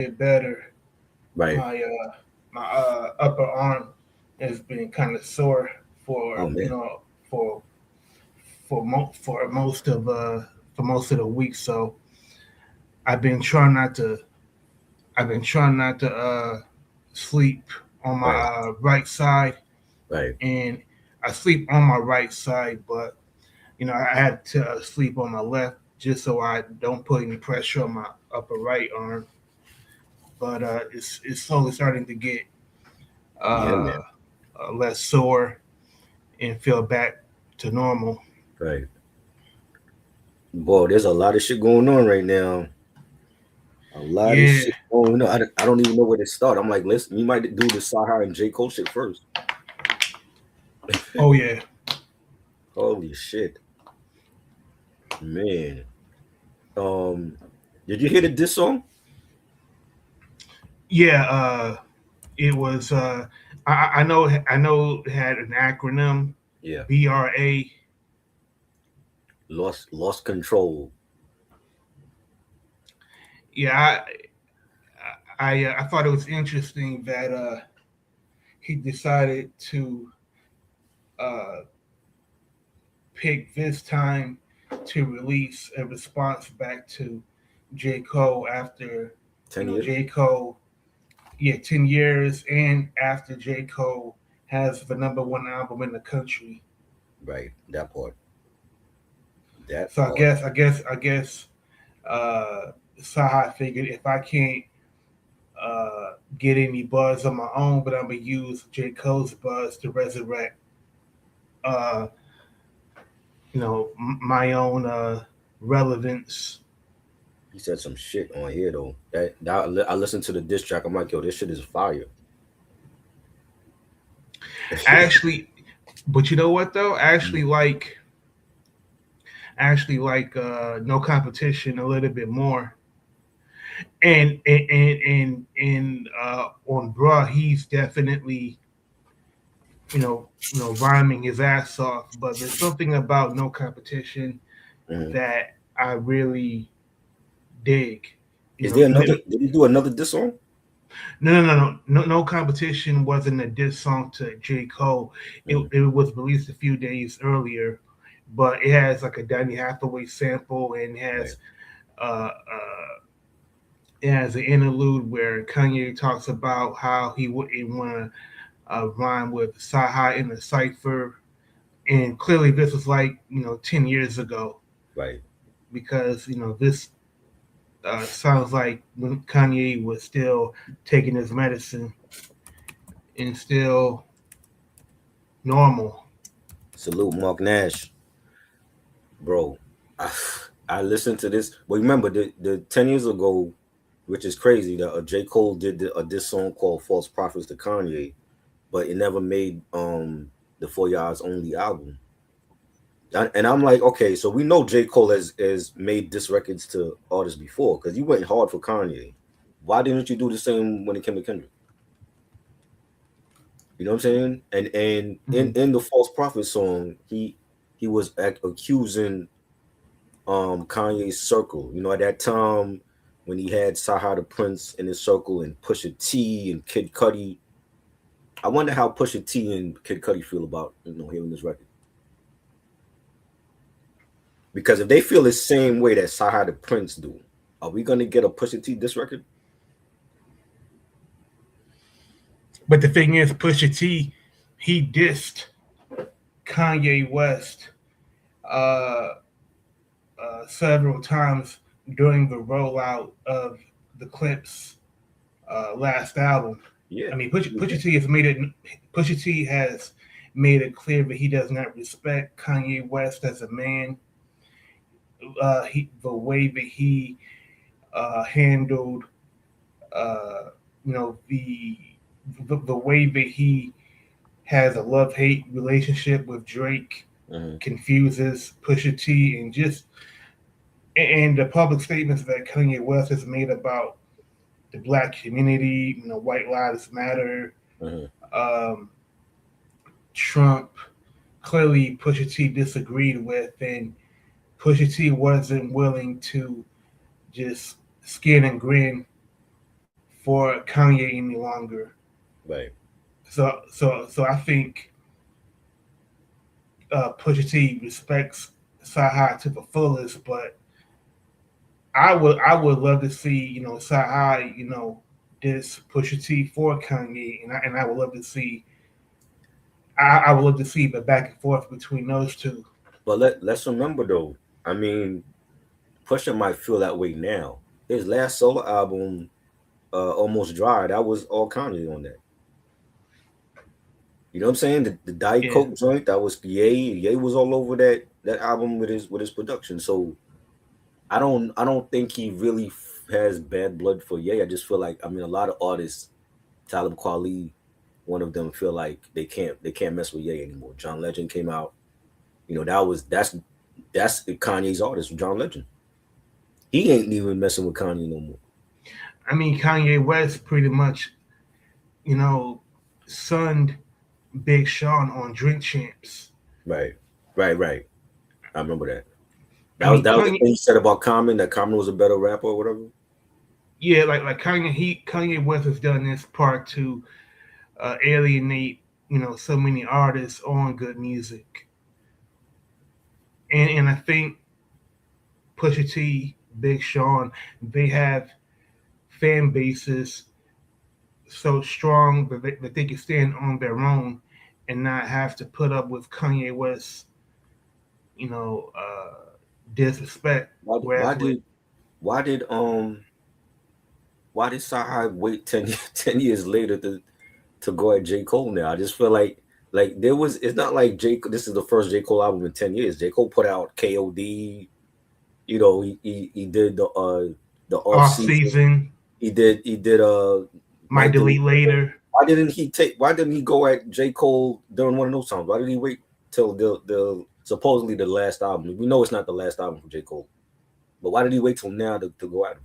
get better. Right. My upper arm has been kind of sore Oh for man. for for most of the week. So I've been trying not to I've been trying not to sleep on my Right. right side, Right. and I sleep on my right side, but I had to sleep on my left just so I don't put any pressure on my upper right arm. But it's slowly starting to get Yeah, uh, man. less sore and feel back to normal. Right. Boy, there's a lot of shit going on right now. A lot of Yeah. shit going on. I don't even know where to start. I'm like, listen, we might do the Cyhi and J. Cole shit first. Oh yeah. Holy shit, man. Um, did you hear the diss song? Yeah. It was. I know it had an acronym. Yeah, BRA. lost control. Yeah. I thought it was interesting that he decided to uh, pick this time to release a response back to J. Cole after, 10 years. J. Cole, yeah, 10 years, and after J. Cole has the number one album in the country. Right, that part. That So I part. guess, I guess, I guess, uh, Cyhi figured if I can't get any buzz on my own, but I'm gonna use J. Cole's buzz to resurrect, uh, my own relevance. He said some shit on here though. I listened to the diss track. I'm like, yo, this shit is fire. Actually, but you know what though? Actually like no competition a little bit more. And on bruh, he's definitely rhyming his ass off. But there's something about no competition Mhm. that I really dig. Is there another? No, Did he do another diss song? no competition wasn't a diss song to J. Cole. It, Mhm. it was released a few days earlier, but it has like a Danny Hathaway sample and Right. it has an interlude where Kanye talks about how he wouldn't want to rhyme with Cyhi in the cipher, and clearly this was like 10 years ago Right. because this sounds like when Kanye was still taking his medicine and still normal. Salute Mark Nash, bro. I, I listened to this. Well, remember the 10 years ago, which is crazy that J. Cole did a diss song called "False Prophets" to Kanye, but it never made the For Your Eyes Only album. And I'm like, okay, so we know J. Cole has made diss records to artists before because you went hard for Kanye. Why didn't you do the same when it came to Kendrick? You know what I'm saying? And Mhm. in the False Prophet song, he was accusing Kanye's circle. You know, at that time when he had Saha the Prince in his circle and Pusha T and Kid Cudi. I wonder how Pusha T and Kid Cudi feel about hearing this record. Because if they feel the same way that Saha the Prince do, are we gonna get a Pusha T this record? But the thing is, Pusha T, he dissed Kanye West uh, several times during the rollout of the Clips last album. Yeah. I mean, Pusha T has made it clear that he does not respect Kanye West as a man. The way that he handled, uh, the way that he has a love hate relationship with Drake Hmm. confuses Pusha T, and the public statements that Kanye West has made about the black community, White Lives Matter, Hmm. um, Trump. Clearly, Pusha T disagreed with, and Pusha T wasn't willing to just skin and grin for Kanye any longer. Right. So I think Pusha T respects Cyhi to the fullest, but I would love to see Cyhi this Pusha T for Kanye, and I would love to see I would love to see the back and forth between those two. But let's remember though. I mean, Pusha might feel that way now. His last solo album, Almost Dry, that was all Kanye on that. You know what I'm saying? The Diet Yeah, Coke joint, that was Ye. Ye was all over that album with his production. So I don't think he really has bad blood for Ye. I just feel like, I mean, a lot of artists, Talib Kweli, one of them, feel like they can't mess with Ye anymore. John Legend came out. You know, that's Kanye's artist, John Legend. He ain't even messing with Kanye no more. I mean Kanye West pretty much you know sunned Big Sean on Drink Champs. Right. Right. I remember that. I That was mean that was the Kanye, thing he said about Common, that Common was a better rapper or whatever. yeah, like Kanye West has done this part to alienate so many artists on good music, and I think Pusha T, Big Sean, they have fan bases so strong that they can stand on their own and not have to put up with Kanye West, you know, disrespect. Why Whereas with why did why did Cyhi wait 10 years later to go at J. Cole now? I just feel like there was, it's not like this is the first J. Cole album in 10 years. J. Cole put out KOD, you know, he did the off off season. season, He did might Might Delete delete Later. later. Why didn't he go at J. Cole during one of those songs? Why did he wait till the supposedly the last album? We know it's not the last album for J. Cole. But why did he wait till now to go at him?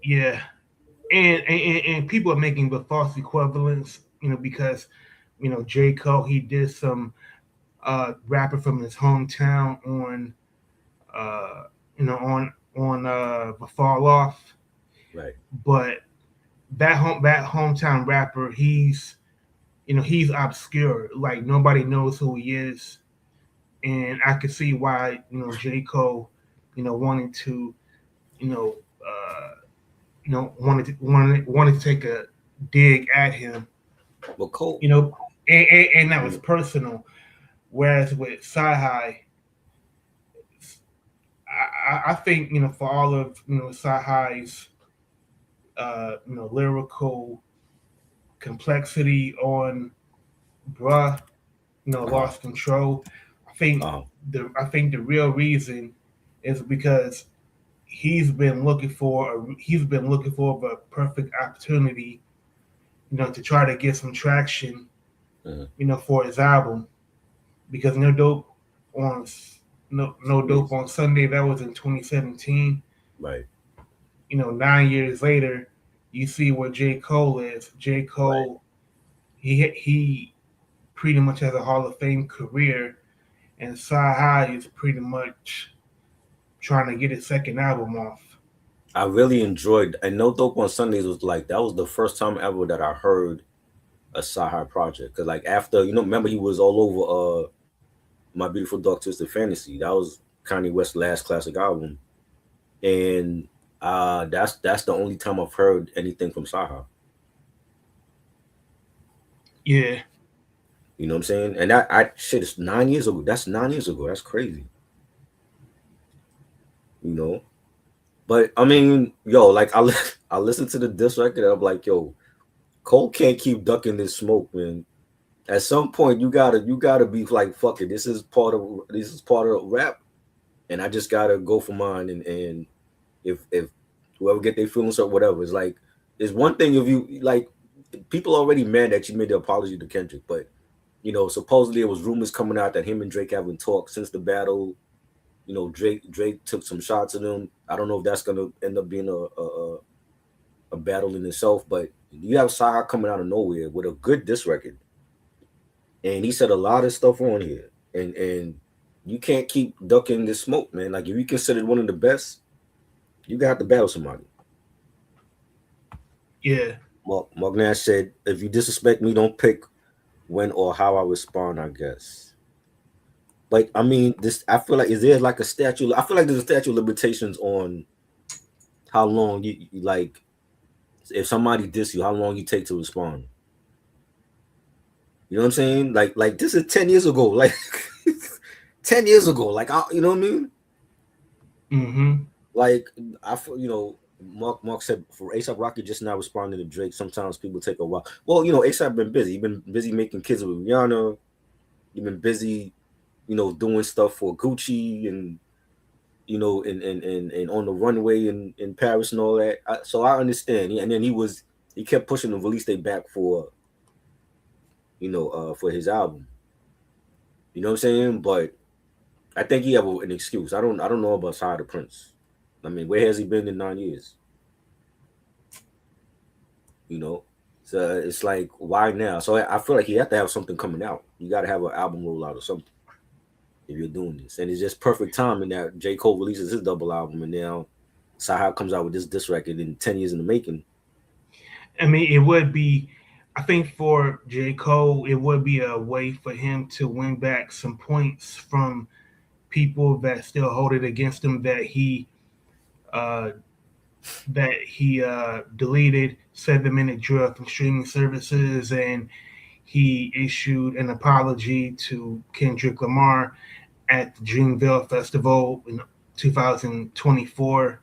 Yeah, and people are making the false equivalence, because J Cole he did some rapper from his hometown on uh, the fall off, Right. but that hometown rapper he's obscure, like nobody knows who he is, and I could see why J Cole wanted to you know wanted to take a dig at him, Well, Cole. and that was Mm. personal. Whereas with Cyhi, I think for all of Cyhi's lyrical complexity on Bruh, Uh-huh. lost control. I think Uh-huh. the real reason is because he's been looking for the perfect opportunity, to try to get some traction, Uh-huh. for his album, because on no Yes. dope on Sunday, that was in 2017. Right. 9 years later, you see where J Cole is. J Right. Cole, he pretty much has a Hall of Fame career, and Cyhi is pretty much trying to get his second album off. I really enjoyed, and No Dope on Sundays was like, that was the first time ever that I heard a Sahar project. Cause like after, remember he was all over My Beautiful Dark Twisted Fantasy. That was Kanye West's last classic album. And that's the only time I've heard anything from Sahar. Yeah, You know what I'm saying? And that I shit, it's 9 years ago. That's 9 years ago. That's crazy. You know? But I mean, yo, like I listened to the diss record and I'm like, yo, Cole can't keep ducking this smoke, man. At some point you gotta be like, fuck it. This is part of rap, and I just gotta go for mine. And if whoever get their feelings or whatever, it's like, it's one thing if you like, people already mad that you made the apology to Kendrick, but supposedly it was rumors coming out that him and Drake haven't talked since the battle. Drake took some shots at him. I don't know if that's gonna end up being a battle in itself, but you have Cyhi coming out of nowhere with a good diss record, and he said a lot of stuff on here, and you can't keep ducking this smoke, man. Like, if you considered one of the best, You got to battle somebody. Yeah. Mark Nash said, "If you disrespect me, don't pick when or how I respond. I guess." Like, I mean, this. I feel like is there like a statute? I feel like there's a statute of limitations on how long you like. If somebody diss you, how long you take to respond. You know what I'm saying? Like this is 10 years ago. Like 10 years ago. Like you know what I mean? Mm-hmm. Like I feel Mark said for ASAP Rocky just now responding to Drake. Sometimes people take a while. Well, ASAP been busy. He been busy making kids with Rihanna. He been busy, doing stuff for Gucci and and on the runway in Paris and all that. So I understand. And then he kept pushing the release date back for his album. You know what I'm saying? But I think he have an excuse. I don't know about Cyhi the Prince. I mean, where has he been in 9 years? You know, so it's like why now? So I feel like you have to have something coming out. You got to have an album rollout or something if you're doing this. And it's just perfect timing that J. Cole releases his double album, and now Cyhi comes out with this record in 10 years in the making. I mean, it would be, I think for J. Cole, it would be a way for him to win back some points from people that still hold it against him uh, that he deleted 7 Minute Drill from streaming services, and he issued an apology to Kendrick Lamar at the Dreamville Festival in 2024.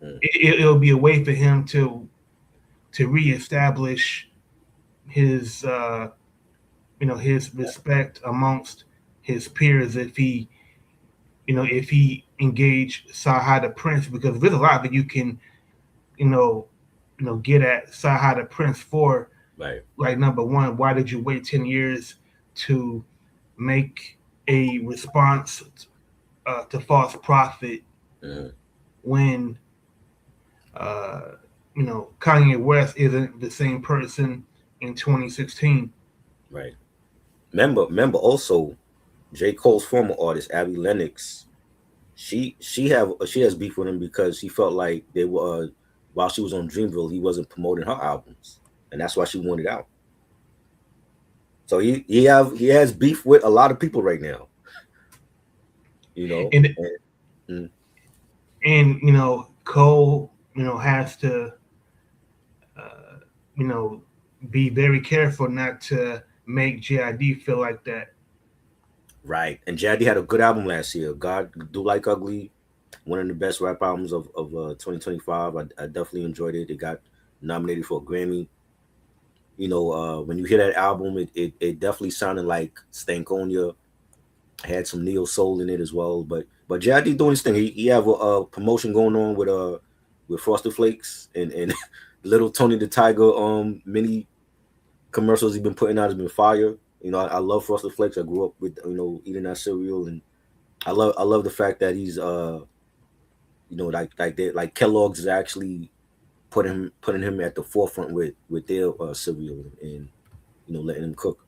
Mm. It'll be a way for him to reestablish his his respect amongst his peers if he engaged Cyhi the Prince, because there's a lot that you can you know get at Cyhi the Prince for. Right. Like, number one, why did you wait 10 years to make a response to false prophet Mm-hmm. when Kanye West isn't the same person in 2016? Right. Remember also J. Cole's former artist Abby Lennox. She has beef with him because she felt like they were while she was on Dreamville, he wasn't promoting her albums, and that's why she wanted out. So he has beef with a lot of people right now. You know, and and, and Cole has to uh, you know be very careful not to make JID feel like that. right. And Jaddy had a good album last year. God Do Like Ugly, one of the best rap albums of 2025. I definitely enjoyed it. It got nominated for a Grammy. When you hear that album, it definitely sounded like Stankonia. Had some neo soul in it as well. But JID doing his thing. He have a promotion going on with Frosted Flakes and Little Tony the Tiger mini commercials he's been putting out has been fire. I love Frosted Flakes. I grew up with eating that cereal, and I love the fact that he's like Kellogg's is actually putting him at the forefront with their cereal and letting him cook.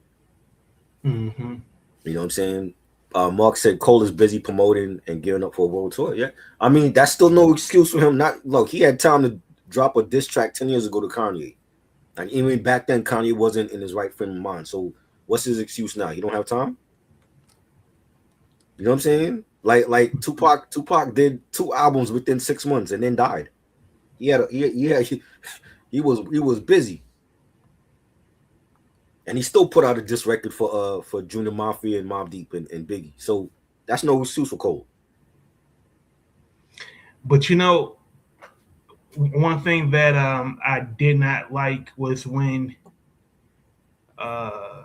Mm-hmm. You know what I'm saying? Mark said Cole is busy promoting and gearing up for a world tour. Yeah, I mean that's still no excuse for him. Not look, he had time to drop a diss track 10 years ago to Kanye. Like even back then, Kanye wasn't in his right frame of mind. So what's his excuse now? He don't have time. You know what I'm saying? Like Tupac did 2 albums within 6 months and then died. He was busy, and he still put out a diss record for Junior Mafia and Mobb Deep and Biggie. So that's no excuse for Cole. But one thing that I did not like was when uh,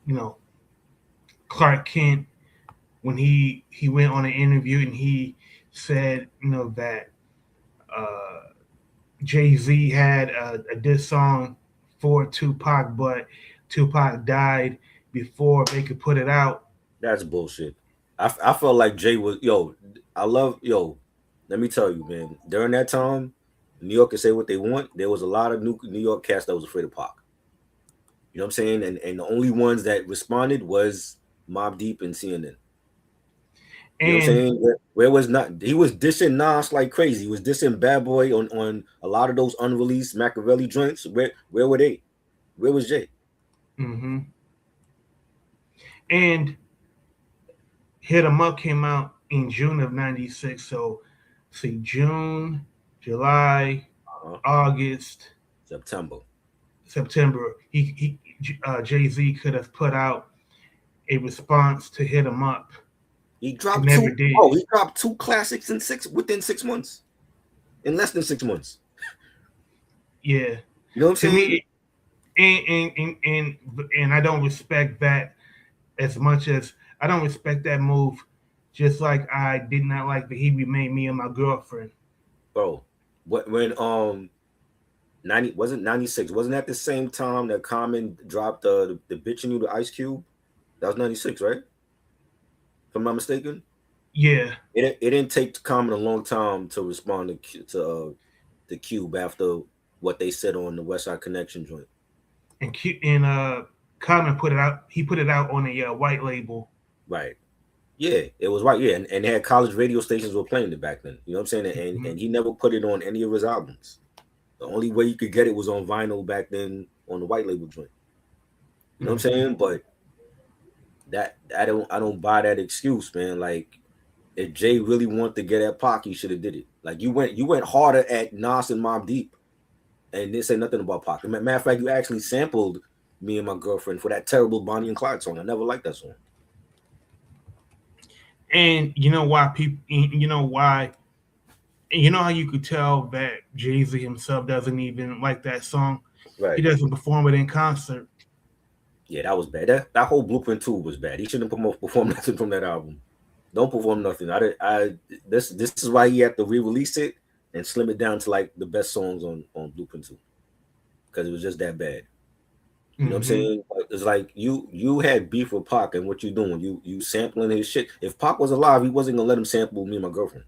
you know Clark Kent, when he went on an interview and he said that uh, Jay Z had a diss song for Tupac, but Tupac died before they could put it out. That's bullshit. I felt like Jay was yo. I love yo. Let me tell you, man. During that time, New York can say what they want. There was a lot of New York cast that was afraid of Pac. You know what I'm saying? And the only ones that responded was Mobb Deep and CNN. You know what I'm And saying? Where was not he was dissing Nas like crazy. He was dissing Bad Boy on a lot of those unreleased Machiavelli joints. Where were they? Where was Jay? mm-hmm. And Hit 'Em Up came out in June of '96. So, see, June, July, Uh-huh. August, September. September. Jay Z could have put out a response to Hit 'Em Up. He He dropped never two. did. Oh, he dropped two classics within 6 months. In less than 6 months. Yeah. You know what I'm To saying? me, and I don't respect that as much as I don't respect that move. Just like I did not like that he remade Me and My Girlfriend. Bro. When 90 wasn't 96. Wasn't that the same time that Common dropped the bitching you to Ice Cube? That was 96, right? If I'm not mistaken. Yeah, It didn't take Common a long time to respond to the Cube after what they said on the West Side Connection joint. and Common put it out. He put it out on a white label. Right. Yeah, it was right. Yeah, and they had college radio stations were playing it back then. You know what I'm saying? Mm-hmm. And he never put it on any of his albums. The only way you could get it was on vinyl back then on the white label joint. You know what I'm Mm-hmm. saying? But that I don't buy that excuse, man. Like if Jay really wanted to get at Pac, he should have did it. Like you went harder at Nas and Mobb Deep, and didn't say nothing about Pac. Matter of fact, you actually sampled Me and My Girlfriend for that terrible Bonnie and Clyde song. I never liked that song. And you know why people? You know why? You know how you could tell that Jay Z himself doesn't even like that song. He Right. doesn't perform it in concert. Yeah, that was bad. That whole Blueprint 2 was bad. He shouldn't perform nothing from that album. Don't perform nothing. This is why he had to re-release it and slim it down to like the best songs on Blueprint 2 because it was just that bad. You know what I'm Mm-hmm. saying? It's like you had beef with Pac, and what you doing? You sampling his shit. If Pac was alive, he wasn't gonna let him sample Me and My Girlfriend.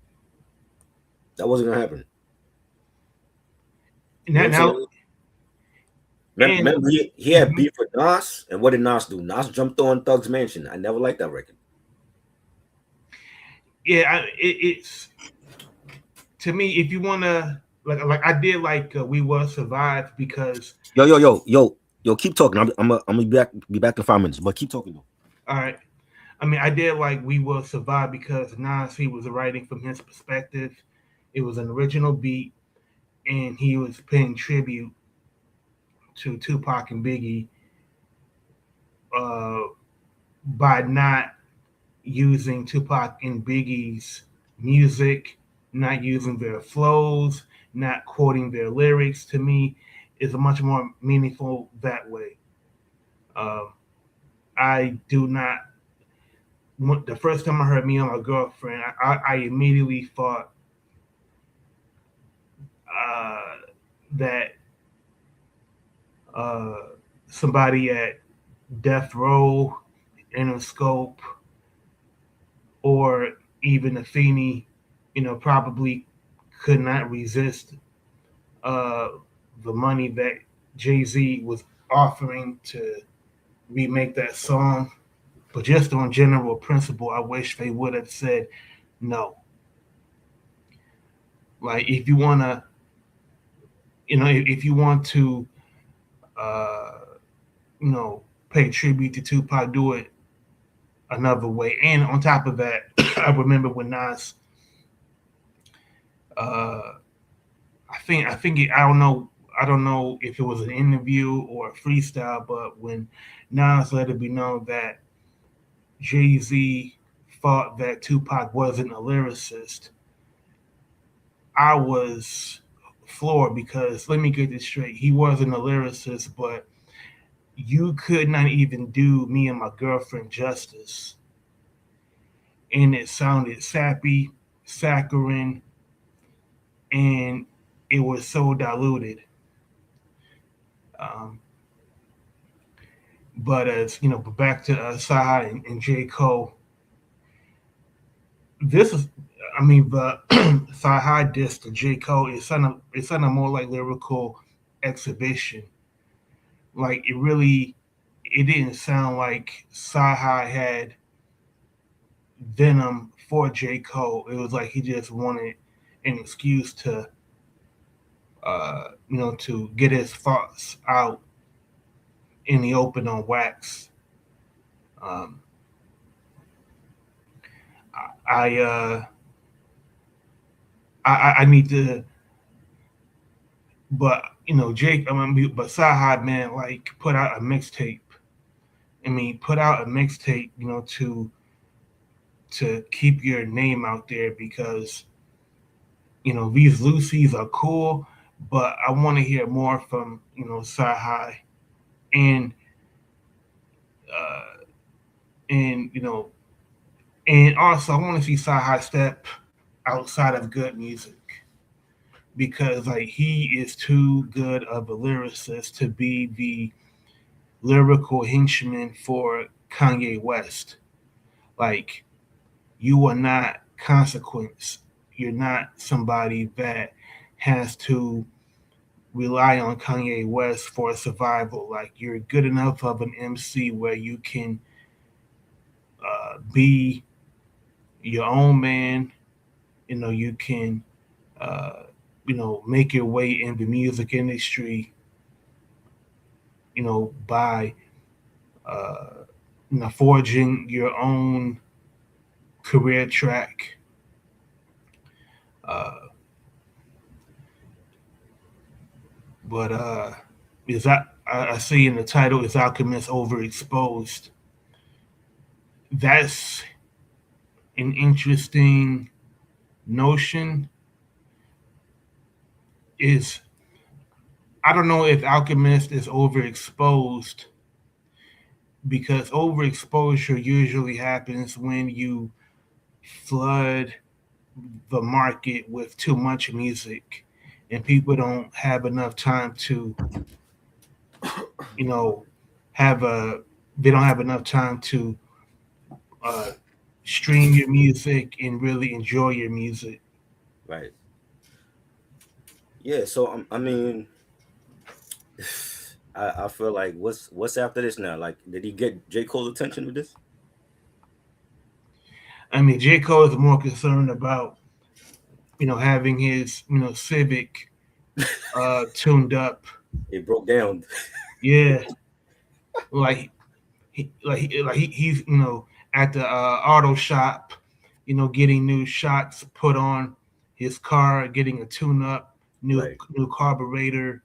That wasn't gonna happen. You know what I'm Now saying? and Remember, he had mhm. beef with Nas, and what did Nas do? Nas jumped on Thug's Mansion. I never liked that record. Yeah, it's to me. If you wanna like I did like We Will Survive because Yo, keep talking. I'm gonna be back in 5 minutes, but keep talking though. all right. I mean, I did like We Will Survive because Nas he was writing from his perspective. It was an original beat, and he was paying tribute to Tupac and Biggie uh, by not using Tupac and Biggie's music, not using their flows, not quoting their lyrics. To me, is much more meaningful that way. Uh, I do not. The first time I heard Me and My Girlfriend, I immediately thought uh, that uh, somebody at Death Row, Interscope, or even Afeni, probably could not resist uh, the money that Jay Z was offering to remake that song. But just on general principle, I wish they would have said no. Like if you wanna, if you want to, uh, you know, pay tribute to Tupac, do it another way. And on top of that, I remember when Nas, uh, I don't know if it was an interview or a freestyle, but when Nas let it be known that Jay Z thought that Tupac wasn't a lyricist, I was floored because let me get this straight. He wasn't a lyricist, but you could not even do Me and My Girlfriend justice. And it sounded sappy, saccharine, and it was so diluted. Um, but as you know, back to Cyhi and J. Cole, this is, I mean, the Cyhi disc to J. Cole it sounded more like lyrical exhibition. Like it didn't sound like Cyhi had venom for J. Cole. It was like he just wanted an excuse to, to get his thoughts out in the open on wax. Um, I, uh, I need to, but Jake. I mean, but Cyhi, man, like put out a mixtape. I mean, put out a mixtape, to keep your name out there because these Lucy's are cool, but I want to hear more from Cyhi and uh, and and also I want to see Cyhi step outside of good music because like he is too good of a lyricist to be the lyrical henchman for Kanye West. Like you are not consequence. You're not somebody that has to rely on Kanye West for survival. Like you're good enough of an MC where you can be your own man. You can make your way in the music industry. By forging your own career track. Uh, but is that I see in the title is Alchemist overexposed. That's an interesting notion. Is I don't know if Alchemist is overexposed because overexposure usually happens when you flood the market with too much music and people don't have enough time to you know have a they don't have enough time to uh, stream your music and really enjoy your music. Right. Yeah. So I mean, I feel like what's after this now? Like, did he get J. Cole's attention with this? I mean, J. Cole is more concerned about having his Civic tuned up. It broke down. Yeah, like he's at the auto shop, getting new shots put on his car, getting a tune up, new Right. new carburetor,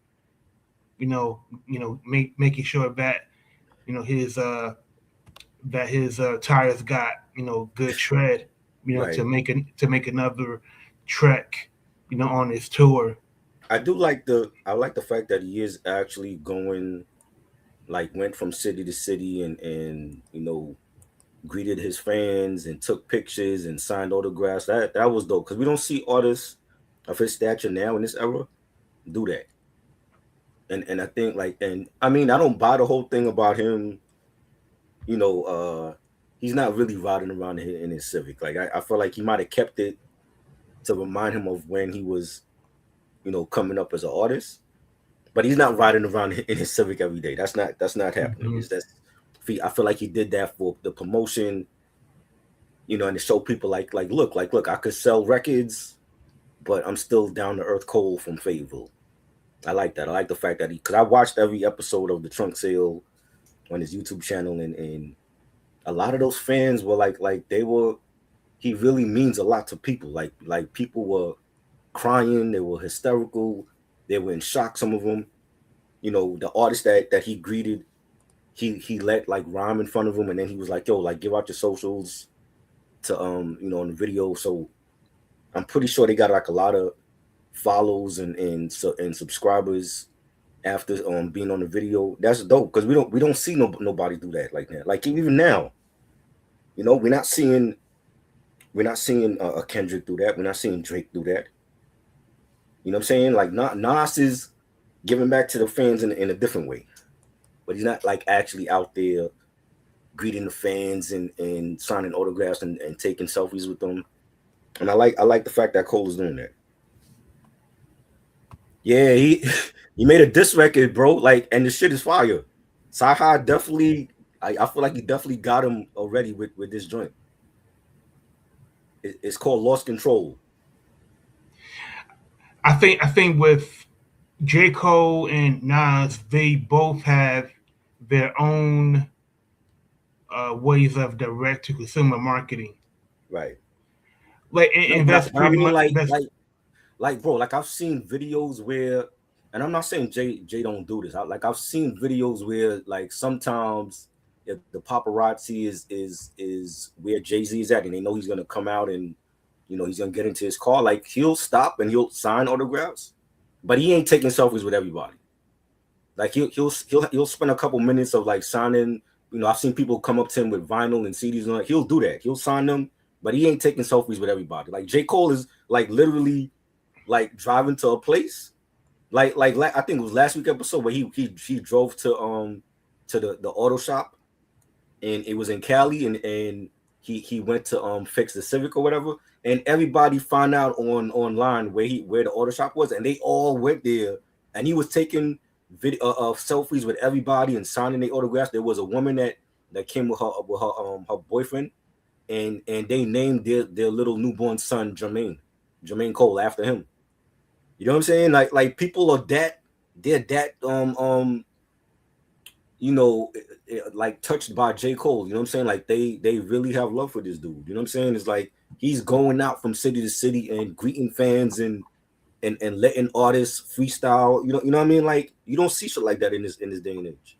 making sure that his tires got good tread, Right. to make another trek, on his tour. I like the fact that he is actually going, like, went from city to city and greeted his fans and took pictures and signed autographs. That was dope because we don't see artists of his stature now in this era do that. And I think, like, and I mean, I don't buy the whole thing about him. You know, he's not really riding around in his Civic. Like, I feel like he might have kept it to remind him of when he was, coming up as an artist. But he's not riding around in his Civic every day. That's not happening. Mm-hmm. It's that's I feel like he did that for the promotion, and to show people look, I could sell records, but I'm still down to earth Cole from Fayetteville. I like that. I like the fact that because I watched every episode of the Trunk Sale on his YouTube channel, and a lot of those fans were like they were. He really means a lot to people. Like people were crying, they were hysterical, they were in shock. Some of them, the artist that he greeted, he let like rhyme in front of him, and then he was like, "Yo, like give out your socials to on the video." So I'm pretty sure they got like a lot of follows and subscribers after being on the video. That's dope because we don't see nobody do that like that. Like even now, we're not seeing a Kendrick do that. We're not seeing Drake do that. You know what I'm saying? Like Nas is giving back to the fans in a different way, but he's not like actually out there greeting the fans and signing autographs and taking selfies with them. And I like the fact that Cole is doing that. Yeah, he he made a diss record, bro. Like, and the shit is fire. Cyhi definitely, I feel like he definitely got him already with this joint. It's called Lost Control. I think with J. Cole and Nas, they both have their own ways of direct to consumer marketing. Right. Like, No, and that's but I pretty mean, much that's like, bro, like I've seen videos where, and I'm not saying Jay don't do this. I've seen videos where, like, sometimes if the paparazzi is where Jay-Z is at, and they know he's gonna come out and he's gonna get into his car, like he'll stop and he'll sign autographs, but he ain't taking selfies with everybody. Like he'll spend a couple minutes of like signing. I've seen people come up to him with vinyl and CDs and like he'll do that. He'll sign them, but he ain't taking selfies with everybody. Like J. Cole is like literally like driving to a place, like I think it was last week episode where he drove to the auto shop, and it was in Cali, and he went to fix the Civic or whatever, and everybody found out online where the auto shop was, and they all went there, and he was taking video of selfies with everybody and signing their autographs. There was a woman that came with her boyfriend, and they named their little newborn son Jermaine Cole after him. You know what I'm saying? Like people are they're that like touched by J. Cole. You know what I'm saying? Like they really have love for this dude. You know what I'm saying? It's like he's going out from city to city and greeting fans and letting artists freestyle. You know what I mean? Like you don't see shit like that in this day and age.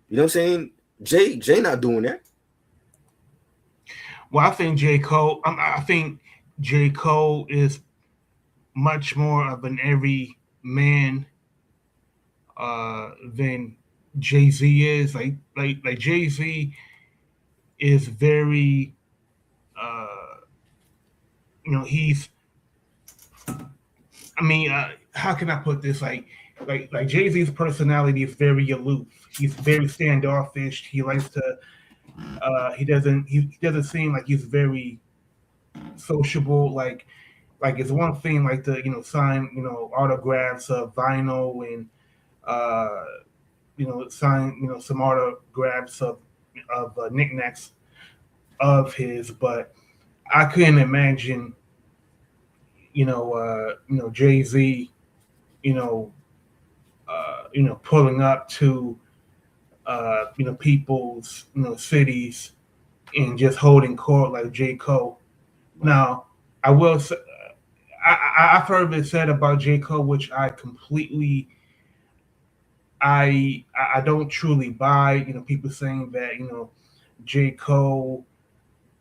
You know what I'm saying? Jay not doing that. well. I think J. Cole is much more of an every man than Jay Z is. Like Jay Z is very uh, he's. I mean, how can I put this? Like Jay Z's personality is very aloof. He's very standoffish. He likes to. He doesn't seem like he's very sociable. Like it's one thing like to sign autographs of vinyl and uh, sign some autographs of knickknacks of his, but I couldn't imagine Jay Z you know pulling up to people's cities and just holding court like J. Cole. Now I will say, I've heard it said about J. Cole, which I don't truly buy. People saying that J. Cole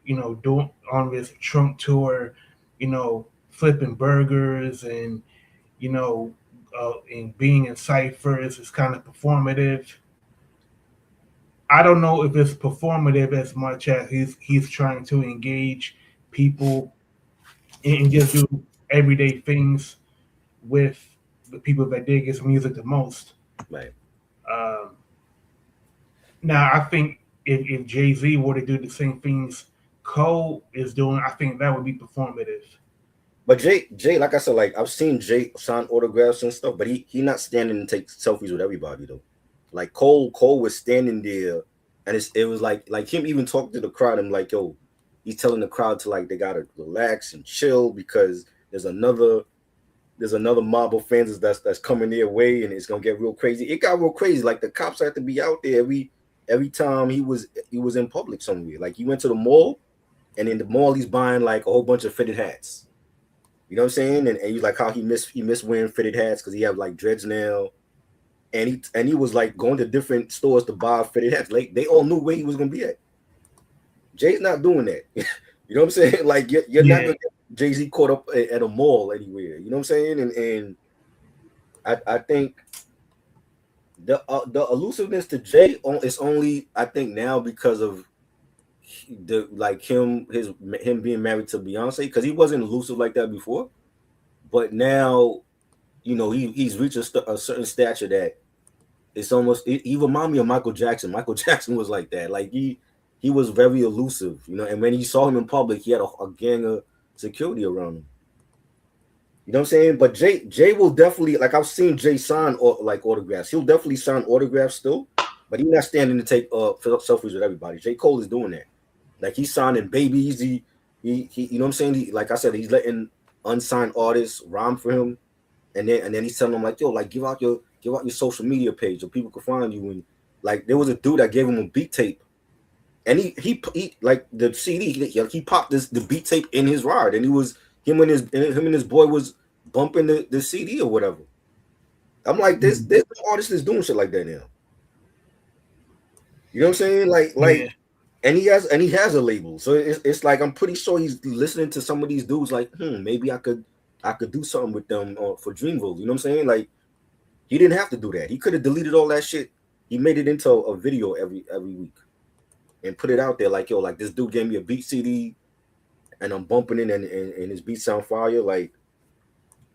doing on this Trump tour, flipping burgers and and being in ciphers is kind of performative. I don't know if it's performative as much as he's trying to engage people and just do everyday things with the people that dig his music the most. Right. Um, Now, I think if Jay Z were to do the same things Cole is doing, I think that would be performative. But Jay, like I said, like I've seen Jay sign autographs and stuff, but he not standing and take selfies with everybody though. Like Cole was standing there, and it was like him even talking to the crowd. I'm like, yo, he's telling the crowd to like they gotta relax and chill because there's another mob of fans that's coming their way, and it's gonna get real crazy. It got real crazy. Like the cops had to be out there every time he was in public somewhere. Like he went to the mall, and in the mall he's buying like a whole bunch of fitted hats. You know what I'm saying? And he's like how he missed wearing fitted hats because he have like dreads now. And he was like going to different stores to buy fitted hats. Like they all knew where he was gonna be at. Jay's not doing that. You know what I'm saying? Like you're not gonna get Jay-Z caught up at a mall anywhere. You know what I'm saying? And I think the elusiveness to Jay is only I think now because of the like him being married to Beyonce, because he wasn't elusive like that before, but now he's reached a certain stature that it's almost he remind me of Michael Jackson. Michael Jackson was like that. Like he was very elusive, and when you saw him in public, he had a gang of security around him. You know what I'm saying? But Jay will definitely, like I've seen Jay sign or like autographs. He'll definitely sign autographs still, but he's not standing to take selfies with everybody. J. Cole is doing that. Like he's signing babies. He you know what I'm saying? He, like I said, he's letting unsigned artists rhyme for him, and then he's telling them like, yo, like give out your social media page so people can find you. And like there was a dude that gave him a beat tape, and he like the CD, he popped the beat tape in his ride, and he was him and his boy was bumping the CD or whatever. I'm like, Mhm. there's artists that's doing shit like that now. You know what I'm saying? Yeah. And he has a label, so it's like I'm pretty sure he's listening to some of these dudes like, maybe I could do something with them for Dreamville. You know what I'm saying? Like he didn't have to do that. He could have deleted all that shit. He made it into a video every week and put it out there like, yo, like this dude gave me a beat CD and I'm bumping it and his beats sound fire. Like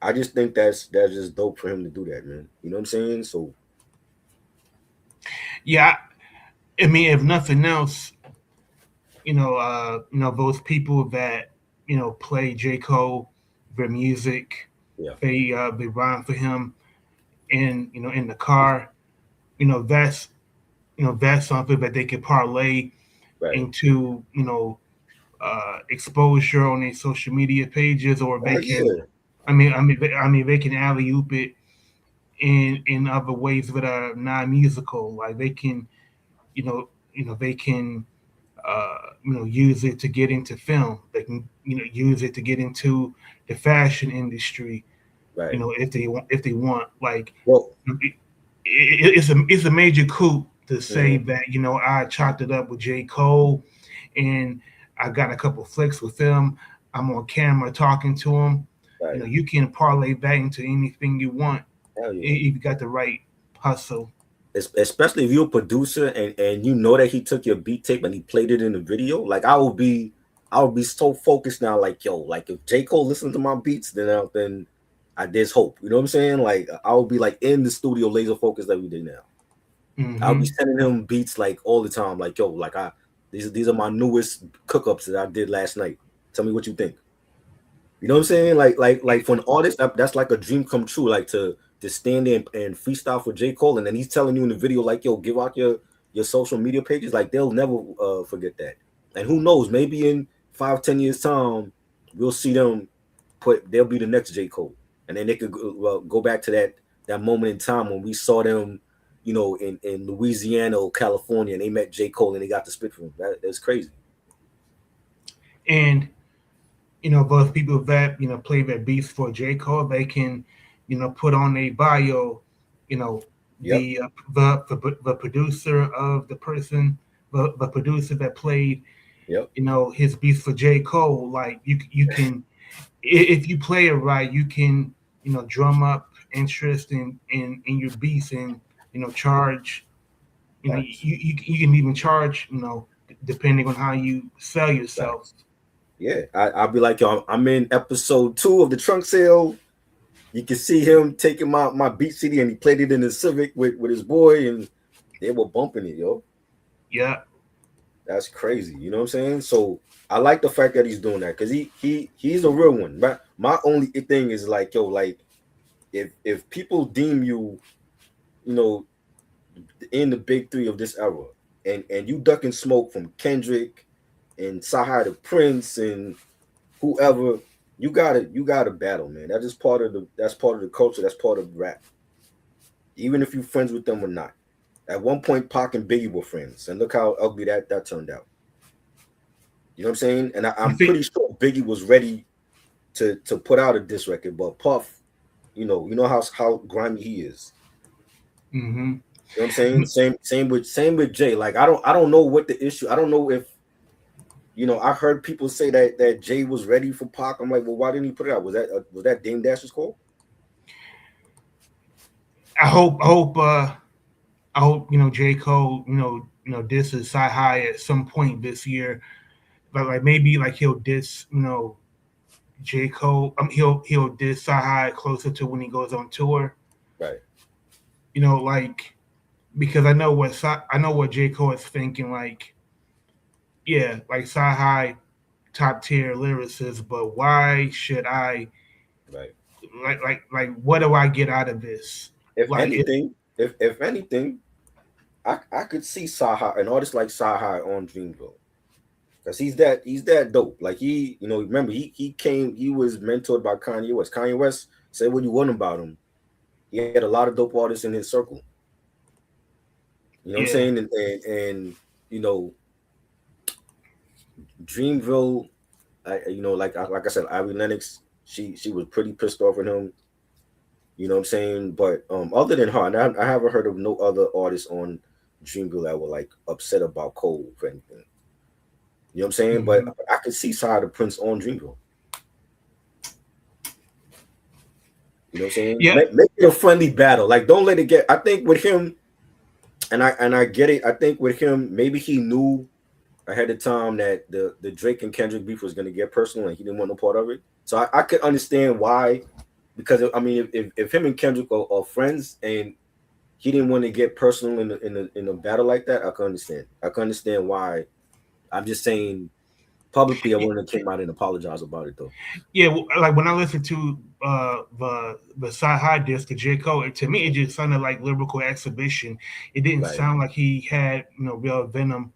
I just think that's just dope for him to do that, man. You know what I'm saying? So Yeah. I mean, if nothing else, those people that play J. Cole, their music, yeah, they rhyme for him in the car. That's that's something that they could parlay right. into exposure on their social media pages, or they Oh can. yeah, I mean, they can alley oop it in other ways that are non-musical. Like they can, they can use it to get into film. They can use it to get into the fashion industry. right. If they want, like Well, it's a major coup to say mhm, that I chopped it up with J. Cole, and I got a couple flicks with him. I'm on camera talking to him. right. You can parlay that into anything you want Hell yeah. if you got the right hustle. Especially if you're a producer and you know that he took your beat tape and he played it in the video. Like I would be so focused now. Like yo, like if J Cole listened to my beats, then there's hope. You know what I'm saying? Like I would be like in the studio, laser focused every day now. I'll be Hmm. sending him beats like all the time. Like yo, like these are my newest cookups that I did last night. Tell me what you think. You know what I'm saying? Like for an artist, that's like a dream come true. Like to stand there and freestyle for J. Cole, and then he's telling you in the video, like, yo, give out your social media pages. Like they'll never forget that. And who knows, maybe in 5, 10 years time, we'll see them they'll be the next J. Cole. And then they could go back to that moment in time when we saw them, in Louisiana or California, and they met J. Cole and they got to spit for him. That's crazy. And both people that play their beats for J. Cole, they can put on a bio, you know Yep. the producer of the person, the producer that played Yep. his beats for J. Cole. Like you can, if you play it right, you can drum up interest in your beats, and charge. Facts. You can even charge depending on how you sell yourself. Facts. Yeah, I'll be like, yo, I'm in episode 2 of the trunk sale. You can see him taking my beat CD and he played it in the Civic with his boy, and they were bumping it, yo. Yeah. That's crazy. You know what I'm saying? So I like the fact that he's doing that because he's a real one. My only thing is like, yo, like if people deem you, you know, in the big three of this era, and you ducking smoke from Kendrick and Cyhi the Prince and whoever, you gotta battle, man. That's part of the culture. That's part of rap. Even if you're friends with them or not. At one point, Pac and Biggie were friends, and look how ugly that turned out. You know what I'm saying? And I I'm think. pretty sure Biggie was ready to put out a diss record, but Puff, you know how grimy he is. Hmm. You know what I'm saying? Same with Jay. Like I don't know what the issue. I don't know if I heard people say that Jay was ready for Pac. I'm like, well, why didn't he put it out? Was that Dame Dash's call? I hope. I hope J. Cole disses Cyhi at some point this year, but like maybe like he'll diss J. Cole. He'll diss Cyhi closer to when he goes on tour. Right. Like, because I know what J. Cole is thinking. Like, yeah, like Cyhi, top tier lyricist, but why should I Right. like what do I get out of this? If Like it. anything, if anything, I could see Saha, an artist like Saha on Dreamville. Cause he's that dope. Like remember he was mentored by Kanye West. Kanye West said what you want about him. He had a lot of dope artists in his circle. You know what I'm Yeah. saying? And you know, Dreamville, like I said, Ivy Lennox, she was pretty pissed off at him. You know what I'm saying? But other than her, and I haven't heard of no other artists on Dreamville that were like upset about Cole for anything. You know what I'm saying? But Hmm. I could see Side of Prince on Dreamville. You know what I'm saying? Yeah. Make it a friendly battle. Like don't let it get. I think with him, and I get it. I think with him, maybe he knew ahead of time that the Drake and Kendrick beef was going to get personal, and he didn't want no part of it. So I could understand why, because I mean, if him and Kendrick are friends, and he didn't want to get personal in a battle like that, I can understand. I can understand why. I'm just saying publicly, I wouldn't have came out and apologized about it though. Yeah, like when I listened to the Cyhi disc of J Cole, to me it just sounded like lyrical exhibition. It didn't Right. sound like he had real venom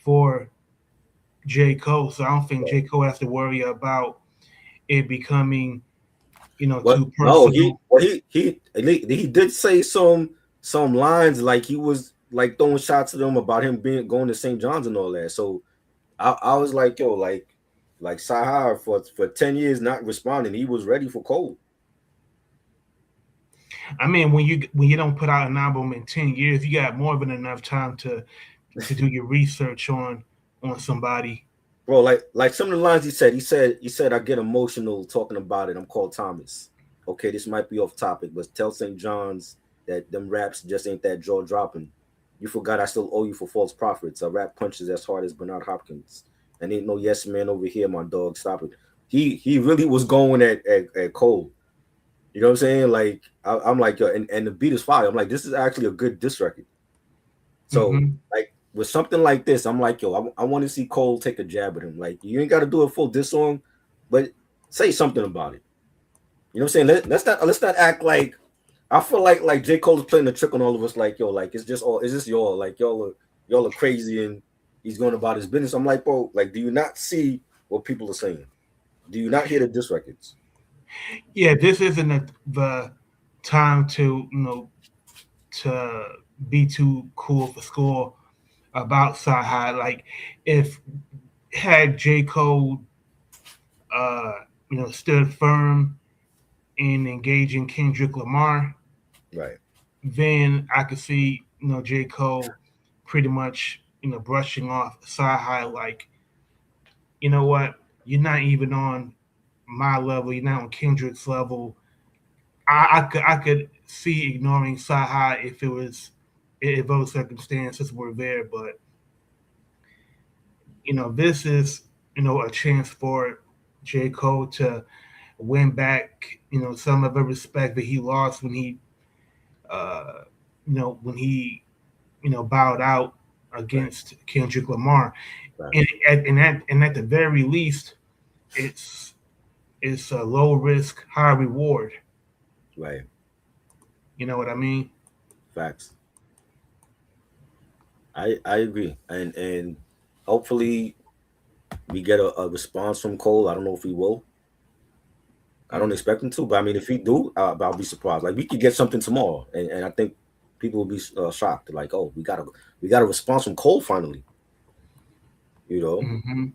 for J Cole. So I don't think Right. J Cole has to worry about it becoming What? too No, he personal. well he did say some lines like he was like throwing shots at them about him being going to St. John's and all that. So I was like, yo, like Sahar for 10 years not responding, he was ready for Cole. I mean, when you don't put out an album in 10 years, you got more than enough time to do your research on somebody. Bro, like some of the lines he said I get emotional talking about it. I'm called Thomas. Okay, this might be off topic, but tell St. John's that them raps just ain't that jaw dropping. You forgot I still owe you for false prophets. I rap punches as hard as Bernard Hopkins. And ain't no yes man over here, my dog. Stop it. He really was going at Cole. You know what I'm saying? Like I'm like, yo, and the beat is fire. I'm like, this is actually a good diss record. So Hmm. like with something like this, I'm like, yo, I want to see Cole take a jab at him. Like you ain't got to do a full diss song, but say something about it. You know what I'm saying? Let's not act like I feel like J. Cole is playing a trick on all of us. Like yo, like it's just y'all. Like y'all are crazy and he's going about his business. I'm like, bro, like do you not see what people are saying? Do you not hear the diss records? Yeah, this isn't the time to be too cool for school about Cyhi. Like if had J Cole uh stood firm in engaging Kendrick Lamar, Right, then I could see J Cole pretty much brushing off Cyhi like what, you're not even on my level, you're not on Kendrick's level. I could see ignoring Cyhi if those circumstances were there, but this is a chance for J Cole to win back some of the respect that he lost when he uh, when he bowed out right, against Kendrick Lamar, right, and at the very least, it's it's a low risk, high reward. right. You know what I mean? Facts. I agree, and hopefully we get a response from Cole. I don't know if he will. I don't Mm. expect him to, but I mean, if he do, I'll be surprised. Like we could get something tomorrow, and I think people will be shocked. Like, oh, we got a response from Cole finally. You know, Hmm.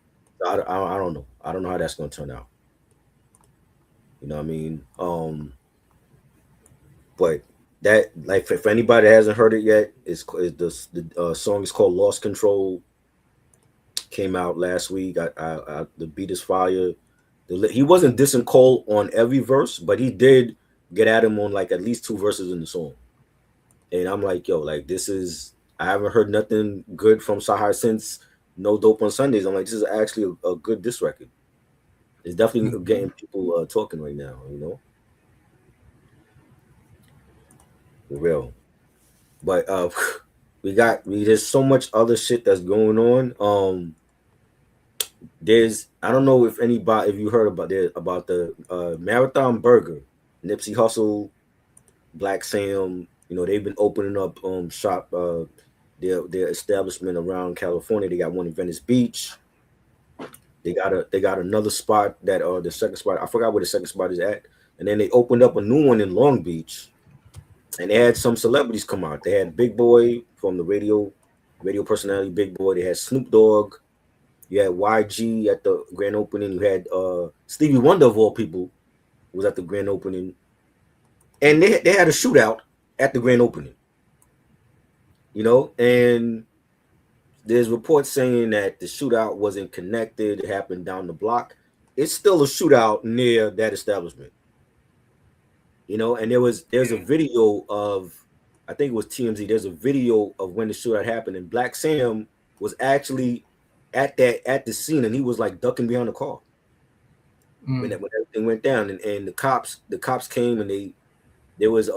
I don't know. I don't know how that's gonna turn out. You know what I mean? But that like for anybody that hasn't heard it yet, the song is called "Lost Control." Came out last week. The beat is fire. He wasn't dissing Cole on every verse, but he did get at him on like at least two verses in the song. And I'm like, yo, like this is I haven't heard nothing good from Sahar since No Dope on Sundays. I'm like, this is actually a good diss record. It's definitely Hmm. getting people talking right now, for real. But there's so much other shit that's going on. There's I don't know if you heard about the Marathon Burger, Nipsey Hussle, Black Sam. They've been opening up shop their establishment around California. They got one in Venice Beach. They got another spot that the second spot, I forgot where the second spot is at, and then they opened up a new one in Long Beach, and they had some celebrities come out. They had Big Boy from the radio personality Big Boy. They had Snoop Dogg. You had YG at the grand opening. You had Stevie Wonder of all people was at the grand opening, and they had a shootout at the grand opening. And there's reports saying that the shootout wasn't connected. It happened down the block. It's still a shootout near that establishment. And there's a video of, I think it was TMZ. There's a video of when the shootout happened, and Black Sam was actually at the scene, and he was like ducking behind the car when everything went down, and the cops came, and there was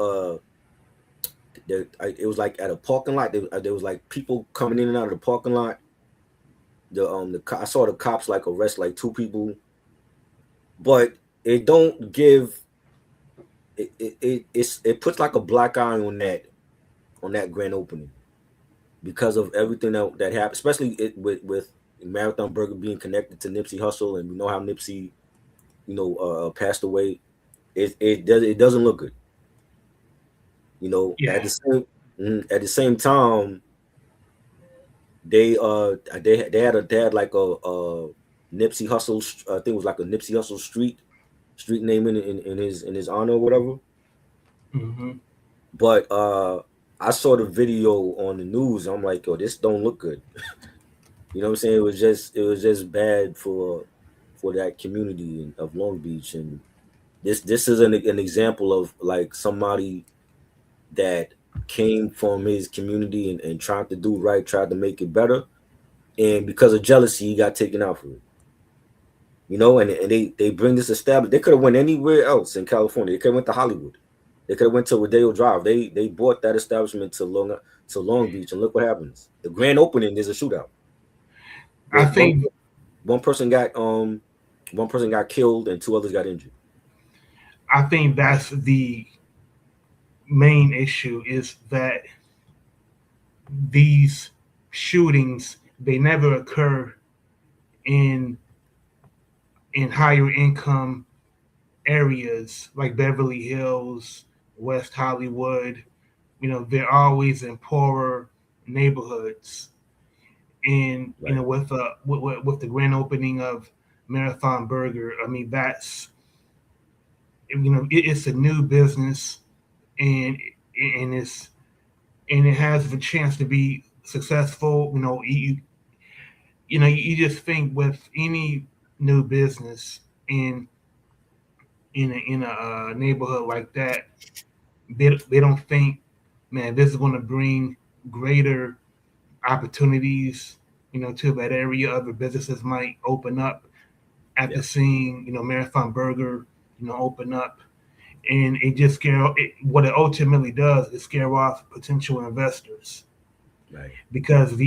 it was like at a parking lot. There was like people coming in and out of the parking lot. I saw the cops like arrest like two people, but it don't give it puts like a black eye on that grand opening because of everything that happened, especially with Marathon Burger being connected to Nipsey Hussle, and we know how Nipsey passed away. It doesn't look good. Yeah. At the same time, they had like a Nipsey Hussle, I think it was like a Nipsey Hussle street name in his honor or whatever. Mm-hmm. But I saw the video on the news. I'm like, yo, this don't look good. You know what I'm saying? It was just bad for that community of Long Beach, and this is an example of like somebody that came from his community and tried to do right, tried to make it better, and because of jealousy, he got taken out for it. And they bring this established. They could have went anywhere else in California. They could have went to Hollywood. They could have went to Rodeo Drive. They bought that establishment to Long Beach, and look what happens. The grand opening is a shootout. I With think one person got killed and two others got injured. I think that's the main issue, is that these shootings, they never occur in higher income areas like Beverly Hills, West Hollywood. They're always in poorer neighborhoods. And Right. with the grand opening of Marathon Burger, I mean, that's it's a new business, and it's and it has the chance to be successful. You just think with any new business in a neighborhood like that, they don't think, man, this is going to bring greater opportunities, to that area. Other businesses might open up after Yeah. seeing, Marathon Burger, open up, and what it ultimately does is scare off potential investors, Right. because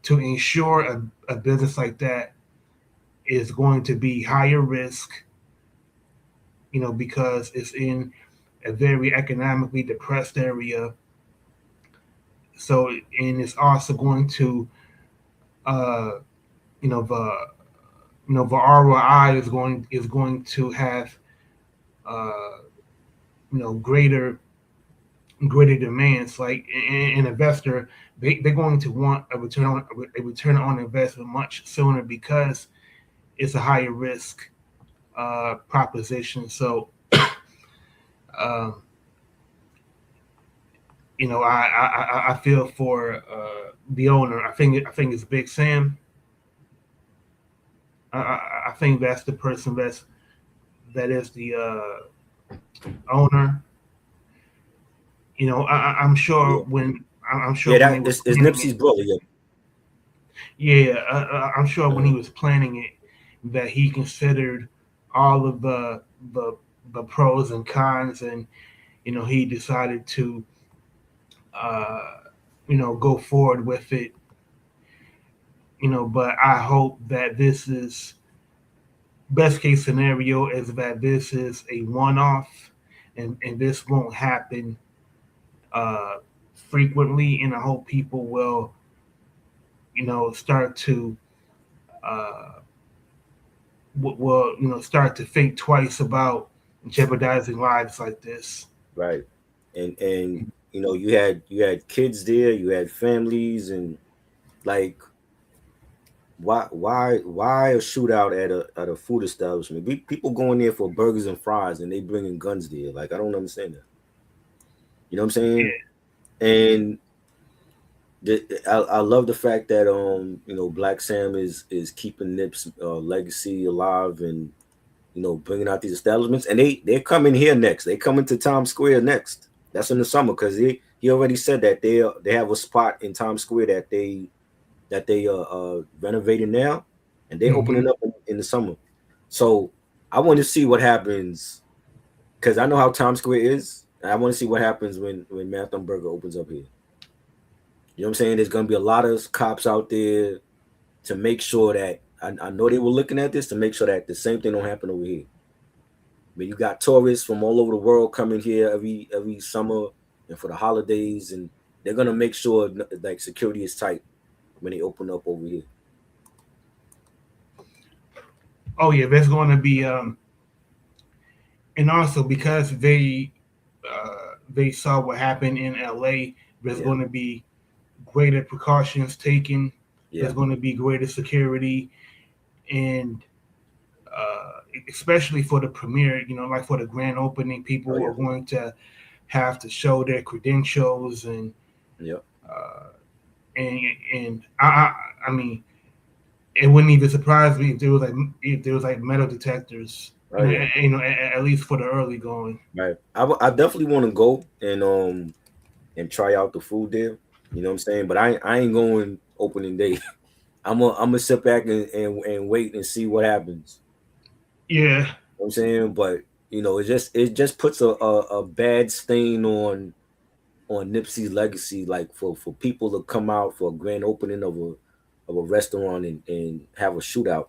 to ensure a business like that is going to be higher risk, because it's in a very economically depressed area. So, and it's also going to, uh, you know, the the ROI is going to have, uh, greater demands. Like an investor, they're going to want a return on investment much sooner, because it's a higher risk proposition. So, um, I feel for the owner. I think it's Big Sam. I think that's the person that is the owner. I'm sure Yeah. Yeah. when he That was is planning it. Nipsey's brother. Yeah. Yeah, I'm sure when he Uh, was planning it, that he considered all of the pros and cons, and he decided to uh, go forward with it. But I hope that this is best case scenario, is that this is a one off, and this won't happen uh, frequently. And I hope people will start to uh, will start to think twice about jeopardizing lives like this. right? And you had kids there, you had families, and like why a shootout at a food establishment? People going there for burgers and fries, and they bringing guns there. Like I don't understand that. You know what I'm saying? And I love the fact that Black Sam is keeping Nip's legacy alive, and bringing out these establishments, and they're coming here next. They coming to Times Square next. That's in the summer because he already said that they have a spot in Times Square that they renovating now, and they Hmm. opening up in the summer. So I want to see what happens because I know how Times Square is. And I want to see what happens when Marathon Burger opens up here. You know what I'm saying? There's gonna be a lot of cops out there to make sure that I know they were looking at this to make sure that the same thing don't happen over here. But you got tourists from all over the world coming here every summer and for the holidays, and they're gonna make sure like security is tight when they open up over here. Oh yeah, there's going to be and also because they saw what happened in LA, there's Yeah, going to be greater precautions taken. yeah, There's going to be greater security, and especially for the premiere, like for the grand opening, oh people are yeah, going to have to show their credentials yeah, uh, and I mean, it wouldn't even surprise me if there was like metal detectors, oh yeah. at least for the early going. Right. I definitely want to go and try out the food there. You know what I'm saying? But I ain't going opening day. I'm gonna sit back and wait and see what happens. Yeah, You know what I'm saying? But it just puts a bad stain on Nipsey's legacy, like for people to come out for a grand opening of a restaurant and have a shootout,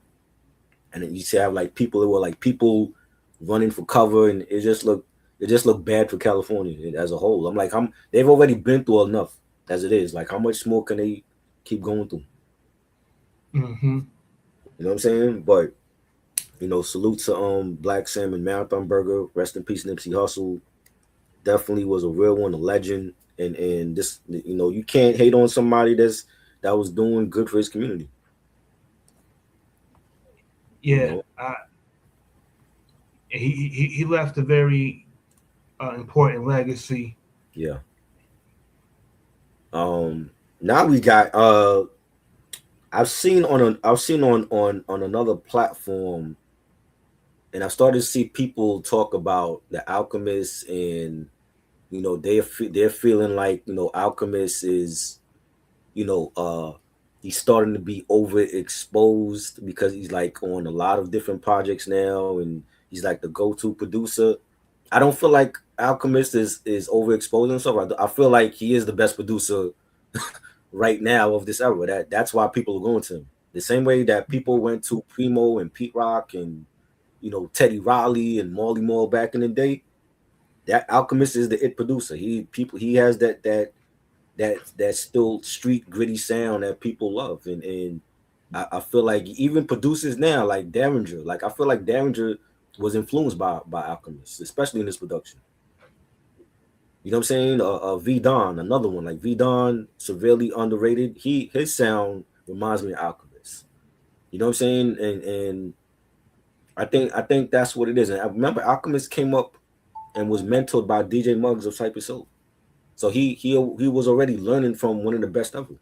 and then you see have like people who were like people running for cover, and it just looked bad for California as a whole. I'm like, they've already been through enough as it is. Like, how much more can they keep going through? hmm You know what I'm saying? But salute to Black Salmon Marathon Burger. Rest in peace, Nipsey Hussle. Definitely was a real one, a legend. And this, you can't hate on somebody that was doing good for his community. You yeah. know, He left a very important legacy. yeah. Now we got I've seen on another platform, and I started to see people talk about the alchemist, and they're feeling like alchemist is you know he's starting to be overexposed because he's like on a lot of different projects now, and he's like the go-to producer. I don't feel like alchemist is overexposing himself. I feel like he is the best producer right now of this era. That's why people are going to him. The same way that people went to Primo and Pete Rock and Teddy Riley and Marley Marl back in the day. That Alchemist is the it producer. He has that still street gritty sound that people love, and I feel like even producers now like Derringer, like I feel like Derringer was influenced by Alchemist, especially in his production. You know what I'm saying? V Don, another one like V Don, severely underrated. His sound reminds me of Alchemist. You know what I'm saying? And I think that's what it is. And I remember Alchemist came up and was mentored by DJ Muggs of Cypress Hill. So he was already learning from one of the best ever.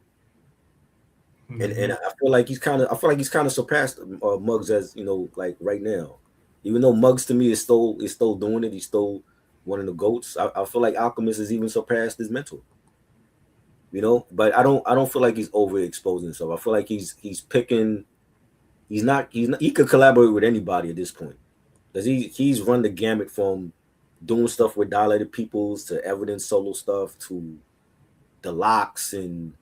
And Hmm. I feel like he's kind of surpassed Muggs as like right now. Even though Muggs to me is still doing it, he's still one of the goats. I feel like Alchemist has even surpassed his mentor. But I don't feel like he's overexposing himself. I feel like he's picking. He's not he could collaborate with anybody at this point because he's run the gamut from doing stuff with Dilated Peoples to Evidence solo stuff to the Locks and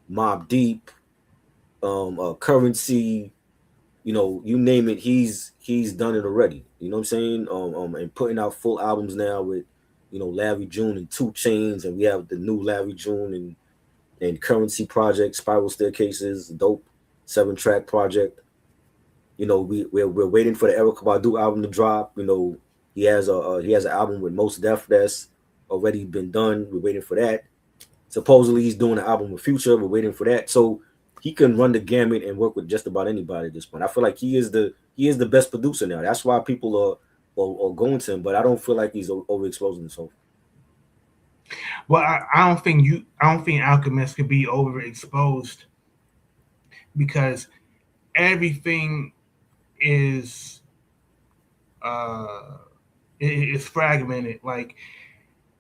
Mob Deep, Currency. You name it, he's done it already. You know what I'm saying? And putting out full albums now with Larry June and Two Chains, and we have the new Larry June and Currency project, Spiral Staircases, dope 7-track project. we're waiting for the Erykah Badu album to drop. He has an album with Mos Def that's already been done. We're waiting for that. Supposedly he's doing an album with Future. We're waiting for that. So he can run the gamut and work with just about anybody at this point. I feel like he is the best producer now. That's why people are going to him. But I don't feel like he's overexposing himself. Well, I don't think Alchemist could be overexposed because everything is uh is fragmented. Like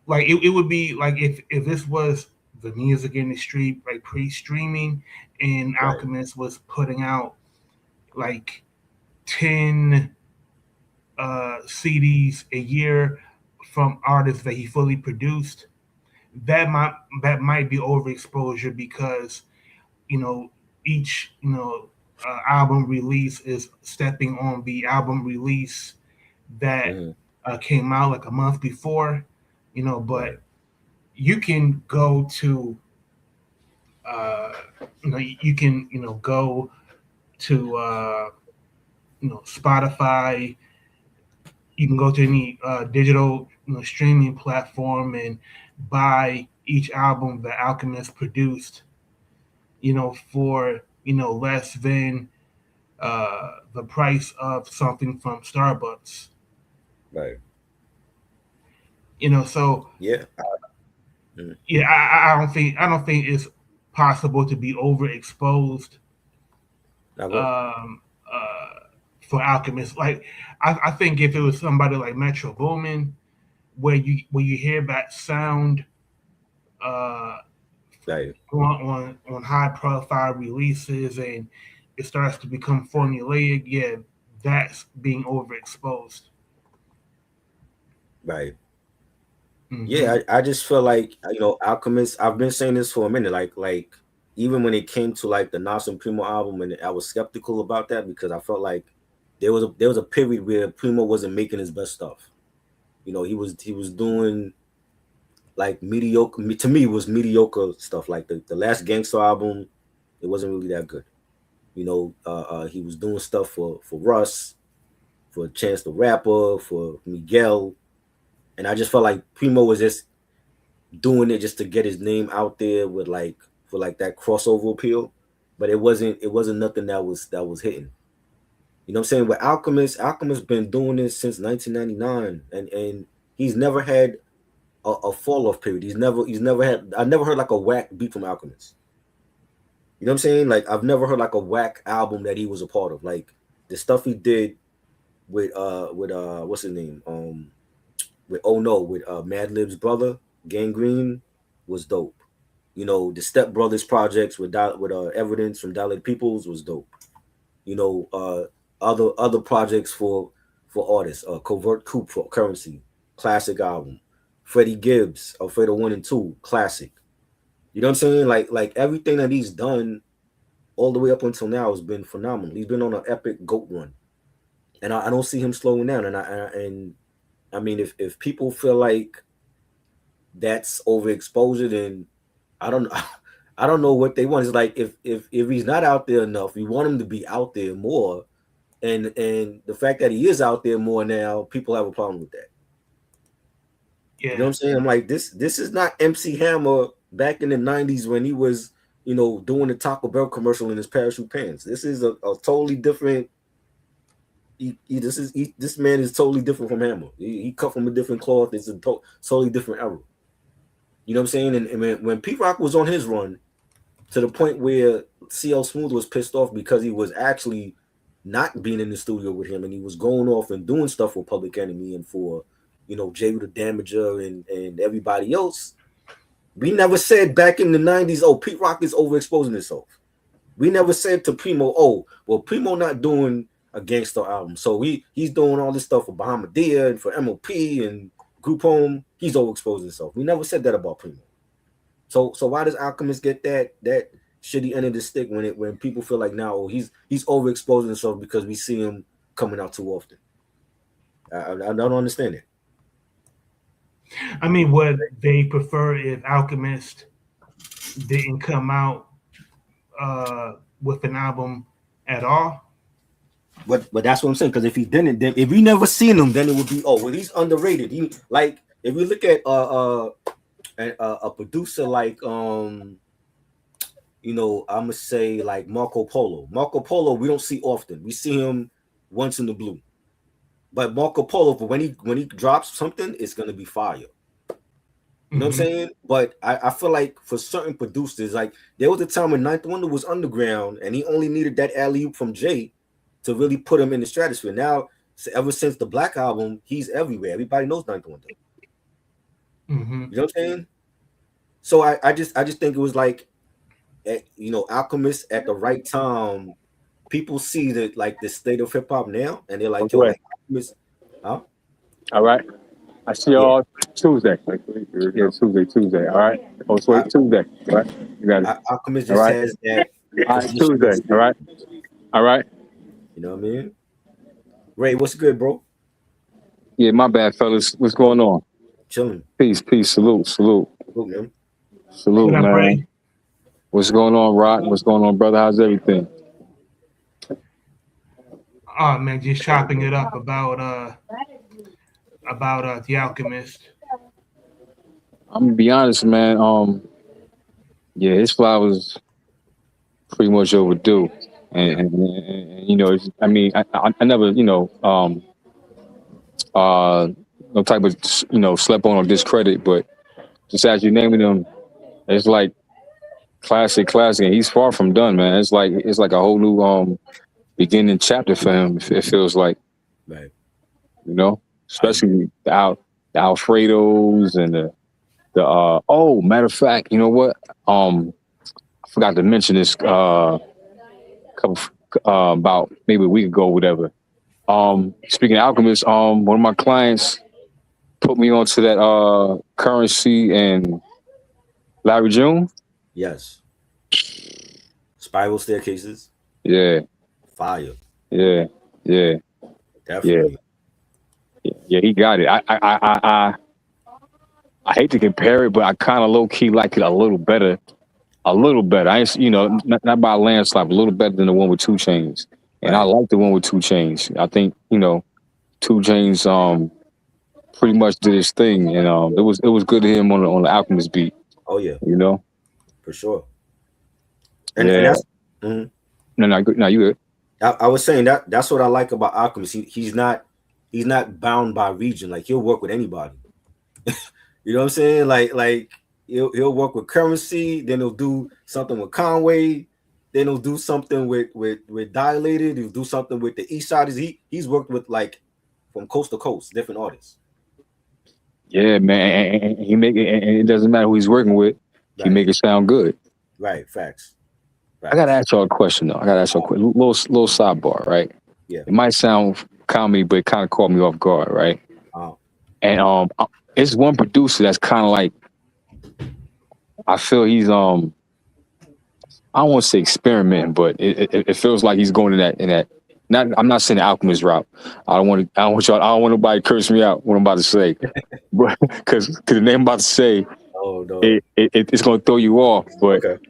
it would be like if this was the music industry like pre-streaming and Right. Alchemist was putting out like 10 CDs a year from artists that he fully produced, that might that might be overexposure because you know each album release is stepping on the album release that Hmm. came out like a month before, but Right. you can go to uh, you can go to Spotify. You can go to any digital streaming platform and buy each album that Alchemist produced, for less than the price of something from Starbucks. Right. So Yeah. Mhm. yeah, I don't think it's possible to be overexposed Now go. um, for Alchemist. Like I think if it was somebody like Metro Boomin, where you hear that sound uh, Right. on high profile releases and it starts to become formulaic, yeah, that's being overexposed. Right. Hmm. Yeah, I just feel like Alchemist. I've been saying this for a minute. Like even when it came to like the Nas and Primo album, and I was skeptical about that because I felt like there was a period where Primo wasn't making his best stuff. He was doing like mediocre. To me, it was mediocre stuff. Like the last Gangsta album, it wasn't really that good. He was doing stuff for Russ, for Chance the Rapper, for Miguel, and I just felt like Primo was just doing it just to get his name out there with like for like that crossover appeal, but it wasn't nothing that was hitting. You know what I'm saying? With Alchemist been doing this since 1999, and he's never had a fall off period. He's never had. I never heard like a whack beat from Alchemist. You know what I'm saying? Like I've never heard like a whack album that he was a part of. Like the stuff he did with what's his name with Oh No with Madlib's brother Gangrene was dope. The Step Brothers projects with Evidence from Dilated Peoples was dope. You know, other projects for artists, Covert Coup Currency, classic album. Freddie Gibbs, Alfredo 1 and 2, classic. You know what I'm saying? Like everything that he's done all the way up until now has been phenomenal. He's been on an epic GOAT run. And I don't see him slowing down. And I mean if people feel like that's overexposure, then I don't I don't know what they want. It's like if he's not out there enough, we want him to be out there more. And the fact that he is out there more now, people have a problem with that. You know what Yeah, I'm saying? I'm like, this is not MC Hammer back in the 90s when he was, doing the Taco Bell commercial in his parachute pants. This is a totally different this man is totally different from Hammer. He cut from a different cloth. It's a totally different era. You know what I'm saying? And when Pete Rock was on his run, to the point where CL Smooth was pissed off because he was actually not being in the studio with him and he was going off and doing stuff for Public Enemy and for, Jay the Damager and everybody else. We never said back in the 90s, oh, Pete Rock is overexposing himself. We never said to Primo, oh, well, Primo not doing a gangster album. So he's doing all this stuff for Bahamadia and for MOP and Group Home. He's overexposing himself. We never said that about Primo. So why does Alchemist get that shitty end of the stick when people feel like now he's overexposing himself because we see him coming out too often? I don't understand it. I mean, would they prefer if Alchemist didn't come out uh, with an album at all? But that's what I'm saying. Because if he didn't, then if we never seen him, then it would be, oh well, he's underrated. He like if we look at a producer like I'm gonna say like Marco Polo. Marco Polo we don't see often. We see him once in the blue. But Marco Polo, but when he drops something, it's gonna be fire. You know what I'm saying? But I feel like for certain producers, like there was a time when Ninth Wonder was underground and he only needed that alley oop from Jay to really put him in the stratosphere. Now, ever since the Black album, he's everywhere. Everybody knows Ninth Wonder. You know what I'm saying? So I just think it was like, Alchemist at the right time. People see that like the state of hip hop now, and they're like, yo, Okay. like Alchemist, huh? All right. I see Yeah, y'all Tuesday. Like, yeah, Tuesday. All right. Oh, so I, it's Tuesday. All right. You got it. Alchemist All just right. has that All right. position Tuesday. and All spirit. right. All right. You know what I mean? Ray, what's good, bro? Yeah, my bad, fellas. What's going on? Chilling. Peace. Look, man. What Salute, up, man. Ray? What's going on, Rock? What's going on, brother? How's everything? Oh man, just chopping it up about the Alchemist. I'm gonna be honest, man. Yeah, his flowers pretty much overdue, and I mean, I never, no type of, slept on or discredit, but just as you naming them, it's like classic, and he's far from done, man. It's like a whole new beginning chapter for him. It feels like, Right. you know, I agree. especially the Alfredos and oh, matter of fact, you know what? I forgot to mention this couple about maybe a week ago, whatever. Speaking of alchemists, one of my clients put me onto that currency and Larry June. Yes. Spiral staircases. Yeah, Fire. yeah, yeah, yeah, Definitely. yeah. He got it. I hate to compare it, but I kind of low key like it a little better. A little better. I ain't, not by a landslide, a little better than the one with Two Chains. And I Right. like the one with Two Chains. I think Two Chains pretty much did his thing, and it was good to hear him on the Alchemist beat. Oh yeah, You know, for sure. And yeah. that's mhm. No, no, no, you good. I was saying that's what I like about Alchemist. He's not bound by region. Like he'll work with anybody. You know what I'm saying? Like he'll work with Currency, then he'll do something with Conway, then he'll do something with Dilated. He'll do something with the East Siders. He's worked with like from coast to coast, different artists. Yeah, man. And he make it, and it doesn't matter who he's working with. He Right, make it sound good. right. Facts, I gotta facts. ask y'all a question though. I gotta ask y'all a little sidebar, right? Yeah. It might sound comedy, but it kind of caught me off guard, right? Uh, And it's one producer that's kind of like, I feel he's I don't want to say experimenting, but it feels like he's going in that. Not, I'm not saying the Alchemist route. I don't want y'all. I don't want nobody to curse me out. What I'm about to say, but because the name I'm about to say, oh no. it's going to throw you off. But Okay.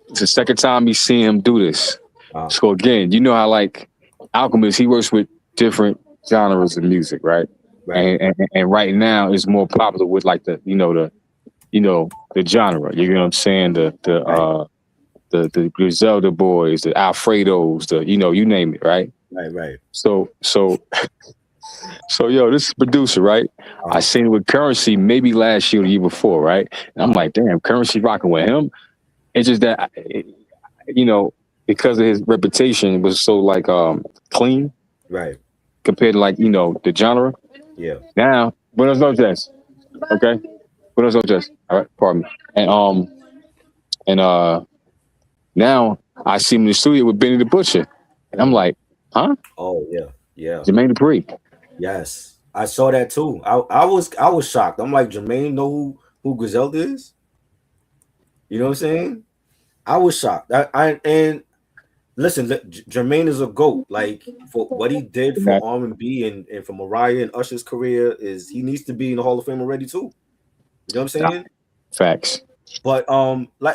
it's the second time you see him do this. Uh, So again, you know how like Alchemist, he works with different genres of music, right? right, And right now it's more popular with like the genre. You know what I'm saying? right, The Griselda boys, the Alfredos, you name it, right? right. So yo, this is producer, right? I Uh, seen it with Currency maybe last year or the year before, right? And I'm like, damn, Currency rocking with him. It's just that, because of his reputation, it was so like clean right. compared to like the genre. Yeah. Now, buenos noches, okay, buenos noches. All right, pardon me. And now I see him in the studio with Benny the Butcher, and I'm Mm. like, huh? Oh yeah, yeah. Jermaine Dupri. Yes, I saw that too. I was shocked. I'm like, Jermaine know who Griselda is? You know what I'm saying? I was shocked. And listen, Jermaine is a goat. Like for what he did for R&B and for Mariah and Usher's career is he needs to be in the Hall of Fame already too. You know what I'm saying? Facts. But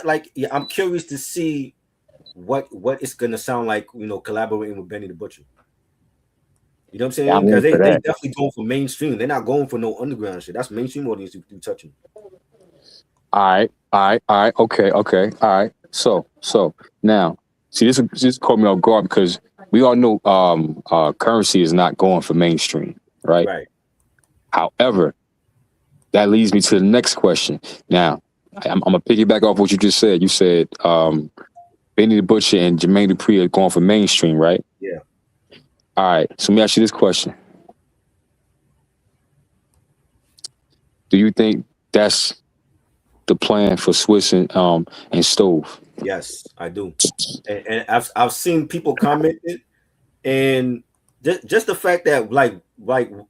like yeah, I'm curious to see what it's gonna sound like. Collaborating with Benny the Butcher. You know what I'm Yeah, saying? I'm Because in they for that. definitely going for mainstream. They're not going for no underground shit. That's mainstream audience you touching. All right. Okay. All right. So now, see, this caught me off guard because we all know currency is not going for mainstream, right? Right. However, that leads me to the next question. Now, I'm gonna piggyback off what you just said. You said Benny the Butcher and Jermaine Dupri are going for mainstream, right? Yeah. All right. So let me ask you this question: do you think that's the plan for Swiss and Stove? Yes, I do. And I've seen people comment it, and just the fact that like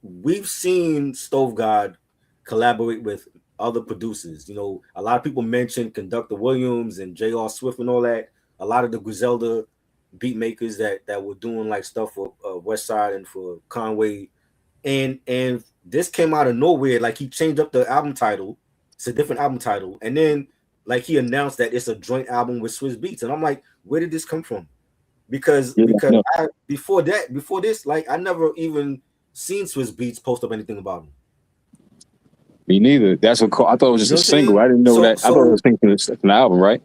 we've seen Stove God collaborate with other producers. You know, a lot of people mentioned Conductor Williams and J.R. Swift and all that. A lot of the Griselda beat makers that were doing like stuff for West Side and for Conway, and this came out of nowhere. Like he changed up the album title. It's a different album title, and then like he announced that it's a joint album with Swiss Beats, and I'm like, where did this come from? Because Yeah, no, before this, like I never even seen Swiss Beats post up anything about him. me neither. That's what I thought it was You just know a what I'm single. saying? I didn't know So that. I thought it was an album, right?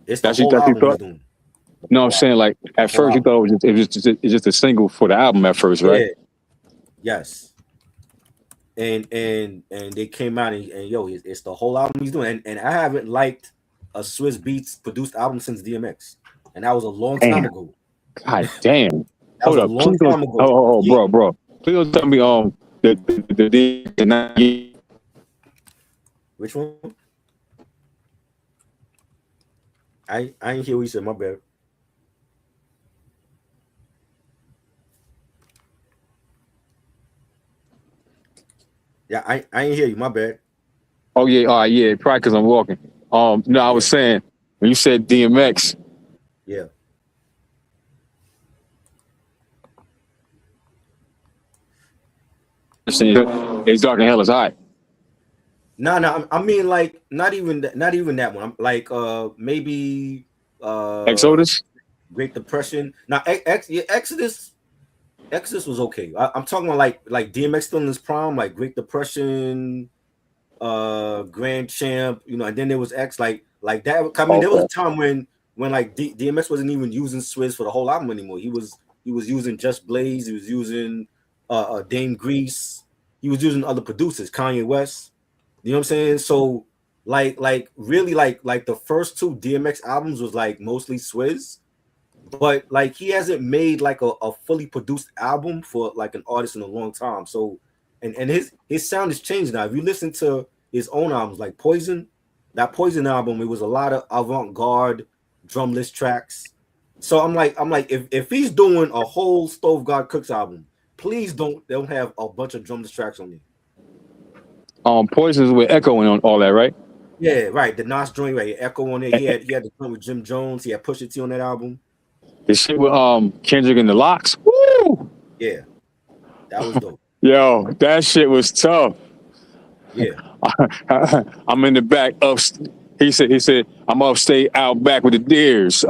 it's the That's you whole that you album he's thought. doing. No, I'm saying like at Whole first you album. thought it was just a single for the album at first, right? Yeah. Yes. And they came out and yo, it's the whole album he's doing. And I haven't liked a Swiss Beats produced album since DMX, and that was a long time Damn. ago. God damn. That was Hold a up. long Please don't. time ago. Oh, Yeah. bro. Please don't tell me the not Which one? I ain't hear what you said. My bad. Yeah, I ain't hear you. My bad. Oh yeah, all right, yeah, probably because I'm walking. No, I was Yeah, saying when you said DMX, yeah. it's dark and hell is hot. No. I mean, like, not even that one. I'm like, maybe, Exodus. Great Depression. Now, Exodus was okay. I'm talking about like DMX still in his prime, like Great Depression, Grand Champ. You know, and then there was X, like that. I mean, there was Okay. a time when like DMX wasn't even using Swizz for the whole album anymore. He was using Just Blaze. He was using Dame Grease. He was using other producers, Kanye West. You know what I'm saying? So like really like the first two DMX albums was like mostly Swizz, but like he hasn't made like a fully produced album for like an artist in a long time. So and his sound has changed now. If you listen to his own albums like Poison, that Poison album, it was a lot of avant-garde drumless tracks. So I'm like if he's doing a whole Stove God Cooks album, please don't have a bunch of drumless tracks on it. Poisons with Echo and on all that, right? Yeah, right. The Nas joint, right? Echo on it. He had the joint with Jim Jones. He had Pusha T on that album. The shit with Kendrick and the Locks. Woo! Yeah, that was dope. Yo, that shit was tough. Yeah, I'm in the back up. He said I'm upstate out back with the deers.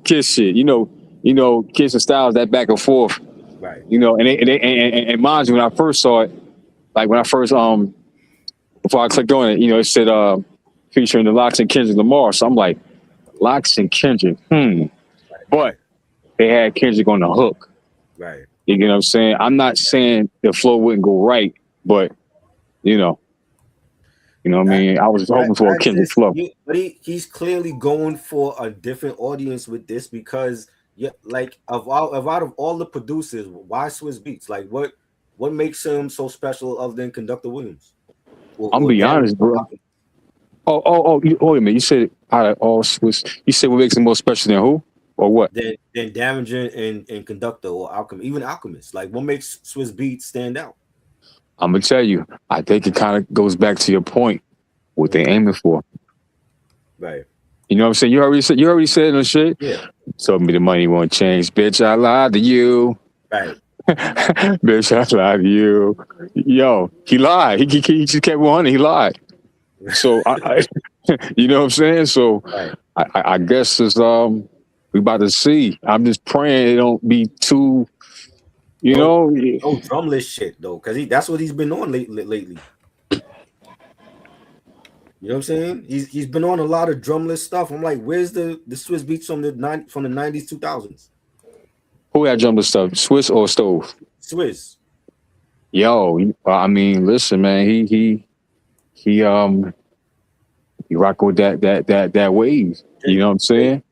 Kiss shit. You know, Kiss and Styles that back and forth. right. You know, and mind you, when I first saw it, like when I first before I clicked on it, you know, it said featuring the Locks and Kendrick Lamar. So I'm like, Locks and Kendrick, but they had Kendrick on the hook. Right. You know what I'm saying? I'm not saying the flow wouldn't go right, but you know what I mean? I was hoping for a Kendrick flow. But he's clearly going for a different audience with this because like out of all the producers, why Swiss Beats? Like what makes him so special other than Conductor Williams? I'm be honest, bro. Wait a minute. You said out of all Swiss, you said what makes him more special than who? Or what? Than Damager and Conductor or Alchemist, even Alchemist. Like what makes Swiss Beats stand out? I'm gonna tell you, I think it kind of goes back to your point, what they aiming for. Right. You know what I'm saying? You already said no shit. Yeah. Told me the money won't change, bitch. I lied to you. Right. Bitch, I lied to you. Yo, he lied. He just kept 100. He lied. So I you know what I'm saying? So right. I guess it's we about to see. I'm just praying it don't be too You know, no drumless shit though, because that's what he's been on lately. You know what I'm saying? He's been on a lot of drumless stuff. I'm like, where's the Swiss beats from the 90s, 2000s? who had drummer stuff? Swiss or Stove? Swiss. Yo, I mean, listen, man, he he rock with that wave. You know what I'm saying?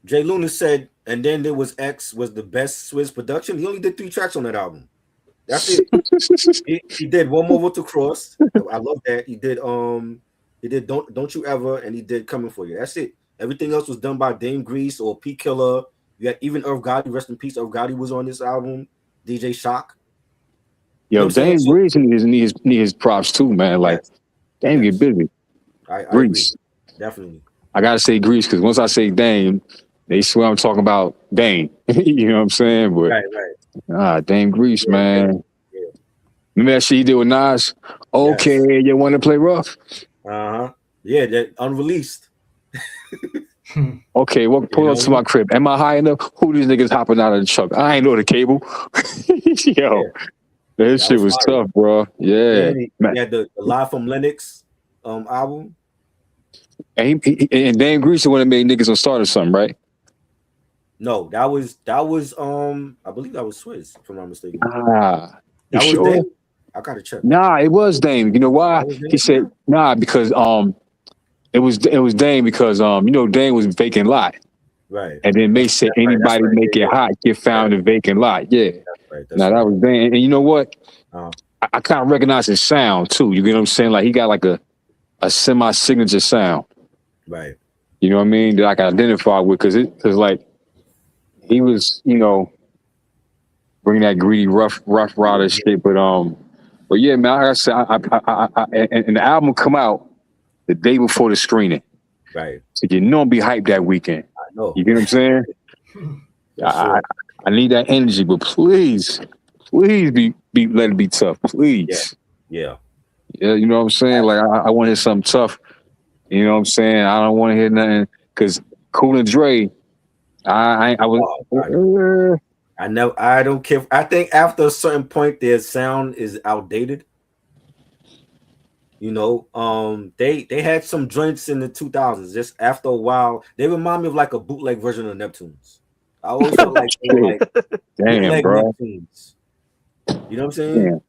Jay Luna said, and then there was X was the best Swiss production. He only did 3 tracks on that album. That's it. He did One More with the Cross. I love that. He did Don't You Ever, and he did Coming For You. That's it. Everything else was done by Dame Grease or P Killer. You had even Irv Gotti, rest in peace. Irv Gotti was on this album. DJ Shock. Yo, Dame Grease need his props too, man. Like, Dame get busy. I Grease. agree. Definitely. I gotta say Grease because once I say Dame, they swear I'm talking about Dame. You know what I'm saying? But right. Dame Grease, man. Yeah. Remember that shit he did with Nas? Okay, you want to play rough? Yeah, that unreleased. Okay, well, pull up to my crib. Am I high enough? Who these niggas hopping out of the truck? I ain't know the cable. Yo, that shit was tough, bro. Yeah. He had the Live from Lennox album. And Dame Grease the one that made niggas on Start or something, right? No, that was I believe that was Swiss, if I'm not mistaken. That was sure? Dame? I gotta check. Nah, it was Dame. You know why? He said because it was Dame because you know Dame was vacant lot. Right. And then they said anybody make it hot, get found in vacant lot. Yeah. That was Dame. And you know what? I kind of recognize his sound too. You get what I'm saying? Like he got like a semi-signature sound. Right. You know what I mean? That I can identify with because like he was, you know, bringing that greedy rough rider shit. But yeah, man, like I said, and the album come out the day before the screening. Right. So you know I'm be hyped that weekend. I know. You get what I'm saying? I need that energy, but please be let it be tough. Please. Yeah. Yeah, you know what I'm saying? Like I want to hear something tough. You know what I'm saying? I don't want to hear nothing because Cool and Dre. I don't care. I think after a certain point, their sound is outdated. You know, they had some joints in the 2000s. Just after a while, they remind me of like a bootleg version of Neptunes. I always felt like they were like bootleg bro. Neptunes. You know what I'm saying?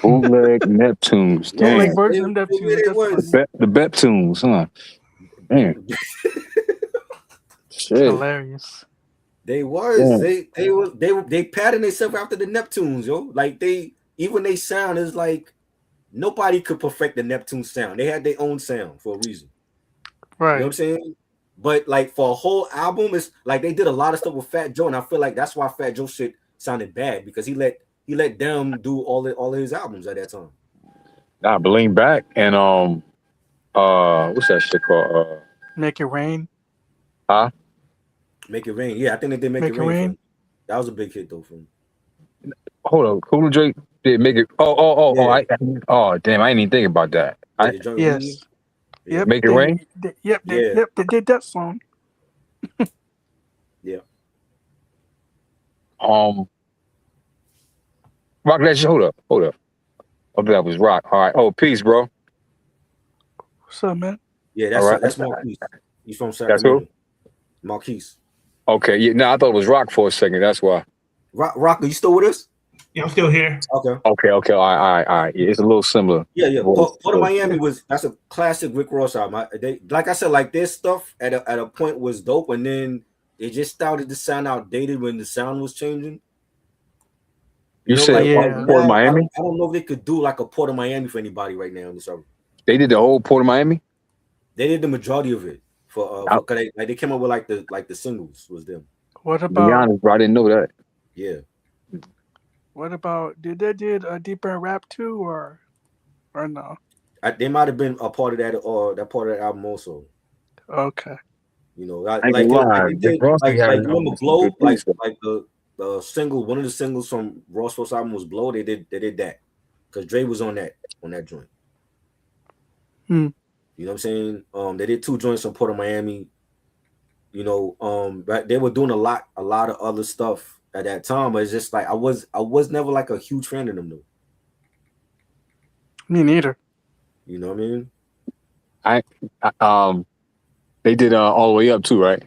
Bootleg Neptunes. Damn. Bootleg version of Neptunes. The Beptunes, huh? Man. Shit. Hilarious. They was. They patterned themselves after the Neptunes, yo. Like they sound is like nobody could perfect the Neptune sound. They had their own sound for a reason. Right. You know what I'm saying? But like for a whole album, it's like they did a lot of stuff with Fat Joe, and I feel like that's why Fat Joe shit sounded bad because he let them do all of his albums at that time. Nah, Bling Back and what's that shit called? Make It Rain. Huh? Make It Rain. Yeah, I think they did Make It Rain. That was a big hit though for him. Hold on, Cool and Drake did Make It. Oh, damn! I didn't even think about that. Yes. Yep. Make It Rain. Yep. They did that song. Yeah. Rock that shit. Hold up. Oh, that was Rock. All right. Oh, peace, bro. What's up, man? Yeah, that's Marquise. He's from Sacramento. That's who? Marquise. Okay. Yeah. No, I thought it was Rock for a second. That's why. Rock, are you still with us? Yeah, I'm still here. Okay. All right. Yeah, it's a little similar. Yeah. Port of Miami that's a classic Rick Ross album. Like I said, like their stuff at a point was dope, and then it just started to sound outdated when the sound was changing. You said Port of Miami? I don't know if they could do like a Port of Miami for anybody right now in this album. They did the whole Port of Miami? They did the majority of it for they came up with like the singles was them. What about? To be honest, bro, I didn't know that. Yeah. What about? Did they a Deeper Rap too, or no? They might have been a part of that or that part of that album also. Okay. You know, like remember Blow, like the single, one of the singles from Ross first album was Blow. They did that because Dre was on that joint. You know what I'm saying? They did 2 joints on Port of Miami. You know, but they were doing a lot of other stuff at that time, but it's just like I was never like a huge fan of them though. Me neither. You know what I mean? They did all the way up too, right?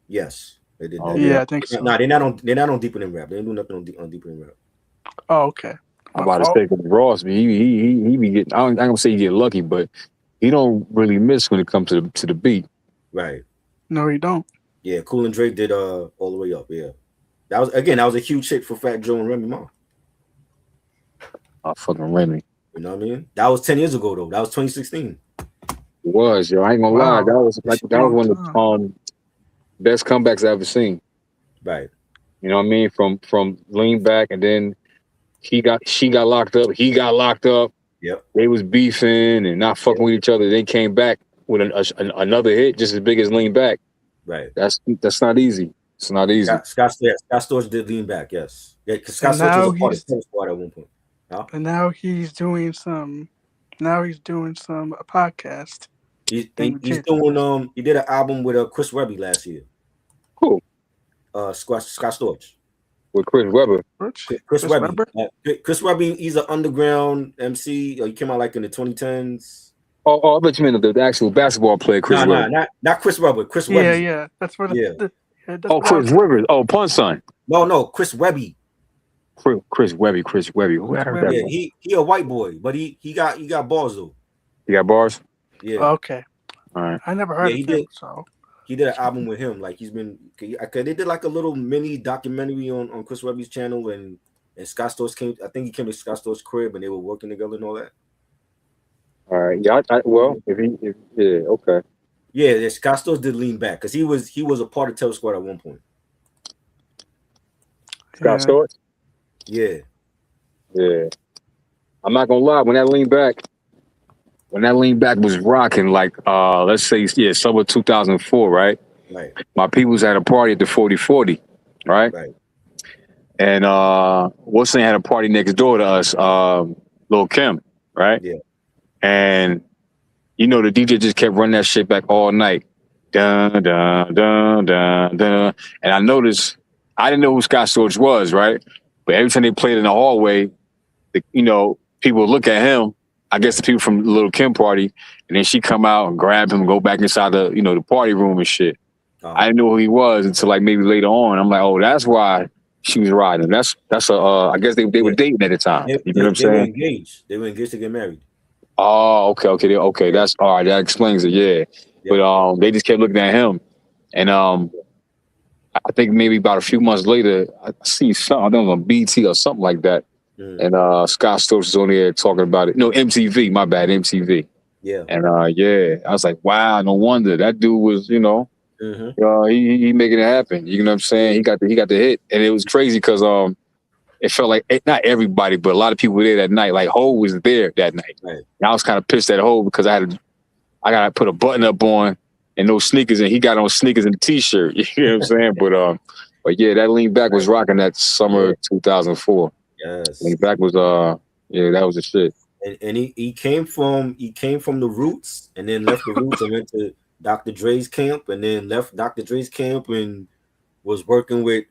Yes, they did Oh, that. Yeah, I think so. Nah, they're not on Deeper Than Rap. They didn't do nothing on Deeper Than Rap. Oh, okay. I'm My about to fault. say 'cause Ross, he be getting. I'm gonna say he get lucky, but he don't really miss when it comes to the beat. Right. No, you don't. Yeah, Cool and Drake did All the Way Up. Yeah. That was a huge hit for Fat Joe and Remy Ma. Oh, fucking Remy. You know what I mean? That was 10 years ago though. That was 2016. It was, yo. I ain't gonna lie. Wow. That was It's a that was long one of the best comebacks I ever seen. Right. You know what I mean? From lean back, and then she got locked up. He got locked up. Yep. They was beefing and not fucking with each other. They came back with another hit just as big as lean back. Right. That's not easy. It's not easy. Scott Storch did Lean Back, yes. Yeah, because Scott And Storch now was a part of he's- Tennis Squad at one point. Huh? And now he's doing some. Now he's doing some podcast. He's Thing doing too. he did an album with Chris Webby last year. Cool. Scott Storch. With Chris Webber. Chris Webby. Webber? Chris Webby, he's an underground MC. He came out like in the 2010s. Oh, I bet you mean the actual basketball player, Chris Webber. Not Chris Webber. Chris Yeah, Webby. yeah. That's what. Yeah. That's Oh, what I was- Chris Rivers. Oh, Pun Son. No, Chris Webby. Chris Webby. Who heard that? Yeah, one? he a white boy, but he got balls though. You got bars? Yeah. Okay. All right. I never heard Yeah, he of him. did. So He did an album with him. Like he's been. They did like a little mini documentary on Chris Webby's channel, and Scott Storch came. I think he came to Scott Storch's crib, and they were working together and all that. All right. Yeah. Well, okay. Yeah, Scott Storch did Lean Back because he was a part of Tail Squad at one point. Scott yeah. Storch? Yeah. Yeah. I'm not gonna lie, when that lean back was rocking, like let's say summer 2004, right? Right. My peoples had a party at the 4040, right? Right. And what's name had a party next door to us, Lil Kim, right? Yeah. And you know the DJ just kept running that shit back all night. Dun dun dun dun dun. And I noticed I didn't know who Scott Storch was, right? But every time they played in the hallway, people would look at him. I guess the people from the Lil Kim party, and then she come out and grab him and go back inside the party room and shit. I didn't know who he was until like maybe later on. I'm like, oh, that's why she was riding. That's I guess they were dating at the time. You know what I'm saying? Were engaged. They were engaged to get married. Oh, okay. That's all right. That explains it. Yeah. But they just kept looking at him, and I think maybe about a few months later, I see something. I don't know, on BT or something like that. And Scott Storch was on there talking about it. No, MTV. My bad, MTV. Yeah. And I was like, wow, no wonder that dude was, Mm-hmm. he making it happen. You know what I'm saying? He got the hit, and it was crazy because it felt like not everybody, but a lot of people were there that night. Like Ho was there that night. Right. And I was kind of pissed at Ho because I got to put a button up on and no sneakers, and he got on sneakers and a t-shirt. You know what I'm saying? But yeah, that lean back was rocking that summer 2004. Yes. Lean back was that was the shit. And he came from the Roots and then left the Roots and went to Dr. Dre's camp and then left Dr. Dre's camp and was working with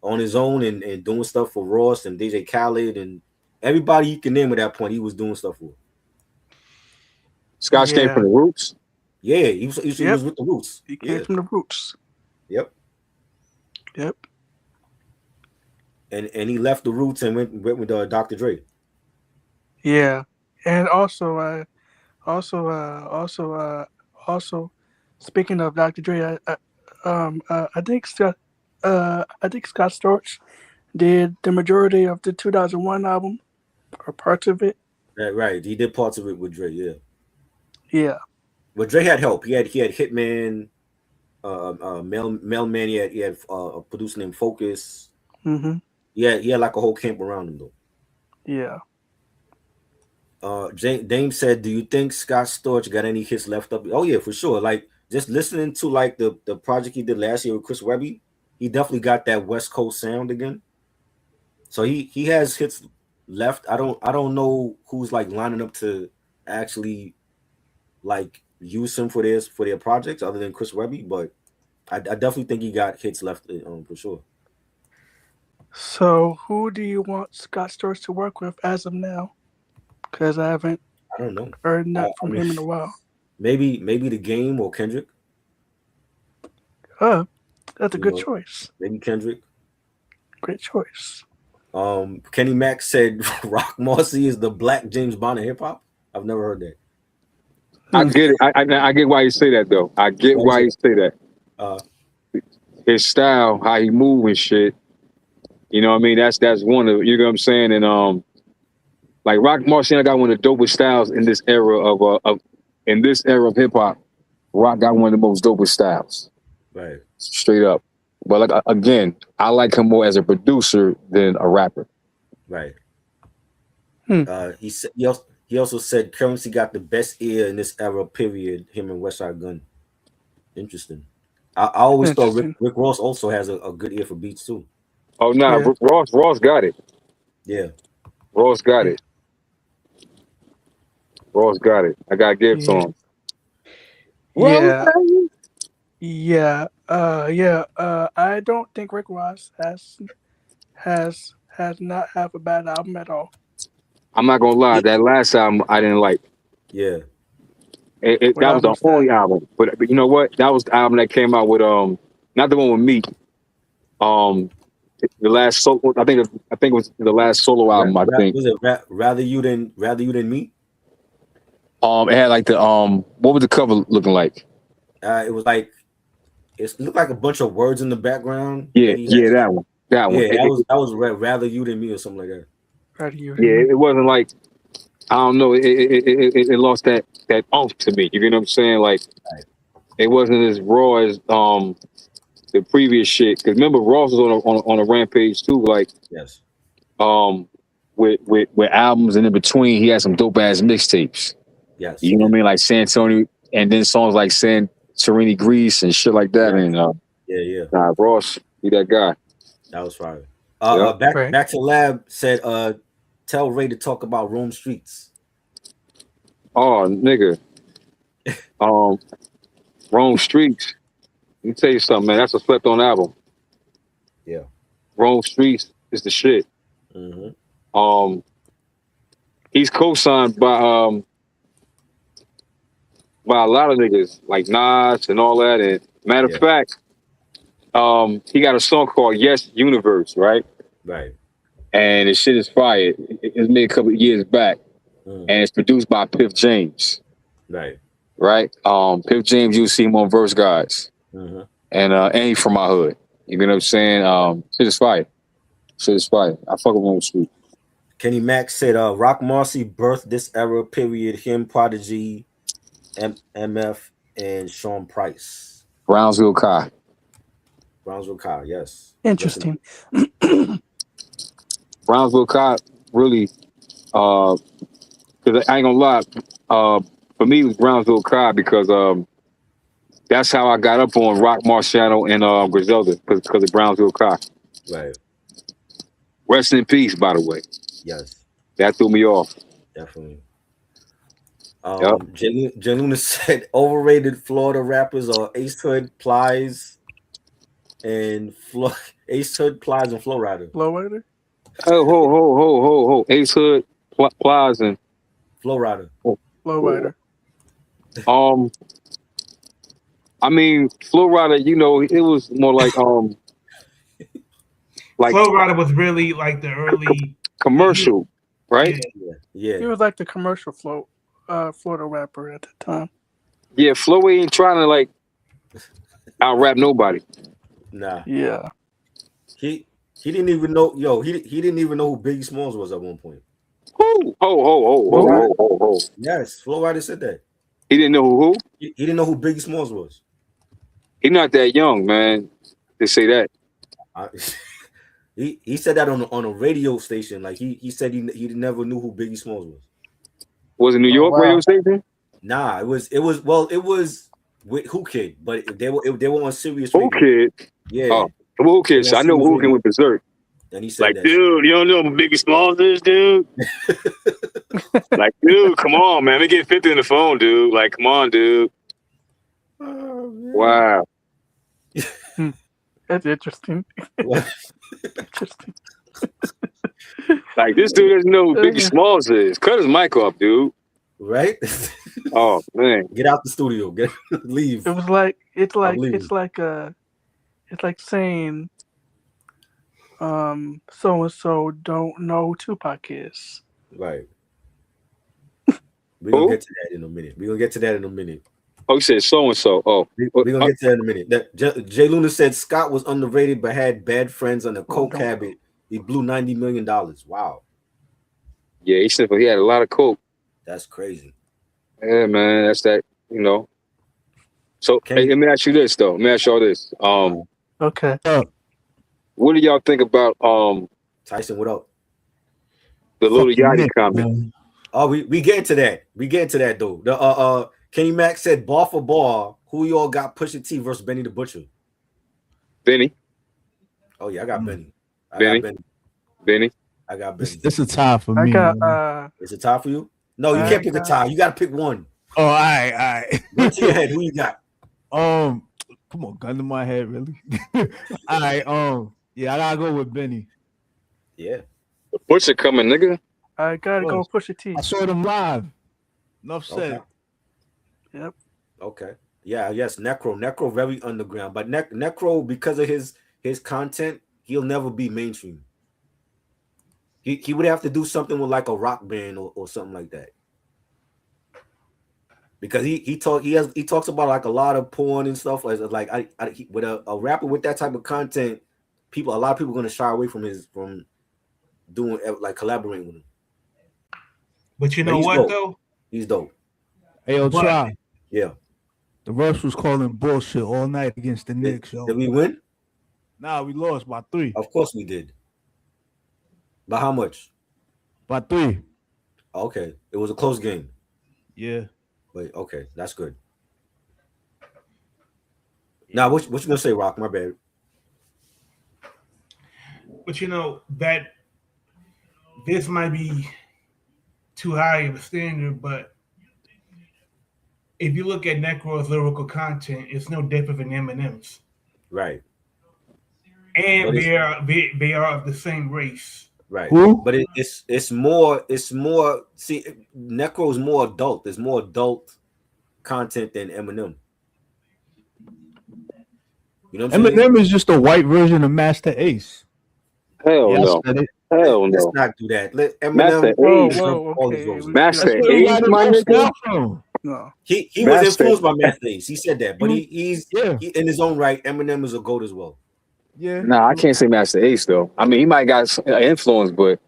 on his own and doing stuff for Ross and DJ Khaled and everybody you can name at that point he was doing stuff for. Scotch came from the Roots? Yeah, he was with the Roots. He came from the Roots. Yep. Yep. And he left the Roots and went with Dr. Dre. Yeah, and also, speaking of Dr. Dre, I think Scott Storch did the majority of the 2001 album or parts of it. Right. He did parts of it with Dre. Yeah. Yeah. But Dre had help. He had Hitman, Mailman. He had a producer named Focus. Mm-hmm. Yeah, he had like a whole camp around him though. Yeah. Dame said, "Do you think Scott Storch got any hits left up?" Oh yeah, for sure. Like just listening to like the project he did last year with Chris Webby, he definitely got that West Coast sound again. So he has hits left. I don't know who's like lining up to actually like use him for their projects other than Chris Webby, but I definitely think he got hits left for sure. So, who do you want Scott Storch to work with as of now? Because I haven't I don't know. heard I that from mean, him in a while. maybe the game or Kendrick. Oh, that's a You good know, choice. maybe Kendrick. Great choice. Kenny Mack said Rock Marcy is the black James Bond of hip hop. I've never heard that. I Hmm. get it. I get why you say that though. I get Why why is you it? say that. Uh, His style, how he move and shit. You know what I mean? That's one of, you know what I'm saying? And like Rock Marciano got one of the dopest styles in this era of hip hop. Rock got one of the most dopest styles. right, Straight up. But like again, I like him more as a producer than a rapper. right. Hmm. He said he also said Currency got the best ear in this era. Period. Him and Westside Gun. Interesting. I always thought Interesting. Rick Ross also has a good ear for beats too. Oh nah, Yeah. Ross got it. Yeah. Ross got Yeah. it. Ross got it. I gotta give it to Yeah. him. Yeah. Well, Yeah. I don't think Rick Ross has not have a bad album at all. I'm not gonna lie, that last album I didn't like. Yeah. What That was the album's that? only album. But you know what? That was the album that came out with not the one with Meek. The last solo. I think it was the last solo album. I think. Was it rather you than me? It had like the what was the cover looking like? It was like it looked like a bunch of words in the background, Yeah, and he had yeah, that one. That one. yeah that was rather you than me or something like that. Right you Yeah, me. it wasn't like, I don't know. It lost that oomph to me. You know what I'm saying? Like Right. it wasn't as raw as the previous shit. Because remember, Ross was on a rampage too. Like Yes. um with albums, and in between he had some dope ass mixtapes. Yes. You know what I mean? Like San Antonio, and then songs like San Serenity Grease and shit like that. Yeah. And Yeah. nah, Ross, be that guy. That was fire. Yep. Back Right. to Lab said tell Ray to talk about Rome Streets. Oh nigga. Rome Streets. Let me tell you something, man. That's a slept on album. Yeah. Rome Streets is the shit. Mm-hmm. He's co-signed by a lot of niggas like Nas and all that. And matter of fact, he got a song called Yes Universe, right? Right. And the shit is fire. It was made a couple of years back, and it's produced by Piff James, Right. right? Piff James, you see him on Verse Guys, Mm-hmm. and he from my hood. You know what I'm saying? Shit is fire. Shit is fire. I fuck with Rome Street. Kenny Mack said Rock Marcy birthed this era. Period. Him, Prodigy, MF, and Sean Price. Brownsville Kai. Brownsville Kyle. Yes. Interesting. Brownsville Kai really, because I ain't gonna lie, for me it was Brownsville Kai because that's how I got up on Rock Marciano and Griselda because of Brownsville Kai. Right. Rest in peace, by the way. Yes. That threw me off. Definitely. Yep. J Luna said overrated Florida rappers are Ace Hood, Plies, and Ace Hood, Plies, and Flow Rider. Flow Rider? Ho. Ace Hood, Plies, and Flow Rider. Flow Rider. I mean, Flow Rider, you know, it was more like like Flow Rider was really like the early commercial, right? Yeah. He was like the commercial Florida rapper at the time. Yeah, Flow ain't trying to like out rap nobody. Nah. Yeah. He didn't even know. He didn't even know who Biggie Smalls was at one point. Ho. Yes, Flow Rider said that. He didn't know who? He didn't know who Biggie Smalls was. He's not that young, man. They say that. He said that on a radio station. Like he said he never knew who Biggie Smalls was. Was it New York radio station? Nah, it was with Who Kid, but they were on Sirius Who Radio. Kid? Yeah. Oh, Who Kid. So I know Who Kid went berserk. And he said like, that. Dude, you don't know who Biggie Smalls is, dude? Like, dude, come on, man. Let me get 50 on the phone, dude. Like, come on, dude. Oh, wow. That's interesting. Like this dude doesn't know who Biggie Smalls is. Cut his mic off, dude. Right? Oh man, Get out the studio. Leave. It was like it's I'm leaving. like saying so and so don't know who Tupac is. Right. We're gonna get to that in a minute. Oh, you said so and so. Oh, we're gonna get to that in a minute. Jay Luna said Scott was underrated but had bad friends on the coke habit. He blew $90 million. Wow. Yeah, he said he had a lot of coke. That's crazy. Yeah, man, that's that. You know. So hey, let me ask you this though. Let me ask y'all this. Okay. What do y'all think about Tyson? What up? The Lil Yachty comment. Oh, we get into that. We get into that though. The Kenny Mack said bar for bar, who y'all got Pusha T versus Benny the Butcher? Benny. Oh yeah, I got Benny. Benny. I got Benny. It's a tie for me. It's a tie for you? No, you can't pick a tie. You gotta pick one. Oh, all right. Go to your head. Who you got? Come on, gun to my head, really. All right. Yeah, I gotta go with Benny. Yeah. The Butcher coming, nigga. I gotta go Pusha T. I saw them live. Enough said. Okay. Yep. Okay. Yeah. Yes. Necro, very underground, but Necro, because of his content, he'll never be mainstream. He would have to do something with like a rock band or something like that. Because he talks about like a lot of porn and stuff. With a rapper with that type of content, a lot of people are gonna shy away from doing like collaborating with him. But you know what though? He's dope. Hey, try. Yeah. The refs was calling bullshit all night against the Knicks, yo. Did we win? Nah, we lost by 3. Of course we did. By how much? By 3. Okay. It was a close game. Yeah. Wait, okay, that's good. Now, what you gonna say, Rock? My bad. But you know that this might be too high of a standard, but if you look at Necro's lyrical content, it's no different than Eminem's. Right. And they are of the same race. Right. Who? But it's more. See, Necro's more adult. There's more adult content than Eminem. You know what I'm saying? Eminem is just a white version of Master Ace. Hell no. Hell no. Let's not do that. Let Eminem. Master Ace, my nigga. No. He was influenced by Master Ace. He said that, but he's in his own right. Eminem is a GOAT as well. Yeah. Nah, I can't say Master Ace though. I mean, he might got influence, but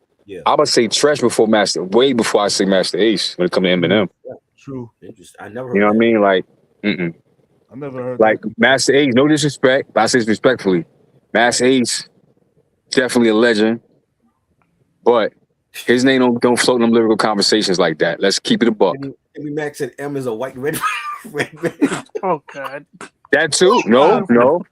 I would say Tresh before way before I say Master Ace when it comes to Eminem. Yeah. True. Interesting. I never heard You know that. what I mean? Like, I never heard like that. Master Ace, no disrespect, but I say this respectfully. Master Ace, definitely a legend, but his name don't float in them lyrical conversations like that. Let's keep it a buck. Amy Max said M is a white red man. Oh God. That too? No. No.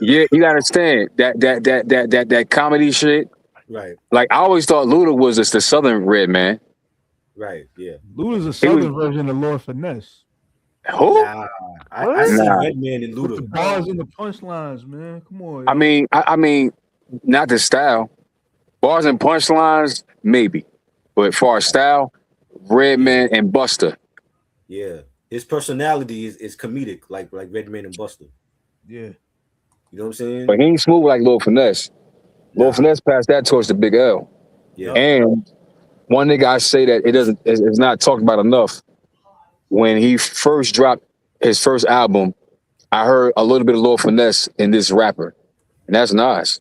Yeah, you gotta understand that comedy shit. Right. Like I always thought Luda was just the Southern Red Man. Right. Yeah. Luda's a southern version of Lord Finesse. Who? Nah, I see Redman and With the Luda. bars and the punchlines, man. Come on. I mean, I mean, not the style. Bars and punchlines, maybe, but as far as style, Redman and Buster. Yeah, his personality is comedic, like Redman and Buster. Yeah. You know what I'm saying? But he ain't smooth like Lil Finesse. Lil Finesse passed that torch to Big L. Yeah. And one nigga I say that it's not talked about enough. When he first dropped his first album, I heard a little bit of Lil Finesse in this rapper, and that's Nas.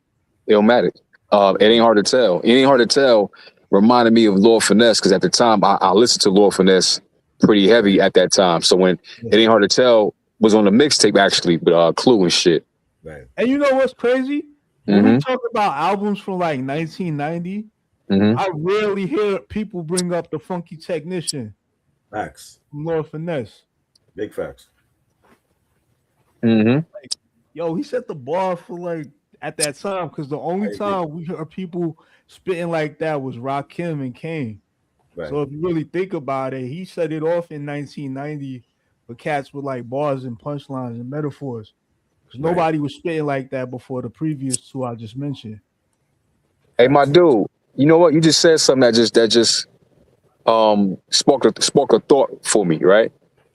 Illmatic. It ain't hard to tell. It ain't hard to tell. Reminded me of Lil Finesse because at the time I listened to Lil Finesse pretty heavy at that time. So when It Ain't Hard to Tell was on the mixtape actually, but Clue and shit. Right. And you know what's crazy? When we talk about albums from like 1990, I rarely hear people bring up the Funky Technician. Facts. From Lord Finesse. Big facts. Like, yo, he set the bar for like at that time because the only time we heard people spitting like that was Rakim and Kane. Right. So if you really think about it, he set it off in 1990 for cats with like bars and punchlines and metaphors. because nobody was spitting like that before the previous two I just mentioned. Hey, my dude, you know what? You just said something that just sparked a thought for me, right?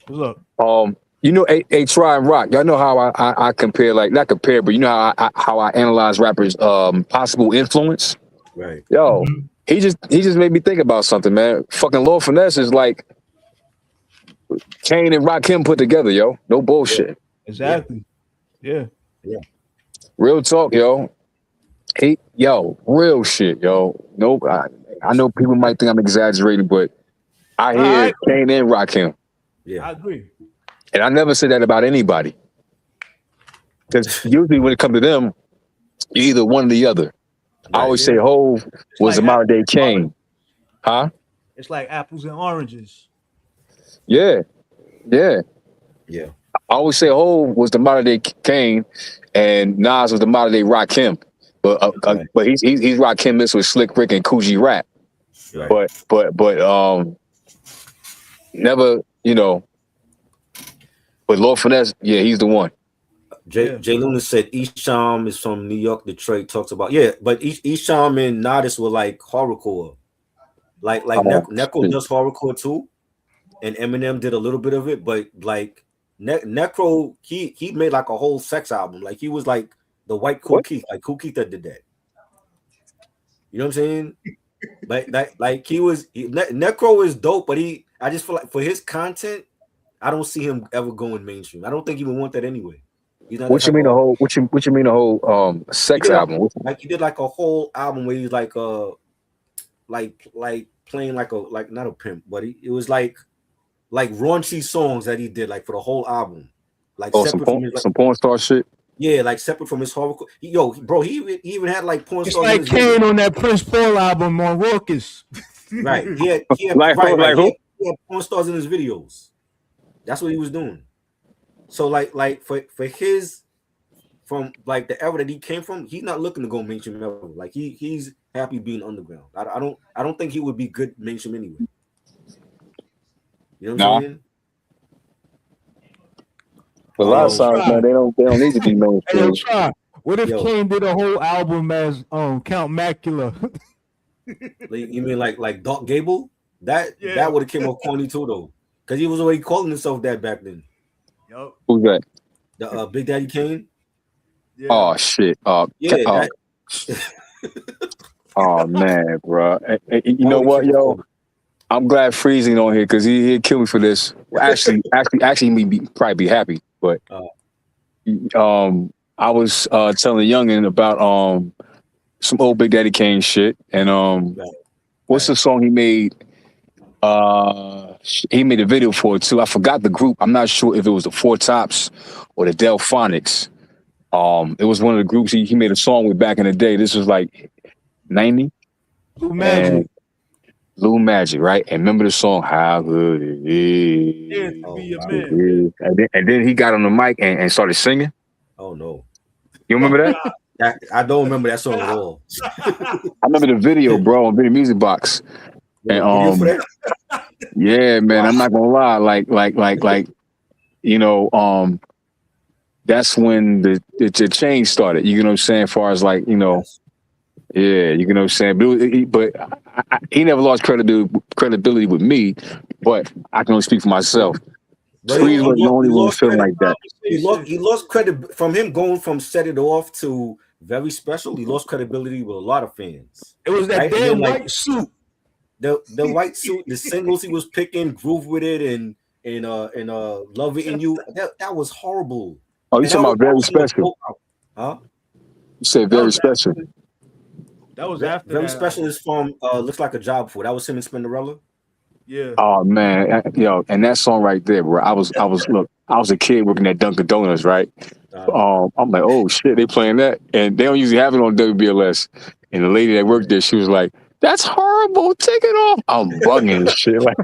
What's up? You know, a Try and Rock. Y'all know how I compare, like not compare, but you know how I analyze rappers' possible influence. Right. Yo, he just made me think about something, man. Fucking Lord Finesse is like Kane and Rakim put together, yo. No bullshit. Exactly. Yeah. Real talk, yo. Real shit, yo. Nope. I know people might think I'm exaggerating, but I hear Kane and Rakim. Yeah. I agree. And I never say that about anybody. Because usually when it comes to them, you're either one or the other. I always say Hove was like a modern day Kane. Huh? It's like apples and oranges. Yeah. Yeah. I always say Hove was the modern day Kane and Nas was the modern day Rakim. But he's Rakim this with Slick Rick and Coogee Rap. Right. But never, you know. But Lord Finesse, yeah, he's the one. Jay Luna said Isham is from New York, Detroit. Talks about but Isham and Nardis were like horrorcore, like Necro does horrorcore too, and Eminem did a little bit of it, but like Necro he made like a whole sex album, like he was like the white Kool Keith, like Kool Keith that did that. You know what I'm saying? like Necro is dope, but I just feel like for his content, I don't see him ever going mainstream. I don't think he would want that anyway. What you mean the whole sex album? Like he did like a whole album where he's like playing like not a pimp, but it was like raunchy songs that he did like for the whole album, like separate from his some porn star shit. Yeah, like separate from his horror. He even had like porn stars. It's like Kane on that Prince Paul album on Raucus. Right. He had He had porn stars in his videos. That's what he was doing. So like for his from like the era that he came from, he's not looking to go mainstream ever. Like he's happy being underground. I don't think he would be good mainstream anyway. You know what I'm saying? But a lot of songs, man, they don't need to be mainstream. What if Kane did a whole album as Count Macula? You mean like Doc Gable? That would have came off corny too though, because he was already calling himself that back then. Yep. Who's that? The Big Daddy Kane. Yeah. Oh shit! Oh man, bro. You know what, yo? I'm glad Freezing on here because he'd kill me for this. Actually, he'd probably be happy. But I was telling Youngin about some old Big Daddy Kane shit, and what's the song he made? He made a video for it too. I forgot the group. I'm not sure if it was the Four Tops or the Delphonics. It was one of the groups he made a song with back in the day. This was like 90. Blue Magic, right? And remember the song "How Good It Is." And then he got on the mic and started singing. Oh no! You remember that? I don't remember that song at all. I remember the video, bro, on Video Music Box. And yeah, man, I'm not gonna lie. Like, you know, that's when the change started. You know what I'm saying? As far as like, you know, yeah, you know what I'm saying. But he never lost credibility with me. But I can only speak for myself. Trees was the only one feeling like that. He lost credit from him going from Set It Off to Very Special. He lost credibility with a lot of fans. It was that damn white suit. The white suit, the singles he was picking, Groove With It and Love It In You. That was horrible. Oh, you talking about Very Special? Huh? You said Very Special. That was after Very Special is from Looks Like a Job For. That was him and Spinderella. Yeah. Oh man, yo, and that song right there, bro. I was a kid working at Dunkin' Donuts, right? I'm like, oh shit, they playing that, and they don't usually have it on WBLS. And the lady that worked there, she was like, "That's horrible. Take it off." I'm bugging and shit, like,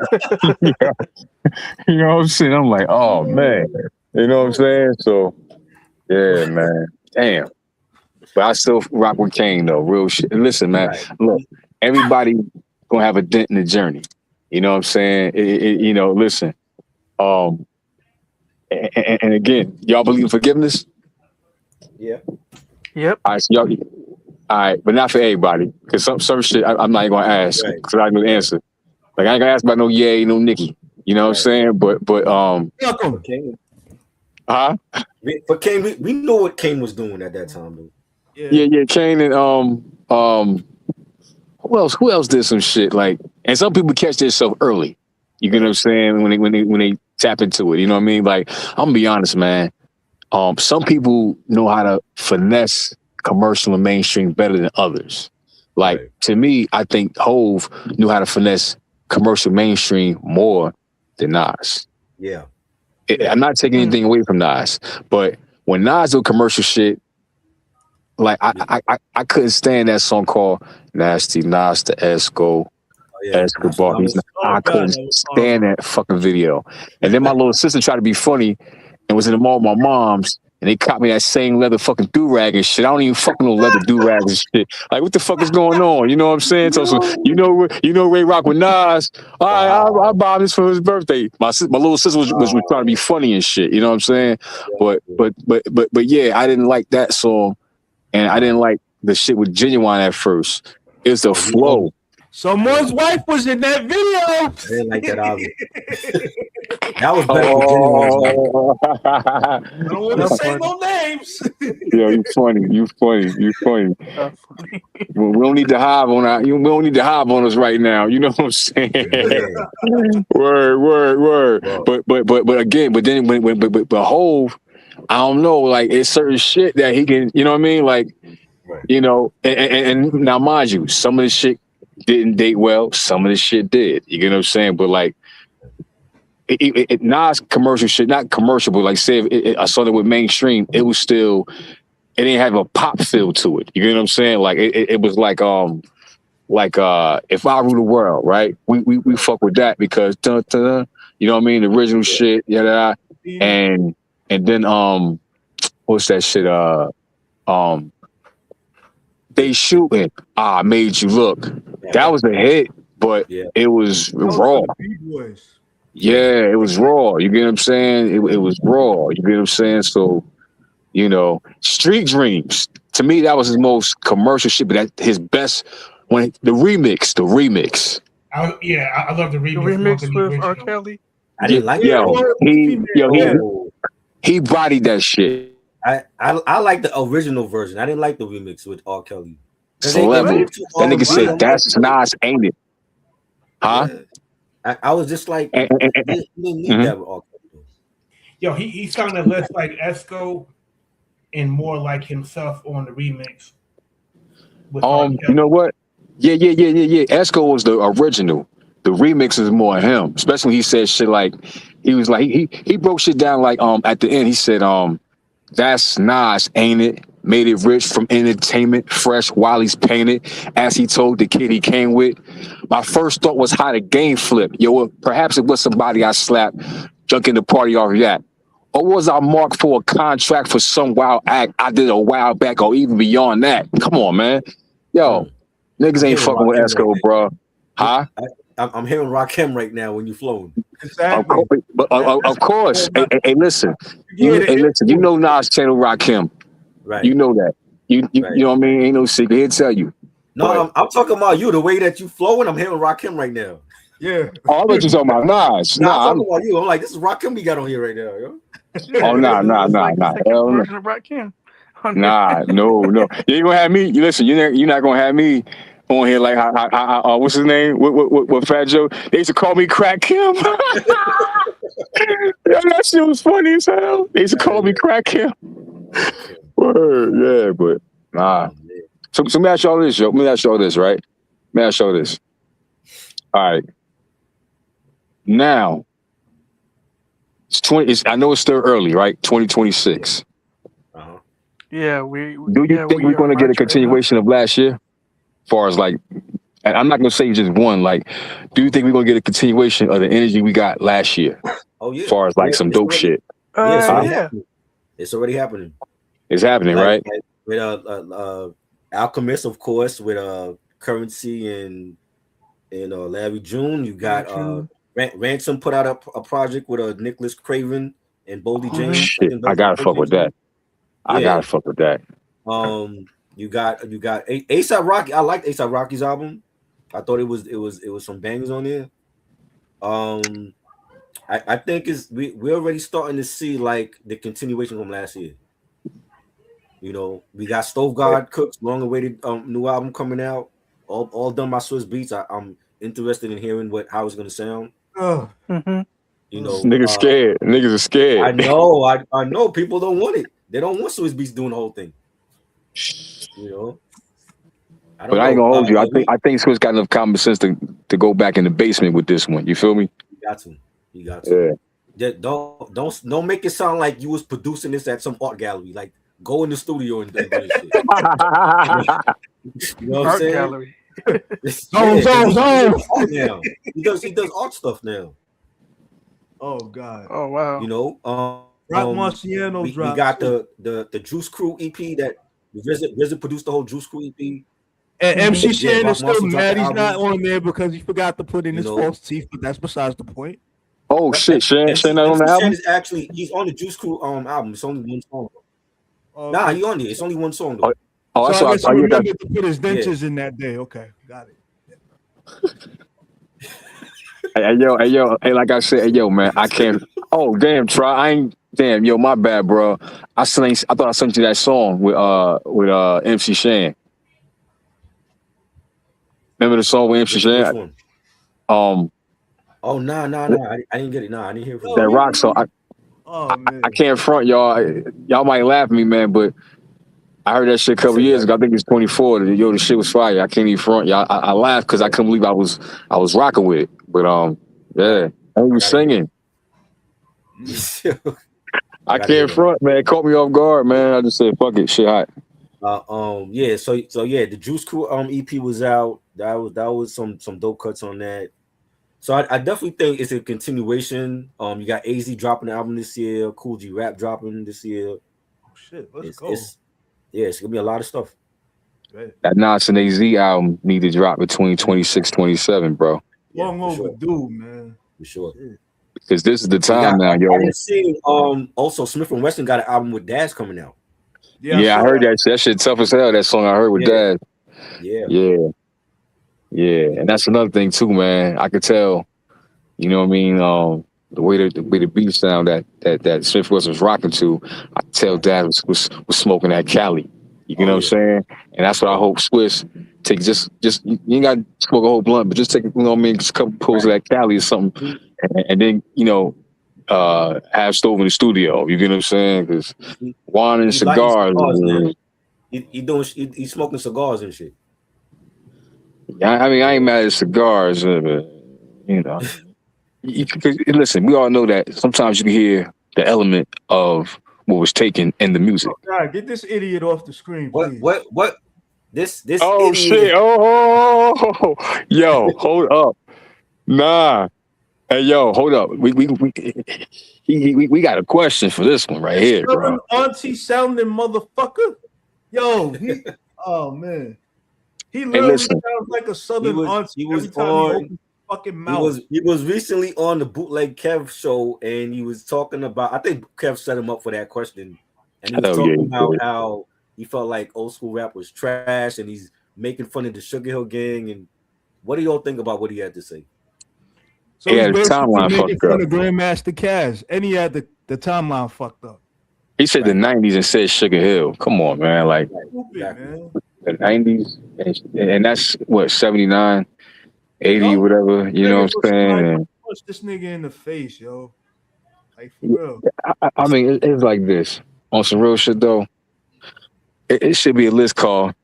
you know what I'm saying? I'm like, oh man, you know what I'm saying? So, yeah, man, damn. But I still rock with Kane though, real shit. And listen, man, look, everybody gonna have a dent in the journey. You know what I'm saying? You know, listen. And again, y'all believe in forgiveness? Yeah. Yep. All right, so y'all, all right, but not for everybody, because some shit I'm not even gonna ask Right. because I know the answer. Like I ain't gonna ask about no Ye, no Nicki. You know what I'm saying? But Welcome. Kane, huh? for Kane, we know what Kane was doing at that time, though. Yeah, Kane and who else did some shit like, and some people catch themselves early. You get what I'm saying when they tap into it. You know what I mean? Like I'm gonna be honest, man. Some people know how to finesse commercial and mainstream better than others. Like to me, I think Hove knew how to finesse commercial mainstream more than Nas. Yeah. I'm not taking anything away from Nas, but when Nas do commercial shit, like I couldn't stand that song called Nasty Nas to Esco. Escobar. I couldn't stand that fucking video. And then my little sister tried to be funny and was in the mall with my mom's, and they caught me that same leather fucking do-rag and shit. I don't even fucking know leather do-rags and shit. Like, what the fuck is going on? You know what I'm saying? So you know Ray Rock with Nas. All right, I bought this for his birthday. My little sister was trying to be funny and shit. You know what I'm saying? But yeah, I didn't like that song, and I didn't like the shit with Genuine at first. It's the flow. Someone's wife was in that video. I didn't like that album. That was better for Genuine's. I don't want to say no names. Yo, you funny. We don't need to hive on we don't need to hive on us right now. You know what I'm saying? Yeah. Word. But again, but Hove, I don't know. Like it's certain shit that he can. You know what I mean? Like, you know, and now mind you, some of the shit didn't date well. Some of the shit did. You get what I'm saying? But like, Nas commercial shit, not commercial, but like say I saw that with mainstream, it was still, it didn't have a pop feel to it. You get what I'm saying? Like it was like If I Rule the World, right? We fuck with that because you know what I mean? The original shit, and then what's that shit? They Shooting. I Made You Look. That was a hit, but it was raw. Yeah, it was raw. You get what I'm saying? It was raw. You get what I'm saying? So, you know, Street Dreams. To me, that was his most commercial shit, but that his best when the remix. I love the remix. The remix with R. Kelly. I didn't like that. He bodied that shit. I like the original version. I didn't like the remix with R. Kelly. That nigga said, "That's Nas, ain't it?" Huh? Yeah. I was just like, he didn't need that with R. Kelly. Yo, he sounded less like Esco and more like himself on the remix. You know what? Yeah. Esco was the original. The remix is more him, especially when he said shit like he broke shit down like at the end he said that's Nas, ain't it? Made it rich from entertainment, fresh while he's painted, as he told the kid he came with. My first thought was how the game flipped. Yo, perhaps it was somebody I slapped, junking the party off that. Or was I marked for a contract for some wild act I did a while back or even beyond that? Come on, man. Yo, niggas ain't fucking with Esco, bro. Huh? I'm hearing Rakim right now when you flowing. Exactly. Of course. Hey, listen. You know Nas channel Rakim. Right. You know that. You know what I mean? Ain't no secret. He'll tell you. No, I'm talking about you. The way that you flowing, I'm hearing Rakim right now. Yeah. Oh, I thought you talking about Nas. I'm talking about you. I'm like, this is Rakim we got on here right now, yo. Oh, nah. Nah, no. You ain't gonna have me. Listen, you're not gonna have me on here like how what's his name? What Fat Joe? They used to call me Crack Kim. Yeah, that shit was funny as hell. They used to call me Crack Kim. Word, yeah, but nah. So let me ask y'all this, yo. Let me ask y'all this, right? All right. Now, I know it's still early, right? 2026. Yeah, Do you think we're going to get a continuation of last year? As far as like, and I'm not going to say just one. Like, do you think we're going to get a continuation of the energy we got last year? Oh yeah. As far as like some dope shit. Yeah. It's already happening. It's happening, right? Like with Alchemist, of course, with Currency and Larry June. You got Ransom put out a project with Nicholas Craven and Boldy James. Shit, I gotta fuck with that. I gotta fuck with that. You got ASAP Rocky. I liked ASAP Rocky's album. I thought it was some bangers on there. I think we're already starting to see like the continuation from last year. You know, we got Stove God Cook's long awaited new album coming out, all done by Swiss Beats. I'm interested in hearing how it's gonna sound. You know, niggas scared. Niggas are scared. I know. People don't want it. They don't want Swiss Beats doing the whole thing. You know. But I ain't gonna hold you. I think Swiss got enough common sense to go back in the basement with this one. You feel me? You got to. Yeah. Don't make it sound like you was producing this at some art gallery. Like go in the studio and do this shit. You know what I'm saying? Gallery. Now. He does art stuff now. Oh God. Oh wow. You know, Marciano we got the Juice Crew EP that RZA produced the whole Juice Crew EP. And MC Shan is still mad he's album. not on there because he forgot to put in his false teeth, but that's besides the point. Oh shit, Shan not on the album? He's on the Juice Crew album. It's only one song. Nah, he on there. It's only one song though. Oh, so I guess I remembered to put his dentures in that day. Okay, got it. Hey, like I said, man, I can't. Oh, damn, yo, my bad, bro. I thought I sent you that song with MC Shan. Remember the song with MC Shan? Oh no, I didn't get it. No, I didn't hear it. That rock song. I can't front y'all. Y'all might laugh at me, man, but I heard that shit a couple years ago. I think it's 24. Yo, the shit was fire. I can't even front y'all. I laughed because I couldn't believe I was rocking with it. But yeah, I was singing. I can't front, man. It caught me off guard, man. I just said, fuck it, shit hot. Yeah. So yeah, the Juice Crew EP was out. That was some dope cuts on that. So I definitely think it's a continuation. You got AZ dropping the album this year. Cool G Rap dropping this year. Oh shit, let's go. It's gonna be a lot of stuff. That Nas and AZ album need to drop between 26, 27, bro. Long overdue, man. For sure. Because this is the time now, yo. I seen, also Smith & Wesson got an album with Daz coming out. Yeah, I heard that. That shit tough as hell. That song I heard with Daz. Yeah, and that's another thing too, man. I could tell, you know what I mean. The way the beat sound that Smith Wesson was rocking to, I tell Daz was smoking that Cali. You know what I'm saying? And that's what I hope Swiss take. Just you ain't got to smoke a whole blunt, but just take, you know what I mean, just a couple pulls of that Cali or something, and then have Stove in the studio. You get what I'm saying? Because wine and cigars. He's smoking cigars and shit. Yeah, I mean, I ain't mad at cigars, but you know, listen, we all know that sometimes you can hear the element of what was taken in the music. Oh, God, get this idiot off the screen, please. What? This oh idiot. Shit! Oh, yo, hold up, nah. Hey, yo, hold up. We got a question for this one right here, bro. Auntie sounding motherfucker. Yo, oh man. He literally sounds like a southern auntie every time he opens his fucking mouth. He was recently on the Bootleg Kev show, and he was talking about. I think Kev set him up for that question, and he was talking about how he felt like old school rap was trash, and he's making fun of the Sugar Hill Gang. And what do y'all think about what he had to say? So he had the timeline fucked up. The Grandmaster Caz, and he had the timeline fucked up. He said the 90s and said Sugar Hill. Come on, man. Like man. The 90s, and that's what, 79, 80, whatever. You know what I'm saying? And punch this nigga in the face, yo. Like for real. I mean, it's like this. On some real shit though, it should be a list called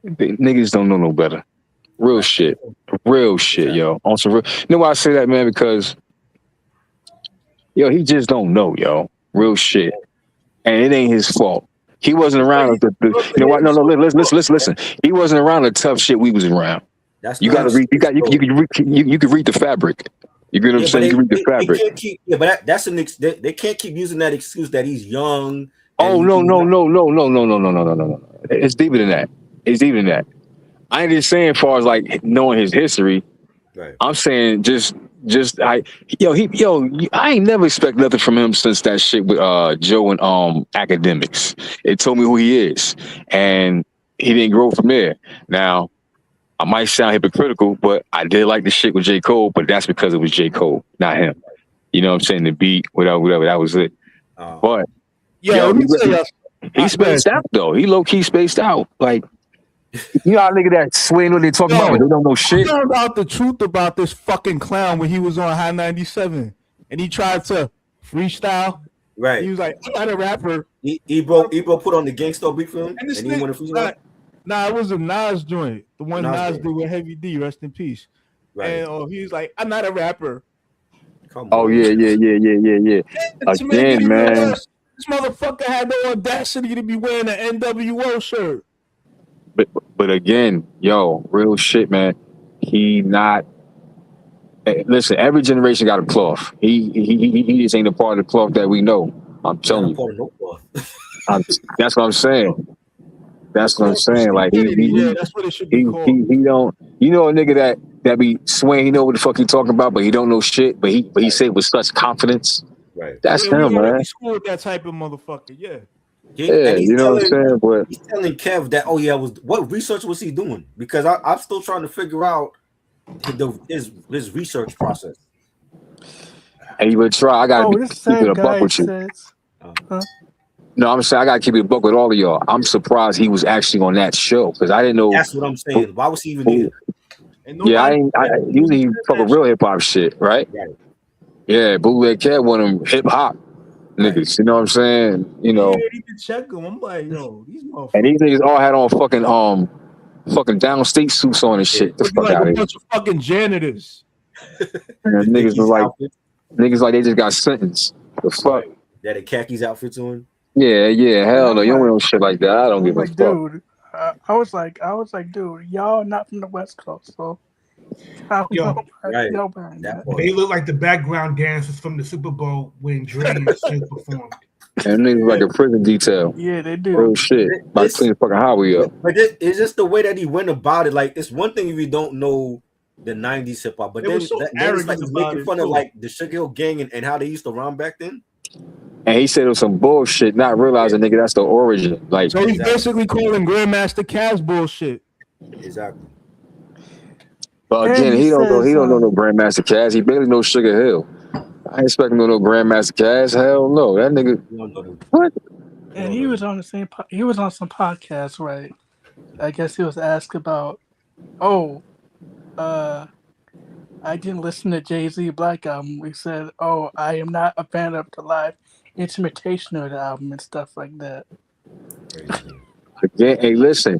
"Niggas Don't Know No Better." Real shit, yo. On some real. You know why I say that, man? Because yo, he just don't know, yo. Real shit, and it ain't his fault. He wasn't around. You know what? No. Listen. He wasn't around the tough shit we was around. You got to read. You can read the fabric. You get what I'm saying? You can read the fabric. But that's an they can't keep using that excuse that he's young. Oh no. It's deeper than that. I ain't just saying as far as like knowing his history. Right. I'm saying I ain't never expect nothing from him since that shit with Joe and academics. It told me who he is, and he didn't grow from there. Now I might sound hypocritical, but I did like the shit with J. Cole, but that's because it was J. Cole, not him. You know what I'm saying? The beat, whatever, that was it. But let me tell you, he spaced out though. He low key spaced out. Like, you know how nigga that swing what they talking about, but they don't know shit. I found out the truth about this fucking clown when he was on High 97, and he tried to freestyle. Right. He was like, I'm not a rapper. Ebro put on the Gangsta beat for him, and he went to freestyle. Nah, it was a Nas joint. The one Nas did with Heavy D, rest in peace. Right. And he was like, I'm not a rapper. Come on. Yeah. Again, man. This motherfucker had the audacity to be wearing an NWO shirt. But again, real shit, man. Listen, every generation got a cloth. He just ain't a part of the cloth that we know. I'm telling you. That's what I'm saying. That's what I'm saying. Like that's what it should be called. He don't. You know a nigga that be swaying. He know what the fuck he talking about, but he don't know shit. But he say it with such confidence. Right. That's him, man. Be school with that type of motherfucker. Yeah. Yeah, you know what I'm saying? But he's telling Kev that, what research was he doing? Because I'm still trying to figure out his research process. And you would try. I gotta keep it a buck with you. No, I'm saying I gotta keep it a buck with all of y'all. I'm surprised he was actually on that show because I didn't know. That's what I'm saying. Why was he even here? I usually fuck with real hip hop shit, right? Yeah, Bootleg Cat, one of them hip hop niggas. You know what I'm saying? You know. Yeah, you can check them. I'm like, these motherfuckers. And these niggas all had on fucking downstate suits on and shit. The fuck out of here. Bunch of fucking janitors. And niggas like they just got sentenced. The fuck. That the khakis outfits on. Yeah. Hell no, you don't wear no shit like that. I don't give a fuck. Dude, I was like, dude, y'all not from the West Coast, so. They look like the background dancers from the Super Bowl when Dre and Snoop performed. And niggas like a prison detail. Yeah, they do. Real shit. About to clean the fucking highway up. But it's just the way that he went about it. Like, it's one thing if you don't know the 90s hip hop, but then it's like he's making fun of like the Sugar Hill Gang and how they used to rhyme back then. And he said it was some bullshit, not realizing, nigga, that's the origin. Like, so he's basically calling Grandmaster Caz bullshit. Exactly. But again, he don't know no Grandmaster Caz. He barely knows Sugar Hill. I ain't expecting no Grandmaster Caz. Hell no, that nigga. What? And he was on the same. He was on some podcast, right? I guess he was asked about. I didn't listen to Jay-Z Black album. He said, I am not a fan of the live instrumentation of the album and stuff like that. Again, hey, listen.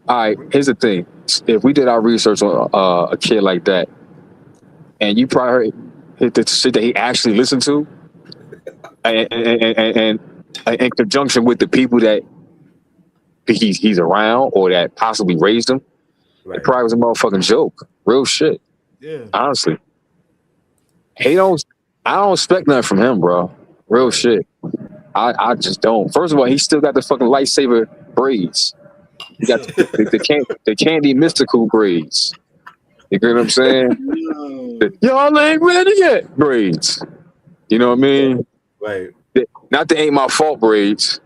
All right, here's the thing. If we did our research on a kid like that, and you probably heard the shit that he actually listened to, and in conjunction with the people that he's around or that possibly raised him, it probably was a motherfucking joke. Real shit. Yeah. Honestly. I don't expect nothing from him, bro. Real shit. I just don't. First of all, he still got the fucking lightsaber braids. He got the candy mystical braids. You get what I'm saying? Y'all ain't ready yet braids. You know what I mean? Right. Not the ain't my fault braids.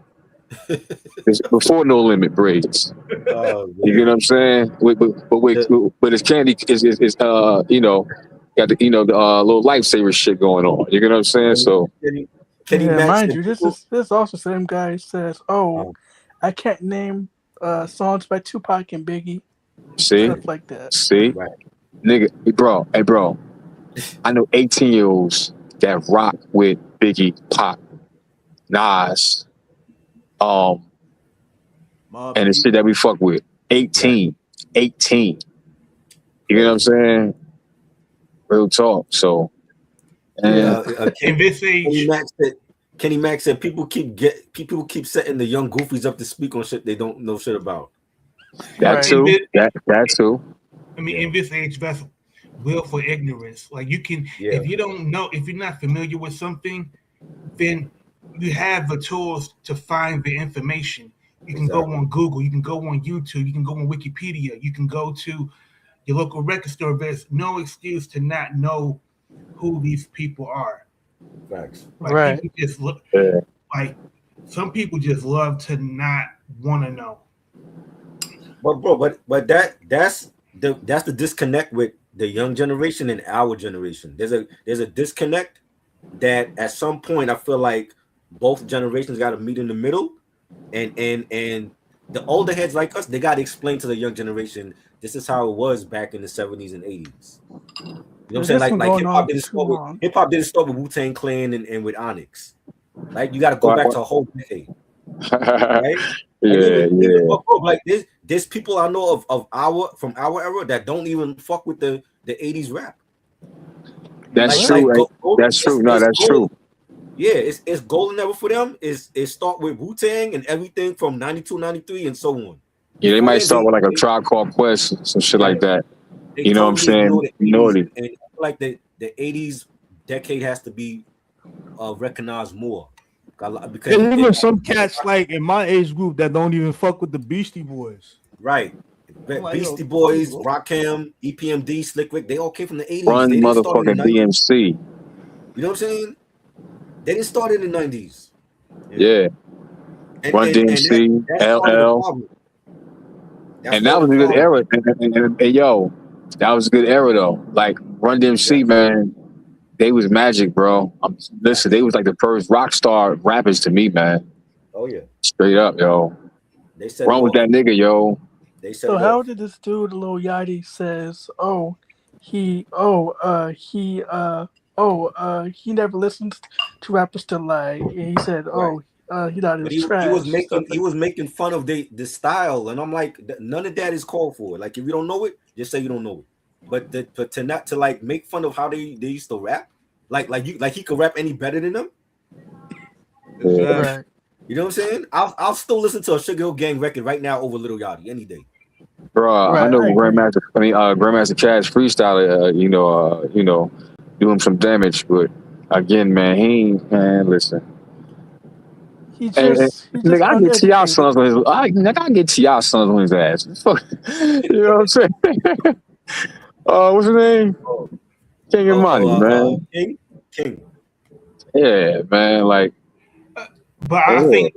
It's before No Limit braids. You get what I'm saying? But his candy is got the little lifesaver shit going on. You get what I'm saying? So. Mind you, this is also the same guy who says, I can't name songs by Tupac and Biggie. See? Stuff like that. See? Right. Nigga, hey bro. I know 18-year-olds that rock with Biggie, Pac, Nas, and the shit that we fuck with. 18. You know what I'm saying? Real talk. So in this age, Kenny Max said people keep setting the young goofies up to speak on shit they don't know shit about. That too. That too. I mean, in this age, that's willful ignorance. Like you can, if you don't know, if you're not familiar with something, then you have the tools to find the information. You can go on Google, you can go on YouTube, you can go on Wikipedia, you can go to your local record store, there's no excuse to not know who these people are. Facts. Like Right. people just look like some people just love to not want to know. But bro, but that's the disconnect with the young generation and our generation. There's a disconnect that at some point I feel like both generations got to meet in the middle, and the older heads like us, they got to explain to the young generation this is how it was back in the 70s and 80s. You know what I'm saying? Like hip hop didn't start with Wu-Tang Clan and with Onyx. Like you got to go back to a whole decade, right? Like there's people I know of from our era that don't even fuck with the 80s rap. That's true. That's true. No, that's true. Yeah, it's golden ever for them. It start with Wu-Tang and everything from 92, 93 and so on. Yeah, they might start with like a Tribe Called Quest, some shit like that. You know what I'm saying? And I feel like the 80s decade has to be recognized more. Because even some cats like in my age group that don't even fuck with the Beastie Boys. Right. Beastie Boys, Rakim, EPMD, Slick Rick, they all came from the 80s. Run motherfucking DMC. You know what I'm saying? They didn't start in the 90s. Yeah. Run DMC, LL. And that was a good era. And yo, that was a good era though. Like Run DMC, man, they was magic, bro. Listen, they was like the first rock star rappers to me, man. Oh yeah. Straight up, yo. They said wrong with that nigga, yo. They said so how did this dude, Lil Yachty, says, he never listened to rappers to lie. And he said, he thought it was trash. He was making fun of the style, and I'm like, none of that is called for. Like, if you don't know it, just say you don't know it. But to not to like make fun of how they used to rap, like he could rap any better than them. Right. You know what I'm saying? I'll still listen to a Sugar Hill Gang record right now over Lil Yachty any day. Bro, I know Grandmaster Cash freestyle, doing some damage, but again, man, listen. I get T.I. sons on his. I get T.I. sons on his ass. You know what I'm saying? What's his name? King and Money, man. King. Yeah, man. Like, but I think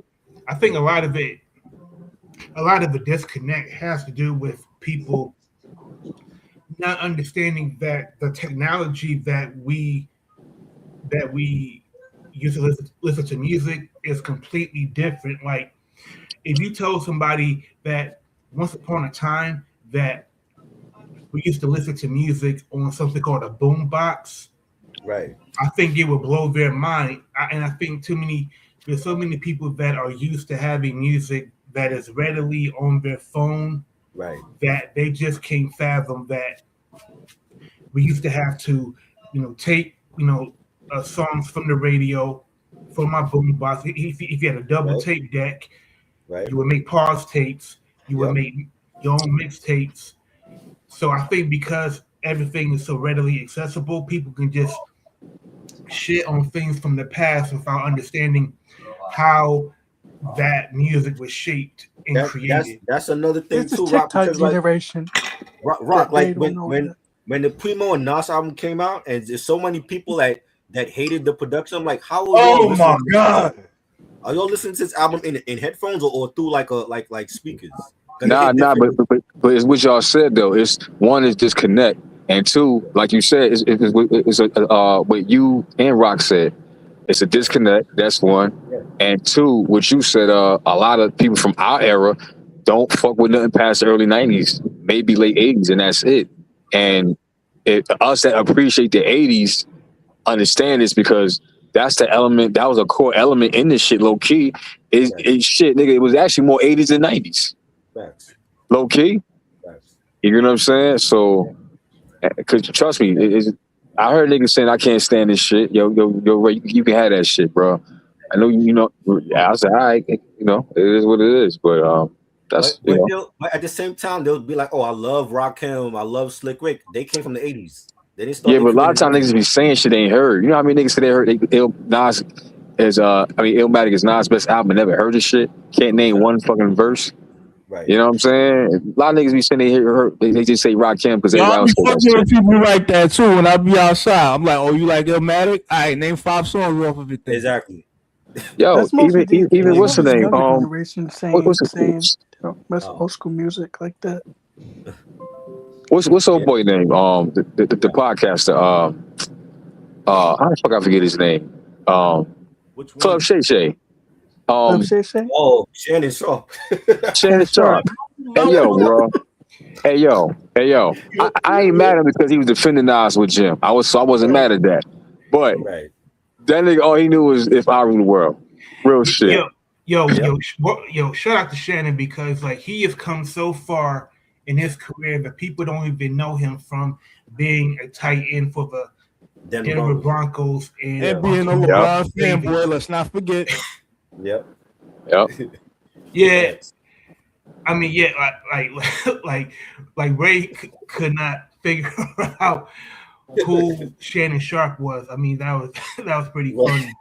a lot of the disconnect has to do with people not understanding that the technology that we use to listen to music is completely different. Like, if you told somebody that once upon a time that we used to listen to music on something called a boombox, right? I think it would blow their mind. And I think there's so many people that are used to having music that is readily on their phone, right? That they just can't fathom that we used to have to, take, songs from the radio, from my boombox. If you had a double tape deck, you would make pause tapes. You would make your own mixtapes. So I think because everything is so readily accessible, people can just shit on things from the past without understanding how that music was shaped and created. That's another thing it's too, Rock. Generation. Rock, like when the Primo and Nas album came out, and there's so many people that hated the production. I'm like, how? Oh my god! Are y'all listening to this album in headphones or through like speakers? Nah, but it's what y'all said though. It's one is disconnect, and two, like you said, it's what you and Rock said. It's a disconnect. That's one, and two, what you said. A lot of people from our era don't fuck with nothing past the early '90s, maybe late '80s, and that's it. And us that appreciate the '80s understand this because that's the element. That was a core element in this shit. Low key, shit, nigga. It was actually more '80s than '90s. Facts. Low key. Facts. You know what I'm saying? So, because trust me, I heard niggas saying I can't stand this shit. Yo, you can have that shit, bro. I know you know. I said, all right, it is what it is. But that's but at the same time, they'll be like, oh, I love Rakim, I love Slick Rick. They came from the '80s. They didn't start. Yeah, but a lot of times niggas be saying shit they ain't heard. You know how many niggas say they heard Nas is Illmatic is Nas' best album and never heard this shit? Can't name one fucking verse. Right. You know what I'm saying? A lot of niggas be saying they just say Rakim because Y'all everybody be else say that fucking with shit. people like that too. When I be outside, I'm like, "Oh, you like Illmatic? All right, name 5 songs off of it." Then. Exactly. Yo, That's mostly even what's the name? younger generation What's that's old school music like that. What's old boy name? The podcaster. How the fuck I forget his name? Which one? Club Shay Shay. Shay? Oh, Shannon Sharp. Shannon Sharp. Hey yo, bro. Hey yo. I ain't mad at him because he was defending Nas with Jim. I wasn't mad at that. But Right. that nigga, all he knew was If I Rule the World. Real shit. Yo, shout out to Shannon because like he has come so far in his career that people don't even know him from being a tight end for the Denver Broncos and being a LeBron fanboy. Let's not forget. Yep. Yeah. I mean, like Ray could not figure out who Shannon Sharp was. I mean, that was pretty funny.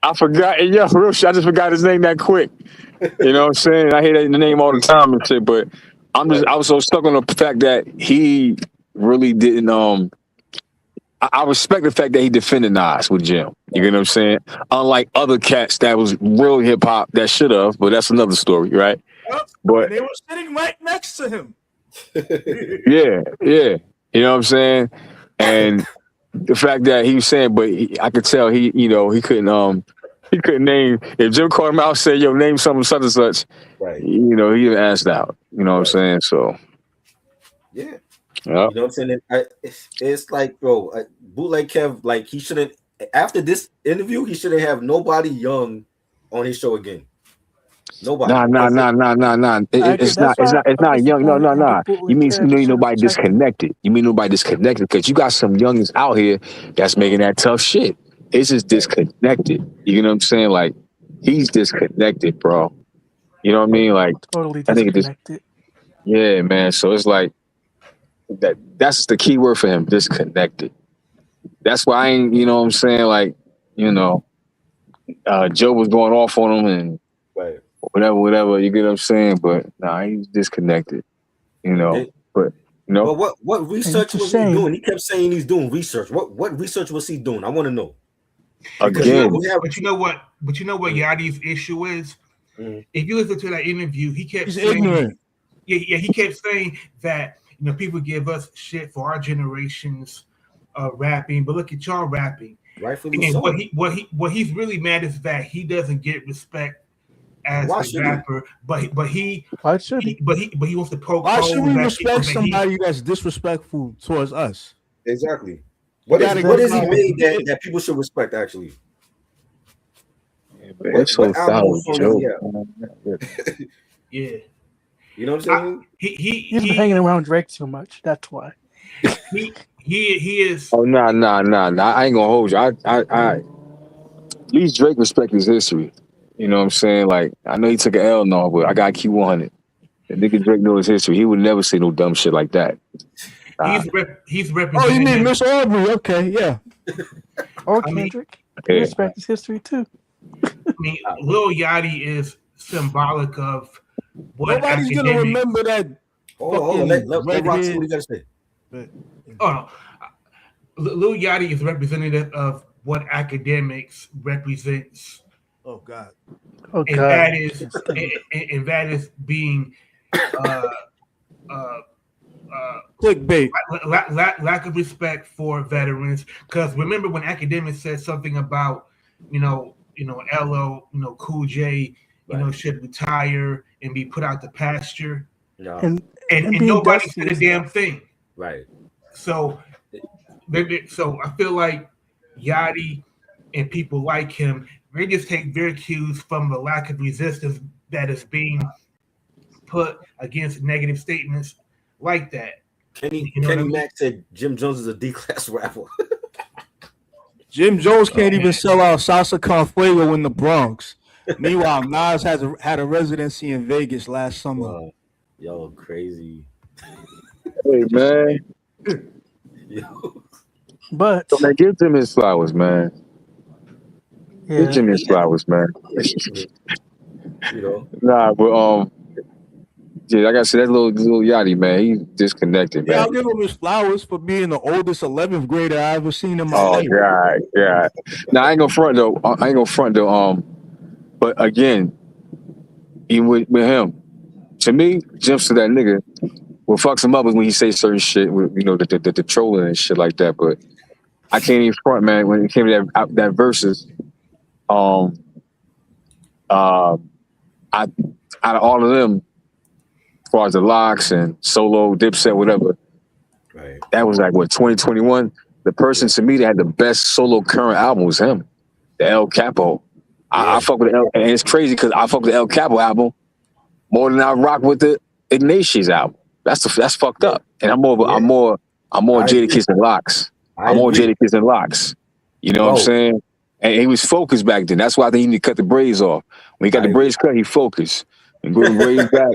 I forgot. Yo, real shit. I just forgot his name that quick. You know what I'm saying? I hear that name all the time and shit, but I was so stuck on the fact that he really didn't. I respect the fact that he defended Nas with Jim. You get what I'm saying? Unlike other cats that was real hip hop that should have, but that's another story, right? But they were sitting right next to him. yeah. You know what I'm saying? And the fact that he was saying, but I could tell he couldn't name. If Jim called him out and said, "Yo, name something such and such," right? He didn't ask out. You know what I'm saying? So yeah. Yep. You know what I'm saying? It's like, bro, Bootleg Kev, like he shouldn't. After this interview, he shouldn't have nobody young on his show again. Nobody. Nah. It's not young. No. You mean nobody disconnected? You mean nobody disconnected? Because you got some youngins out here that's making that tough shit. It's just disconnected. You know what I'm saying? Like he's disconnected, bro. You know what I mean? Like totally disconnected. Yeah, man. So it's like that's the key word for him, disconnected. That's why I ain't, you know what I'm saying? Like, Joe was going off on him and right. whatever, you get what I'm saying? But he's disconnected, But what research was he doing? He kept saying he's doing research. What research was he doing? I want to know. Again. But you know what Yachty's issue is? If you listen to that interview, he kept he's saying ignorant. Yeah, he kept saying that people give us shit for our generation's rapping, but look at y'all rapping. Rightfully and so. What he's really mad is that he doesn't get respect as a rapper, but he wants to poke. Why should we respect somebody that's disrespectful towards us? Exactly. What is he made that people should respect? Actually, it's so foul, Joe. Yeah. You know what I'm saying? He's been hanging around Drake too much. That's why. He is. Oh nah. I ain't gonna hold you. I at least Drake respect his history. You know what I'm saying? Like I know he took an L and all, but I got Q100. The nigga Drake knows his history. He would never say no dumb shit like that. He's representing. Oh, you mean Miss Aubrey? Okay, yeah. Or Kendrick. He respects his history too. I mean, Lil Yachty is symbolic of what nobody's gonna remember that. Let Rock see what he gotta say. Oh no, Lil Yachty is representative of what academics represents. Oh God. And that is being clickbait. Lack of respect for veterans. Because remember when academics said something about LO, Cool J, should retire and be put out to pasture. No. And nobody said a damn thing. Right. So I feel like Yachty and people like him, they just take their cues from the lack of resistance that is being put against negative statements like that. Kenny Mack said Jim Jones is a D-class rapper. Jim Jones can't even sell out Salsa Con Fuego in the Bronx. Meanwhile, Nas had a residency in Vegas last summer. Wow. Yo, crazy. Hey, man. Yo. But so, man, give Jim his flowers, man. Yeah. Give Jim his flowers, man. You know. Nah, but Yeah, like I said, that little Yachty, man, he's disconnected, man. Yeah, I'll give him his flowers for being the oldest 11th grader I ever seen in my life. God. Now I ain't gonna front though. But again, even with him, to me, jumps to that nigga. What fucks him up is when he says certain shit, with, you know, the trolling and shit like that. But I can't even front, man. When it came to that verses, out of all of them, as far as the locks and solo, Dipset, whatever, right? That was like what 2021. The person to me that had the best solo current album was him, the El Capo. I fuck with and it's crazy because I fuck with the El Capo album more than I rock with the Ignatius album. That's fucked up. And I'm more Jadakiss and Locks. I'm more Jadakiss and Locks. You know what I'm saying? And he was focused back then. That's why I think he need to cut the braids off. When he got the braids cut, he focused. And grew the braids back.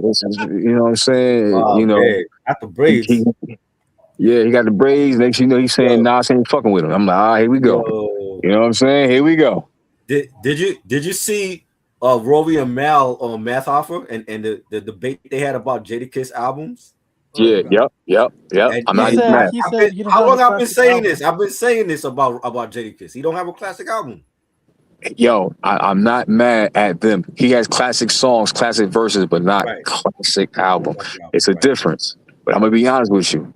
You know what I'm saying? Oh, you know, man. Got the braids. He got the braids. Next thing you know, he's saying Nas ain't fucking with him. I'm like, all right, here we go. You know what I'm saying? Here we go. Did you see Rory and Mal on Math Offer and the debate they had about Jadakiss albums? Yeah, yep. I'm not mad. How long I've been saying this? I've been saying this about Jadakiss. He don't have a classic album. Yo, I'm not mad at them. He has classic songs, classic verses, but not classic album. It's a difference. But I'm gonna be honest with you.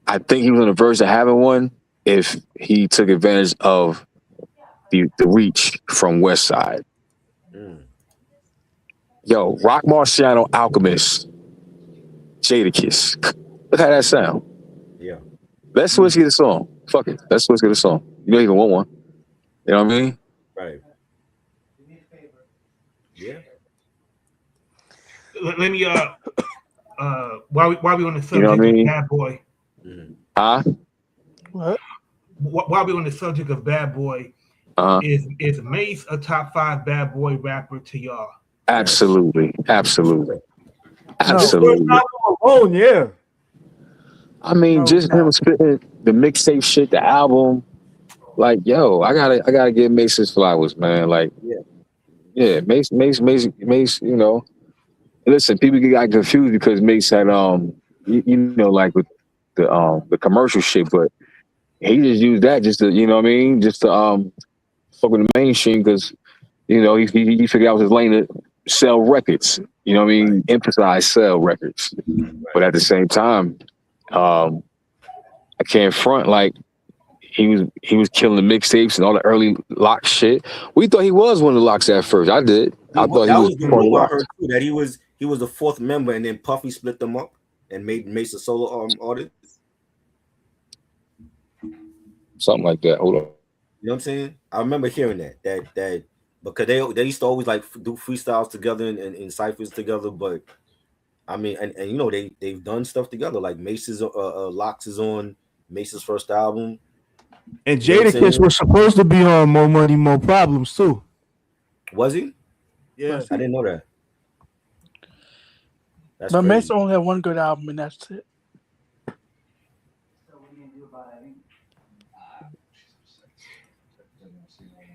I think he was on the verge of having one if he took advantage of the reach from West Side. Yo, Rock Marciano, Alchemist, Jadakiss. Look how that sound. Yeah. Let's switch get a song. Fuck it. Let's switch get a song. You know he can want one. You know what I mean? Right. Yeah. Let me while we on the subject, you know what I mean? of Bad Boy. Huh? What? While we on the subject of Bad Boy, is Mace a top 5 Bad Boy rapper to y'all? Absolutely. Alone, yeah. I mean, just him spitting the mixtape shit, the album. Like, yo, I gotta give Mace his flowers, man. Like, yeah, Mace. You know, listen, people got confused because Mace had you know, like with the commercial shit, but he just used that just to, you know what I mean, just to fuck with the mainstream because, you know, he figured out his lane to sell records. You know what I mean? Emphasize sell records, but at the same time, I can't front like. He was killing the mixtapes and all the early lock shit. We thought he was one of the locks at first. I did. I thought he was the rumor I heard too, that he was the 4th member, and then Puffy split them up and made Mace a solo artist. Something like that. Hold on. You know what I'm saying? I remember hearing that because they used to always like do freestyles together and ciphers together. But I mean, and you know they've done stuff together. Like Mace's Locks is on Mace's first album. And Jadakiss was supposed to be on More Money, More Problems too. Was he? Yeah, I didn't know that. But Mace only had one good album, and that's it.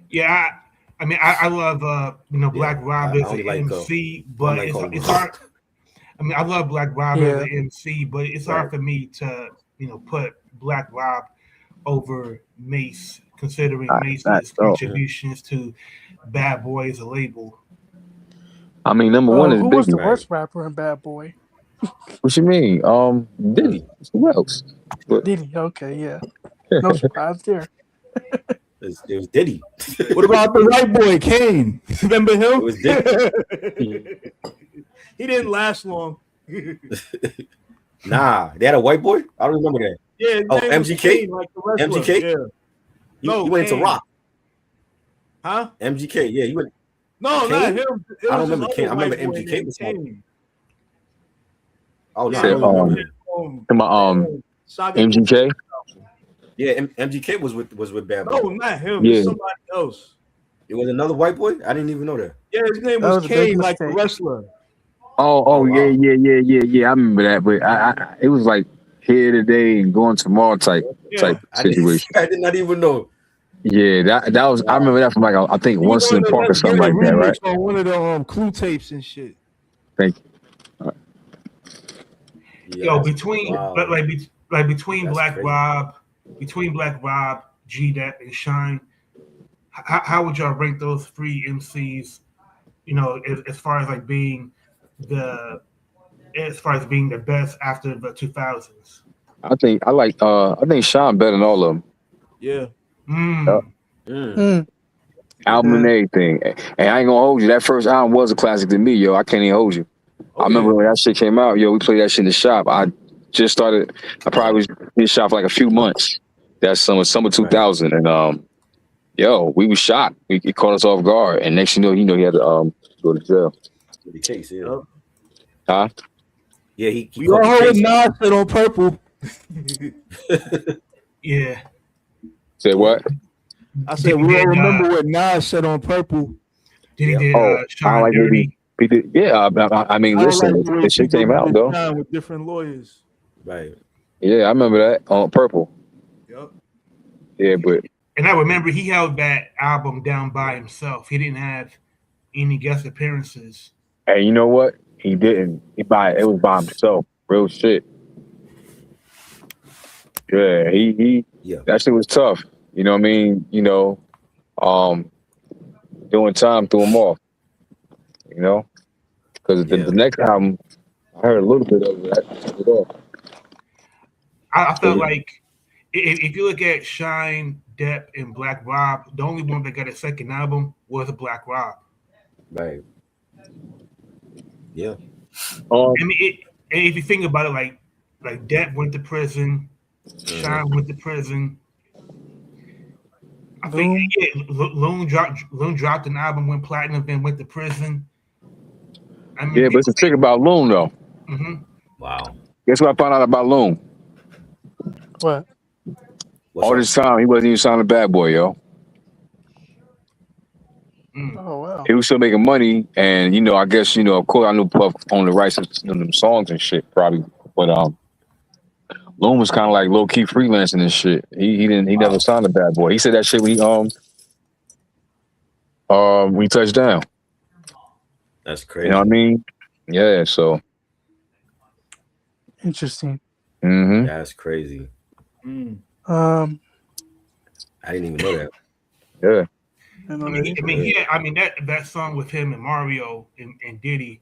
Yeah, I mean, I love Black Rob as an MC, but it's hard. I mean, I love Black Rob as an MC, but it's hard for me to put Black Rob over Mace, considering Mace's contributions to Bad Boy as a label. I mean, number one is who Biggie. was the worst rapper in Bad Boy? What you mean? Diddy. Who else? Diddy. Okay, yeah. No surprise there. It was Diddy. What about the white boy, Kane? Remember him? It was Diddy. He didn't last long. Nah, they had a white boy? I don't remember that. Yeah, MGK? Kane, like the MGK? Yeah. He went into rock. Huh? MGK, yeah. He went. No, Kane? not him. I don't remember Kane. I remember MGK was Kane. Oh, no. MGK? Yeah, MGK was with Bad Boy. No, not him. Yeah. Somebody else. It was another white boy? I didn't even know that. Yeah, his name was Kane, like the wrestler. Oh, yeah. I remember that, but it was like here today and going tomorrow type situation. I did not even know. Yeah, that was. I remember that from like I think Once in the Park or something like that, right? On one of the Clue tapes and shit. Thank you. Yo, between between That's Black crazy. Rob, G Dep, and Shine, how would y'all rank those three MCs? You know, as far as like being the best after the 2000s. I think Sean better than all of them. Yeah. Album and everything. And I ain't gonna hold you. That first album was a classic to me, yo. I can't even hold you. I remember when that shit came out, yo, we played that shit in the shop. I probably was in the shop for like a few months. That's summer 2000. And yo, we was shocked. It caught us off guard. And next you know, he had to go to jail. The case, yeah. Huh? Yeah, he we all heard Nas said on Purple. Yeah. Say what? I said we all remember what Nas said on Purple. Did he did I like Dirty? He did, yeah, I mean, listen, this shit came out though. With different lawyers. Right. Yeah, I remember that on Purple. Yep. Yeah, but and I remember he held that album down by himself. He didn't have any guest appearances. Hey, you know what? He didn't. It was by himself. Real shit. Yeah, he that shit was tough. You know what I mean? You know, doing time threw him off. You know? Because the next album, I heard a little bit of that. I felt like if you look at Shine, Depp, and Black Rob, the only one that got a second album was Black Rob. Right. Yeah. I mean, if you think about it, like Depp went to prison, Shine went to prison. I think Loon dropped an album, went platinum, then went to prison. I mean, but it's a trick about Loon though. Mm-hmm. Wow. Guess what I found out about Loon? What? All this time he wasn't even signing Bad Boy, yo. Oh wow. He was still making money, and I guess of course I knew Puff owned the rights to them songs and shit, probably, but Loon was kind of like low key freelancing and shit. He never signed a Bad Boy. He said that shit when he touched down. That's crazy. You know what I mean? Yeah. So interesting. Mm-hmm. That's crazy. I didn't even know that. Yeah. I mean, that song with him and Mario and Diddy,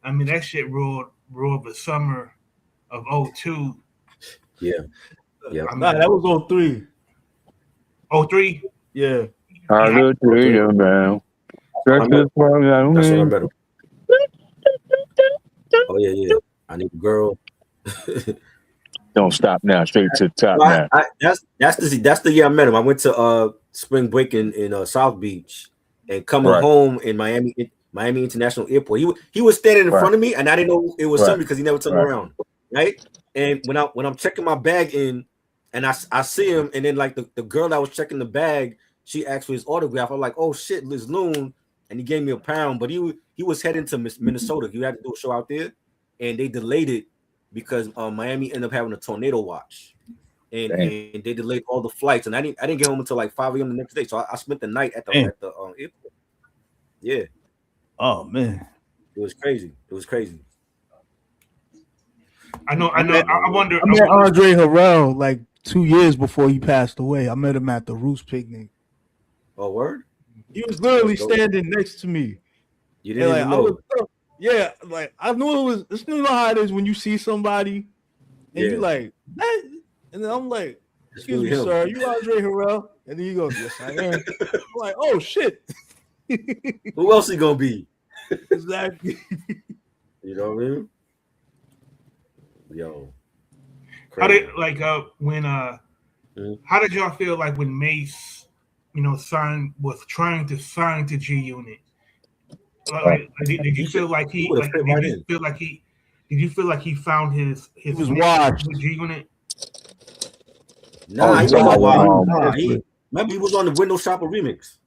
I mean, that shit ruled the summer of 2002. Yeah. Yeah. I mean, that was 03. 03? Yeah. I look to you now. That's what I better. Oh yeah. I need a girl. Don't stop now. Straight to the top now. That's the year I met him. I went to spring break in South Beach, and coming home in Miami International Airport. He was standing in front of me, and I didn't know it was him because he never turned around. Right. And when I'm checking my bag in, and I see him, and then like the girl that was checking the bag, she asked for his autograph. I'm like, oh shit, Liz Loon, and he gave me £1, but he was heading to Minnesota. He had to do a show out there, and they delayed it because Miami ended up having a tornado watch, and they delayed all the flights, and I didn't get home until like 5 a.m. the next day. So I spent the night at the airport. Yeah. Oh man, it was crazy. I know. I wonder. I met Andre Harrell like 2 years before he passed away. I met him at the Roost picnic. Oh, word? He was literally standing next to me. You didn't even know. I knew it was. It's you know how it is when you see somebody and you like that, and then I'm like, "Excuse me, sir, you Andre Harrell?" And then he goes, "Yes, I am." I'm like, "Oh shit." Who else he gonna be? Exactly. You know what I mean? Yo. How did how did y'all feel like when Mace, was trying to sign to G Unit? Did you feel like he found his was washed G Unit? Nah, he wasn't washed. Remember he was on the Window Shopper remix.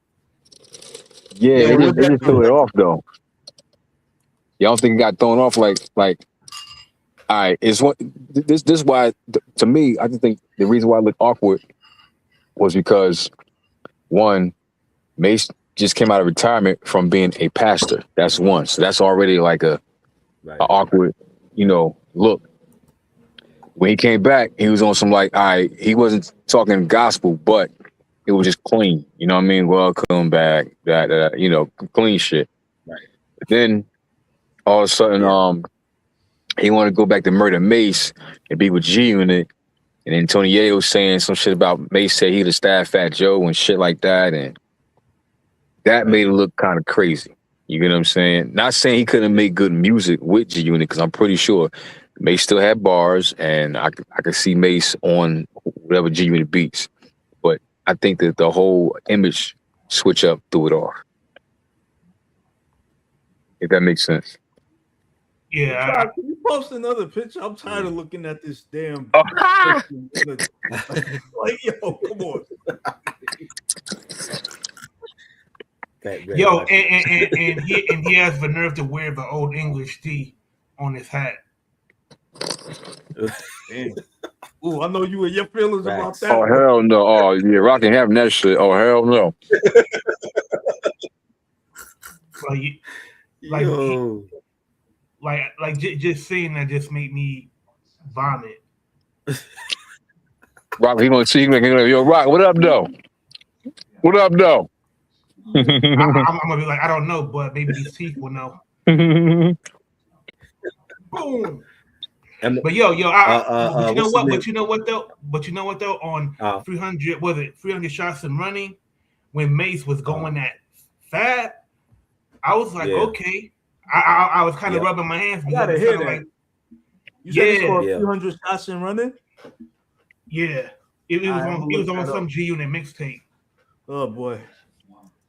Yeah, they just threw it off though. Y'all don't think it got thrown off like all right, it's what this is why to me I just think the reason why it looked awkward was because one, Mace just came out of retirement from being a pastor. That's one. So that's already like a awkward, look. when he came back, he was on some like, he wasn't talking gospel, but it was just clean. You know what I mean? Welcome back, clean shit. Right. But then all of a sudden, he wanted to go back to Murder Mace and be with G Unit. And then Tony Yayo was saying some shit about Mace said he'd have stabbed Fat Joe and shit like that. And that made it look kind of crazy. You get what I'm saying? Not saying he couldn't make good music with G Unit, because I'm pretty sure Mace still had bars, and I could see Mace on whatever G Unit beats. But I think that the whole image switch up threw it off. If that makes sense. Yeah. Can you post another picture? I'm tired of looking at this damn. Like, yo, come on. Yo, and he has the nerve to wear the old English T on his hat. Damn. Ooh, I know you and your feelings about that. Oh, hell no. Oh, yeah, Rock ain't having that shit. Oh, hell no. Just seeing that just made me vomit. Rock, he gonna see him like, yo, Rock, what up, though? What up, though? I'm gonna be like, I don't know, but maybe these teeth will know. Boom. But you know what? But you know what though? On 300 shots and running, when Mace was going at Fat, I was like, okay. I was kind of rubbing my hands. I gotta hear that. Like, you said it's called 300 shots and running? Yeah. It was on some G Unit mixtape. Oh boy.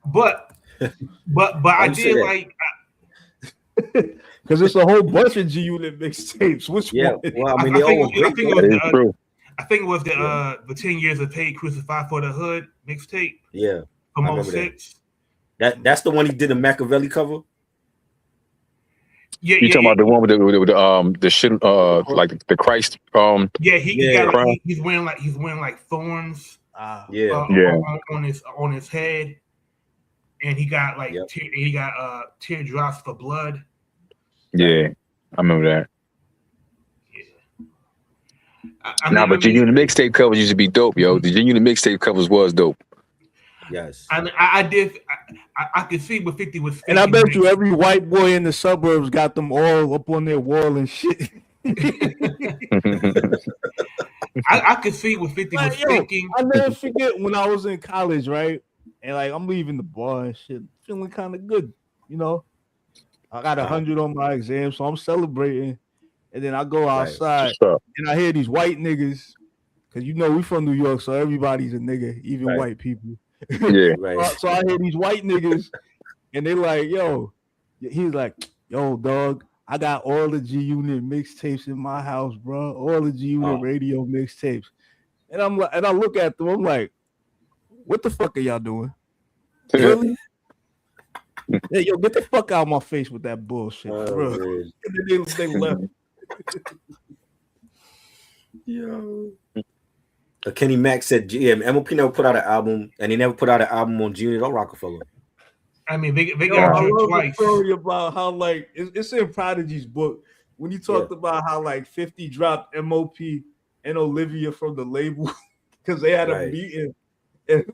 But I did like, because it's a whole bunch of G Unit mixtapes. Which one? Well, I mean, I think it was the 10 Years of Paid Crucified for the Hood mixtape. Yeah, from 06. That's the one he did a Machiavelli cover. Yeah, you talking about the one with the shit like the Christ he's wearing like thorns on his head, and he got like teardrops for blood. Yeah, I remember that. Yeah. But G Unit mixtape covers used to be dope, yo. The G Unit mixtape covers was dope. Yes. I could see what 50 was. And I bet you every white boy in the suburbs got them all up on their wall and shit. I could see what 50 was thinking. I never forget when I was in college, right? And like I'm leaving the bar and shit, feeling kind of good, you know. I got 100 on my exam, so I'm celebrating. And then I go outside and I hear these white niggas, because you know we from New York, so everybody's a nigga, even white people. Yeah, So I hear these white niggas, and they like, yo, he's like, yo, dog, I got all the G Unit mixtapes in my house, bro, all the G Unit radio mixtapes. And I'm like, and I look at them, I'm like, what the fuck are y'all doing? Really? Hey, yo, get the fuck out of my face with that bullshit, bro. And then they left. Yo. Kenny Mack said, MOP never put out an album, and he never put out an album on G Unit or Rockefeller. I mean, they got you twice. The story about how like it's in Prodigy's book when he talked about how like 50 dropped MOP and Olivia from the label because they had a meeting, and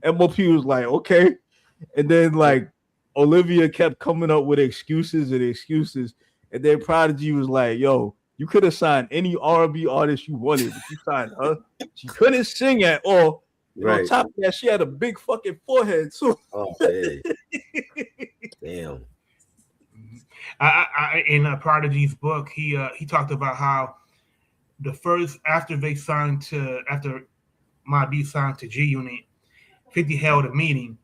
MOP was like, okay, and then like Olivia kept coming up with excuses, and then Prodigy was like, yo, you could have signed any R&B artist you wanted, but you signed her. She couldn't sing at all. On top of that, she had a big fucking forehead too. Oh, hey. Damn. In Prodigy's book, he talked about how the first after Mobb Deep signed to G Unit, 50 held a meeting.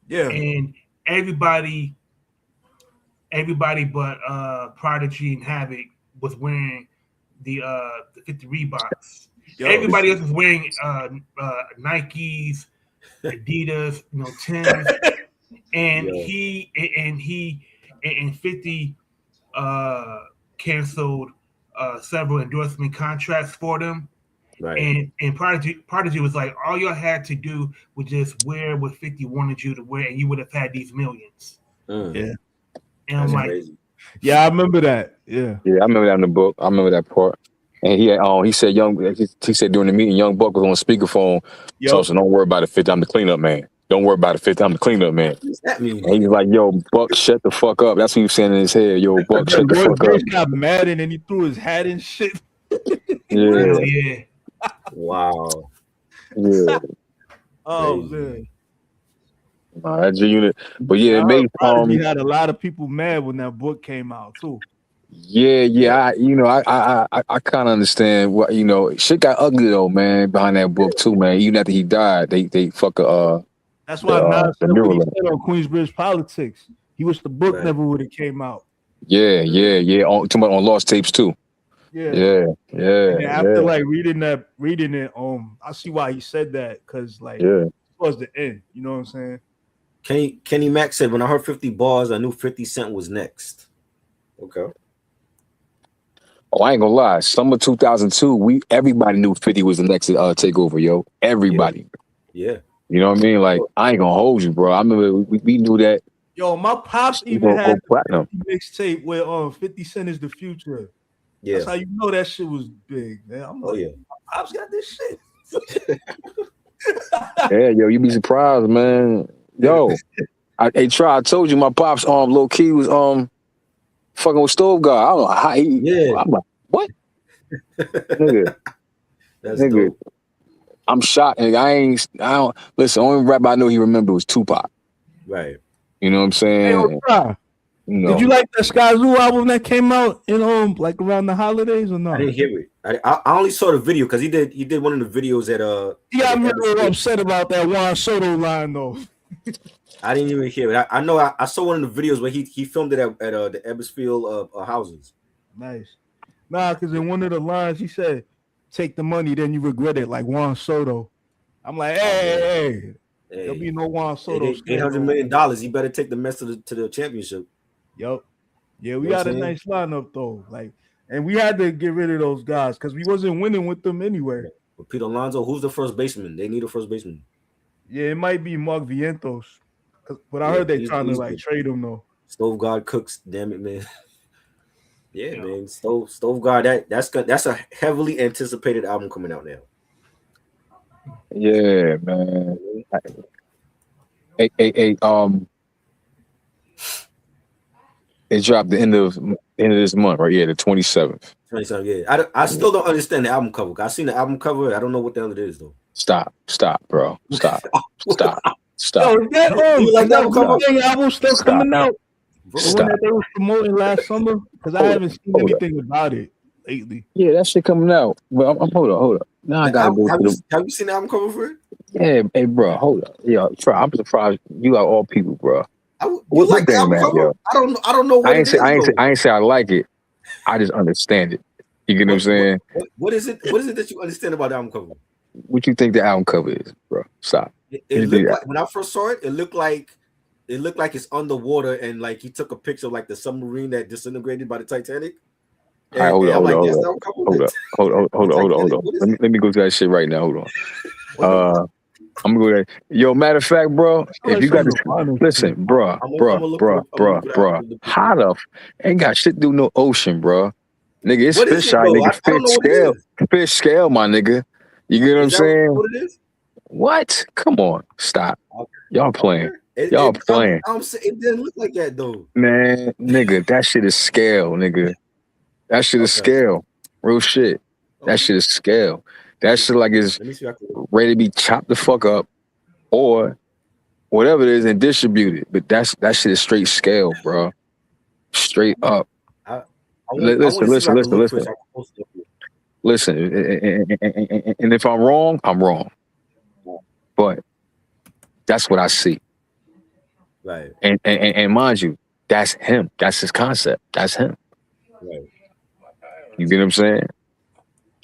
Yeah, and everybody but Prodigy and Havoc was wearing the 50 Reeboks. Everybody else was wearing Nikes, Adidas, Timbs, and he 50 canceled several endorsement contracts for them. Right. And Prodigy was like, all y'all had to do was just wear what 50 wanted you to wear, and you would have had these millions. Yeah. And I'm like, yeah, I remember that. Yeah. Yeah, I remember that in the book. I remember that part. And he said he said during the meeting, Young Buck was on speakerphone. So don't worry about it, 50. I'm the cleanup man. Don't worry about it, 50. I'm the cleanup man. What does that mean? And he's like, yo, Buck, shut the fuck up. That's what he was saying in his head. Yo, Buck, shut the fuck up. He got mad and then he threw his hat and shit. Yeah. Yeah. Wow. Yeah. Oh man. That G Unit. But yeah, it made he had a lot of people mad when that book came out too. Yeah. I kind of understand what shit got ugly though, man, behind that book too, man. Even after he died, they fuck that's why Nas said what he said on Queensbridge Politics. He wished the book never would have came out. Yeah. Too much on Lost Tapes too. Yeah. And after like reading it, I see why he said that, because like it was the end. You know what I'm saying? Kenny Mack said, when I heard 50 bars, I knew 50 Cent was next. Okay. Oh, I ain't gonna lie. Summer 2002, everybody knew 50 was the next takeover, yo. Everybody. Yeah. You know what I mean? Like, I ain't gonna hold you, bro. I remember we knew that. Yo, my pops even had a mixtape where 50 Cent is the future. Yeah. That's how you know that shit was big, man. I'm like, my pops got this shit. Yeah, yo, you be surprised, man. Yo, I told you my pops low key was fucking with Stove God. I don't know how he. I'm like, what? Nigga. That's nigga. Dope. I'm shocked. And I don't listen. Only rap I know he remembered was Tupac. Right. You know what I'm saying? Hey, did you like that Sky Zoo album that came out in like around the holidays or not? I didn't hear it. I only saw the video because he did one of the videos at He got me a little upset about that Juan Soto line though. I didn't even hear it. I know I saw one of the videos where he filmed it at the Ebbsfield houses. Nice. Nah, because in one of the lines he said, "Take the money, then you regret it," like Juan Soto. I'm like, hey. There'll be no Juan Soto. $800 million. He better take the mess to the championship. Yep. Yeah, we got a nice lineup though. Like, and we had to get rid of those guys because we wasn't winning with them anyway. With Pete Alonso, who's the first baseman? They need a first baseman. Yeah, it might be Mark Vientos, but I heard they trying to like trade him though. Stove God Cooks, damn it, man. Man, Stove God. That's a heavily anticipated album coming out now. Yeah, man. It dropped the end of this month, right? Yeah, the 27th. 27th, yeah. I still don't understand the album cover. I seen the album cover. I don't know what the hell it is though. Stop, bro. Stop. Yo, that album still coming out? The one that they was promoting last summer? Because I haven't seen anything about it lately. Yeah, that shit coming out. But I'm hold up. Now I gotta go. Have you seen the album cover for it? Yeah, hey, bro, hold up. Yo, I'm surprised you are all people, bro. What like the album cover? Yo? I don't know what I ain't say I like it. I just understand it. You get what I'm saying? What is it? What is it that you understand about the album cover? What you think the album cover is, bro? Stop. It looked like, when I first saw it, it looked like it's underwater and like he took a picture of like the submarine that disintegrated by the Titanic. All right, hold on. Let me go to that shit right now. Hold on. I'm gonna go there. Yo, matter of fact, bro, if you got to listen, bro, hot up, ain't got shit to do no ocean, bro. Nigga, it's fish eye, nigga, fish scale, my nigga. You get what I'm saying? What it is? What? Come on, stop. Y'all playing. Y'all playing. It didn't look like that though. Man, nigga, that shit is scale, nigga. That shit is scale. Real shit. That shit is scale. That shit like is ready to be chopped the fuck up or whatever it is and distributed. But that shit is straight scale, bro. Straight up. Listen. Listen, and if I'm wrong, I'm wrong. But that's what I see. Right. And mind you, that's him. That's his concept. That's him. Right. You get what I'm saying?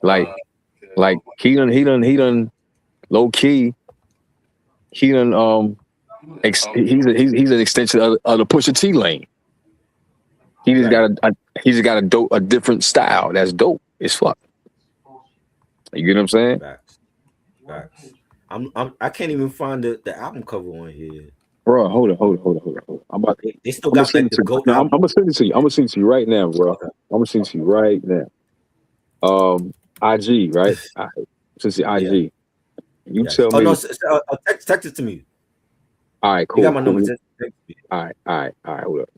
Like he done low key. He done he's an extension of the Pusha T lane. He just got a different style. That's dope as fuck. You get what I'm saying? Facts. I can't even find the album cover on here. Bro, hold on. They still got like the GOAT. I'm gonna send it to you. I'm gonna send it to you right now, bro. Okay. I'm gonna send it to you right now. IG, right? Since the IG, you tell me. Oh no, text it to me. All right, cool. You got my number. All right. Hold up.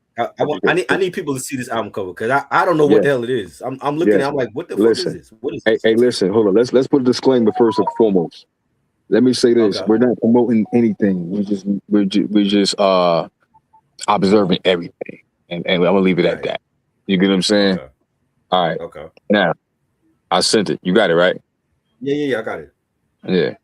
I need people to see this album cover because I don't know what the hell it is. I'm looking at. I'm like, what the fuck is this? What is this? Hey, listen, hold on. Let's put a disclaimer first and foremost. Let me say this: we're not promoting anything. We're just observing everything, and I'm gonna leave it at that. You get what I'm saying? Okay. All right. Okay. Now, I sent it. You got it, right? Yeah. I got it. Yeah.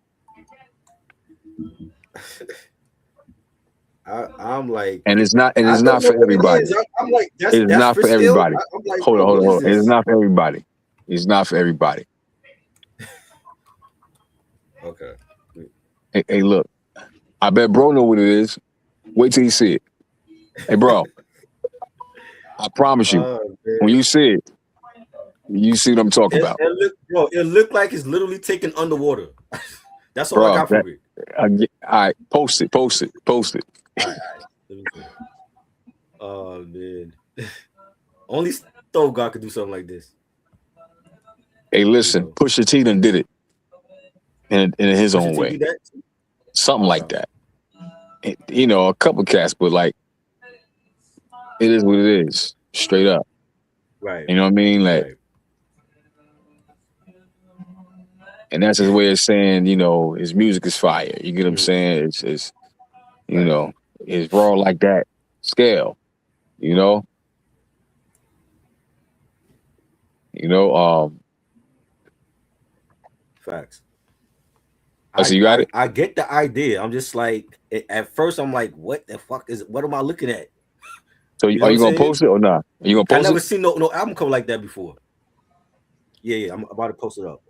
I'm like, and it's not for everybody. I'm like, it's not for everybody. Hold on. It's not for everybody. It's not for everybody. Okay. Hey, look. I bet bro know what it is. Wait till you see it. Hey, bro. I promise you, when you see it, you see what I'm talking about. It looked like it's literally taken underwater. That's all I got from it. All right, post it. All right. Oh man, only Stove God could do something like this. Hey, listen, Pusha T done did it in his own way, something like that. You know, a couple cats, but like, it is what it is, straight up. Right. You know what I mean? Like, and that's his way of saying, you know, his music is fire. You get what I'm saying? It's you know, it's raw like that scale. You know. Facts. So you got it? I get the idea. I'm just like, at first I'm like, what the fuck is it? What am I looking at? So are you gonna post it or not? Are you gonna post it? I never seen no album cover like that before. Yeah, I'm about to post it up.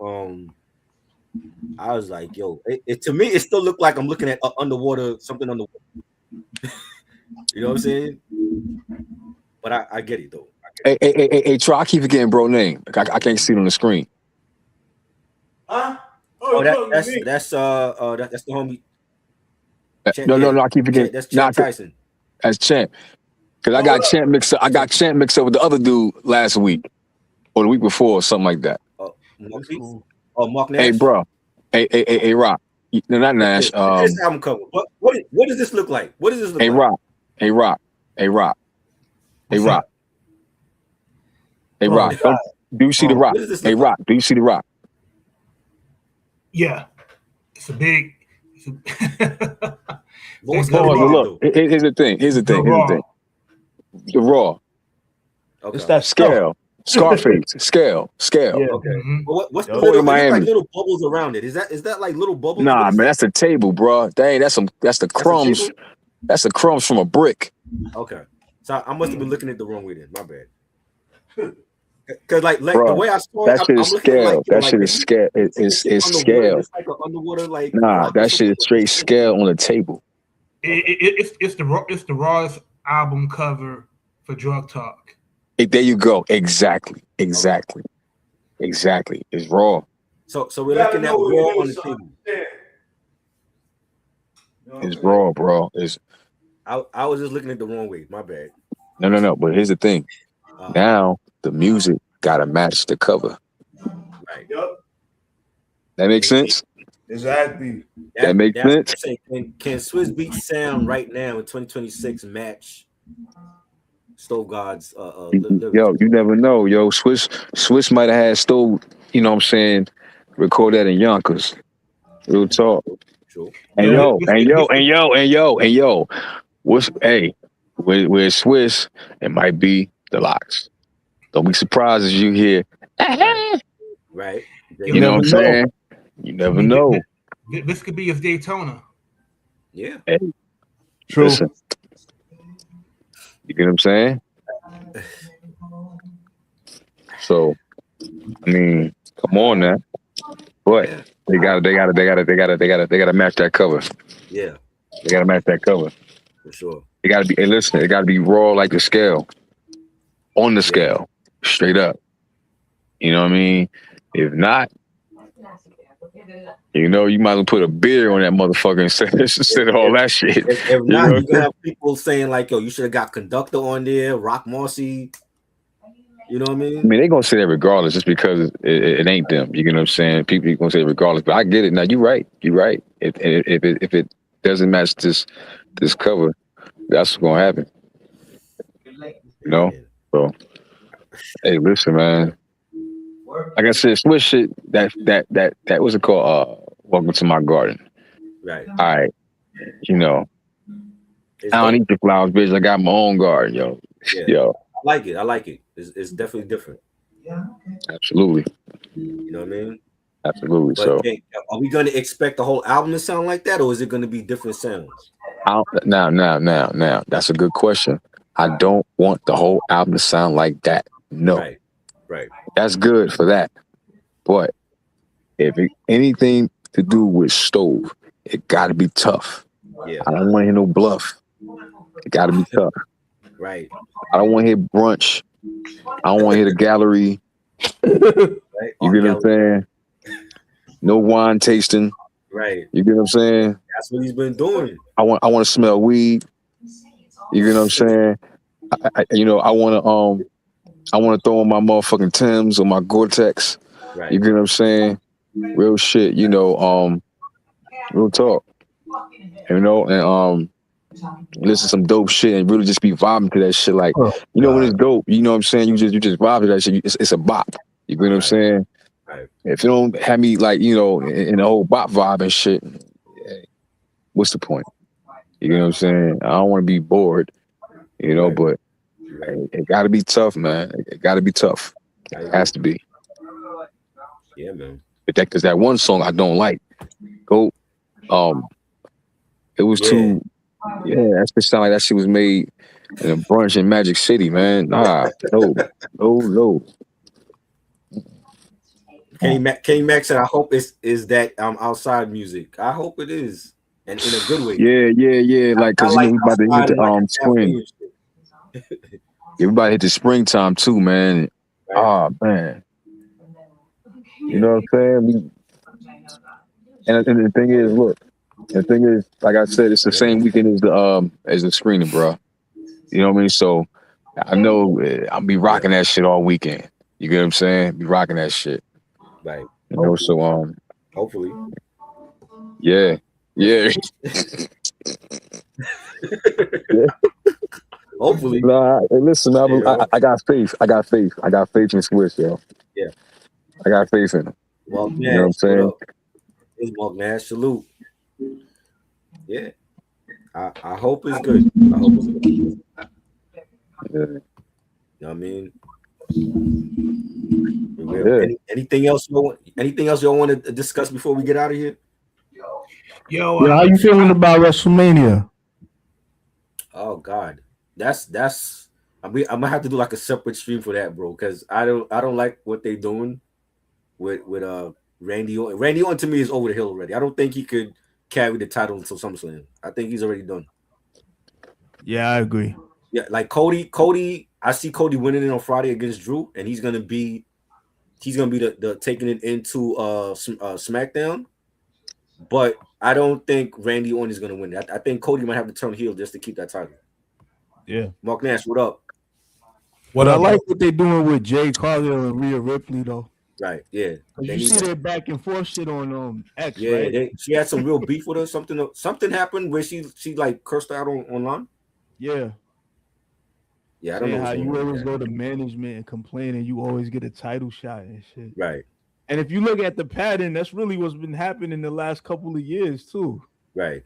I was like, yo, to me, it still looked like I'm looking at underwater, something underwater. You know what I'm saying? But I get it though. Hey, try. I keep forgetting bro name. I can't see it on the screen. Huh? That's the homie. No. I keep forgetting. That's Champ Tyson. That's Champ. Because I got Champ mixed up. I got Champ mixed up with the other dude last week or the week before, or something like that. Mark Nash. Hey, bro. Hey, Rock. No, not Nash. This album cover. What does this look like? What does this look like? Rock. Hey, Rock. Do you see the Rock? Hey, Rock. Do you see the Rock? Yeah, it's a big. Look, here's the thing. The Raw. Okay. It's that scale. Scarface. Scale. Yeah. Okay. What's the little like little bubbles around it? Is that like little bubbles? Nah, man, that's a table, bro. Dang, that's the crumbs. That's the crumbs from a brick. Okay. So I must have been looking at the wrong way then. My bad. Because like bro, the way I saw that it, shit is scale. That shit is scale. It's scale. It's like an underwater like. Nah, that shit is straight scale on the table. It's the rawest album cover for Drug Talk. There you go. Exactly. It's raw. So we're looking at raw on the table. It's raw, bro. I was just looking at the wrong way. My bad. No. But here's the thing. Now the music gotta match the cover. Right. Yep. That makes sense. Exactly. That makes sense. Can Swiss Beats sound right now in 2026 match Stove God's? Yo, you never know. Yo, Swiss might have had Stove. You know what I'm saying? Record that in Yonkers. Real talk. Sure. And yo. Where's Swiss? It might be the Locks. Don't be surprised as you hear. Right. You know what I'm saying? You never know. This could be his Daytona. Yeah. Hey, true. Listen, you get what I'm saying? So, I mean, come on now. But they gotta match that cover. Yeah. They gotta match that cover. For sure. It gotta be. Hey, listen, it gotta be raw like the scale. On the scale, straight up. You know what I mean? If not, you know, you might as well put a beer on that motherfucker instead of all that shit. If not, you're gonna have people saying like, yo, you should have got Conductor on there, Rock Marcy. You know what I mean? I mean, they're gonna say that regardless, just because it ain't them. You know what I'm saying? People are gonna say it regardless, but I get it. Now you're right. You're right. If it doesn't match this cover, that's what's gonna happen. You know. So, hey, listen, man. Like I said, Swiss shit. That what's it called? Welcome to my garden. Right. All right. You know, I don't need your flowers, bitch. I got my own garden, yo. Yeah. Yo. I like it. It's definitely different. Absolutely. You know what I mean? Absolutely. But So, are we going to expect the whole album to sound like that, or is it going to be different sounds? Now. That's a good question. I don't want the whole album to sound like that. No. Right. That's good for that. But if anything to do with Stove, it got to be tough. Yeah. I don't want to hear no bluff. It got to be tough. Right. I don't want to hear brunch. I don't want to hear the gallery. Right. You get what I'm saying? No wine tasting. Right. You get what I'm saying? That's what he's been doing. I want to smell weed. You get what I'm saying? I want to throw on my motherfucking Timbs or my Gore-Tex. Right. You get what I'm saying? Real shit. Real talk. And listen to some dope shit and really just be vibing to that shit. Like, when it's dope, you know what I'm saying? You just vibe to that shit. It's a bop. You get what I'm saying? Right. If you don't have me like, in the whole bop vibe and shit, what's the point? You know what I'm saying? I don't want to be bored, but it got to be tough, man. It got to be tough. It has to be. Yeah, man. Because that one song I don't like. It was too. Yeah, that shit sound like that shit was made in a brunch in Magic City, man. Nah, no. Kenny Mac said, "I hope is that outside music. I hope it is, and in a good way." Yeah. Like, cause we about to hit the spring. Everybody hit the springtime too, man. Right. Man. You know what I'm saying? And the thing is, look. The thing is, like I said, it's the same weekend as the screening, bro. You know what I mean? So I know I'll be rocking that shit all weekend. You get what I'm saying? Be rocking that shit. Right. So hopefully. Yeah. Hopefully. Nah, hey, listen, I got faith. I got faith in Swiss, yo. Yeah. I got faith in him. Well, Nash, you know what I'm saying? It's Mark Nash. Salute. Yeah. I hope it's good. I hope it's good. Yeah. You know what I mean? Yeah. Anything else y'all want to discuss before we get out of here? Yo, how you feeling about WrestleMania? Oh God, that's I'm gonna have to do like a separate stream for that, bro. Because I don't like what they're doing with Randy Orton. Randy Orton to me is over the hill already. I don't think he could carry the title until SummerSlam. I think he's already done. Yeah, I agree. Yeah, like Cody. I see Cody winning it on Friday against Drew, and he's gonna be the taking it into SmackDown. But I don't think Randy Orton is gonna win it. I think Cody might have to turn heel just to keep that title. Yeah. Mark Nash, what up? What I like what they're doing with Jay Cargill and Rhea Ripley though. Right. Yeah. You see their back and forth shit on X. Yeah. Right? She had some real beef with her. Something happened where she like cursed her out online. Yeah. Yeah, I don't know how you always go to management and complain, and you always get a title shot and shit. Right. And if you look at the pattern, that's really what's been happening the last couple of years too. Right.